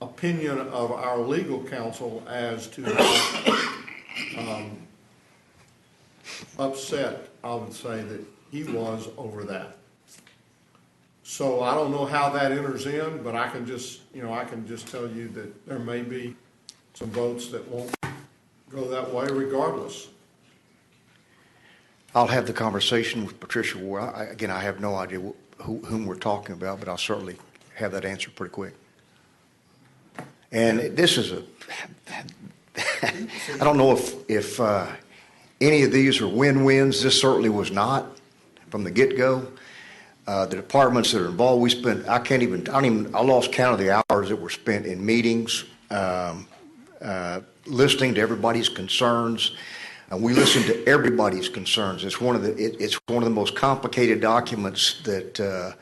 S2: opinion of our legal counsel as to how upset, I would say, that he was over that. So I don't know how that enters in, but I can just tell you that there may be some votes that won't go that way regardless.
S11: I'll have the conversation with Patricia Ward. Again, I have no idea whom we're talking about, but I'll certainly have that answer pretty quick. And this is I don't know if any of these are win-wins. This certainly was not from the get-go. The departments that are involved, we spent, I lost count of the hours that were spent in meetings, listening to everybody's concerns. We listened to everybody's concerns. It's one of the most complicated documents that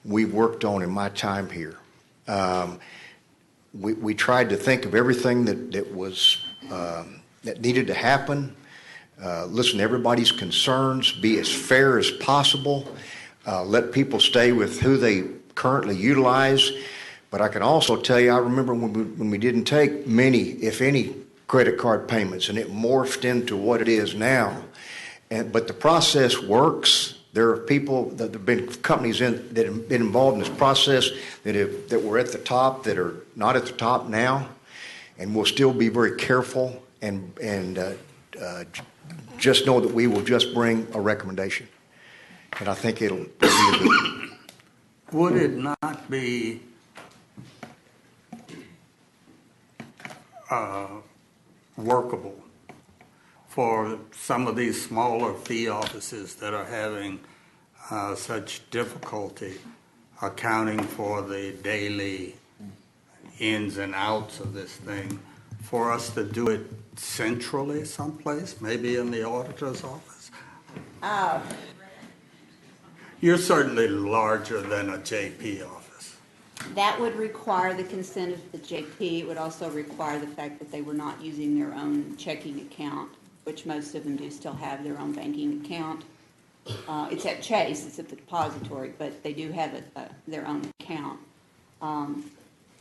S11: we've worked on in my time here. We tried to think of everything that needed to happen, listen to everybody's concerns, be as fair as possible, let people stay with who they currently utilize. But I can also tell you, I remember when we didn't take many, if any, credit card payments, and it morphed into what it is now. But the process works. There are people that have been companies that have been involved in this process that were at the top that are not at the top now, and we'll still be very careful and just know that we will just bring a recommendation, and I think it'll be a good.
S1: Would it not be workable for some of these smaller fee offices that are having such difficulty accounting for the daily ins and outs of this thing, for us to do it centrally someplace, maybe in the auditor's office? You're certainly larger than a JP office.
S20: That would require the consent of the JP. It would also require the fact that they were not using their own checking account, which most of them do still have their own banking account. It's at Chase, it's at the depository, but they do have their own account.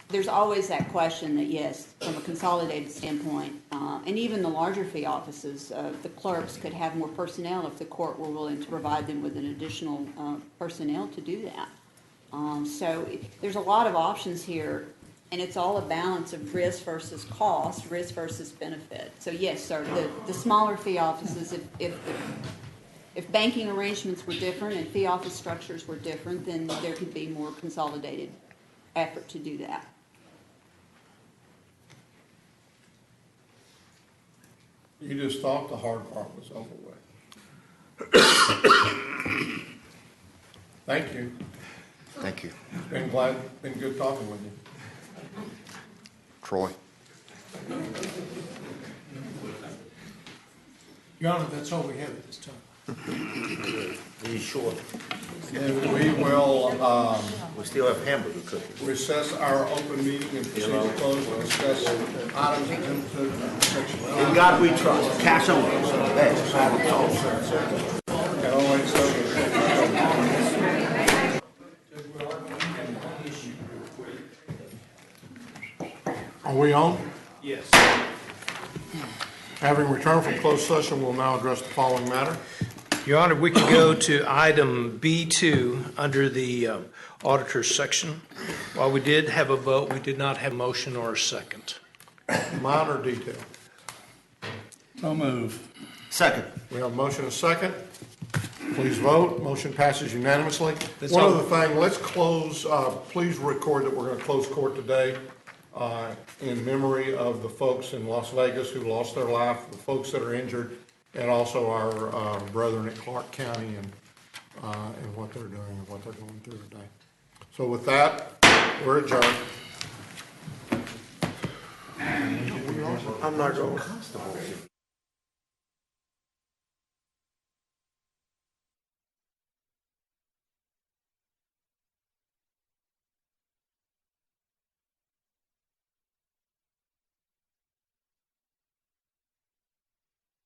S20: There's always that question that, yes, from a consolidated standpoint, and even the larger fee offices, the clerks could have more personnel if the court were willing to provide them with an additional personnel to do that. So there's a lot of options here, and it's all a balance of risk versus cost, risk versus benefit. So yes, sir, the smaller fee offices, if banking arrangements were different and fee office structures were different, then there could be more consolidated effort to do that.
S2: You just thought the hard part was over with. Thank you.
S11: Thank you.
S2: Been good talking with you.
S11: Troy.
S4: Your Honor, that's all we have at this time.
S13: Be short.
S2: And we will
S13: We still have hamburger cooking.
S2: recess our open meeting and proceed to close to discuss items of section.
S13: In God we trust. Cash only.
S2: And only so. Are we on?
S4: Yes.
S2: Having returned from closed session, we'll now address the following matter.
S4: Your Honor, we can go to item B2 under the auditor's section. While we did have a vote, we did not have a motion or a second.
S2: Minor detail.
S10: So move.
S13: Second.
S2: We have a motion and a second. Please vote. Motion passes unanimously.
S4: That's
S2: One
S4: all.
S2: other thing, let's close, please record that we're going to close court today in memory of the folks in Las Vegas who lost their life, the folks that are injured, and also our brethren at Clark County and what they're doing and what they're going through today. So with that, we're adjourned.
S9: I'm not going.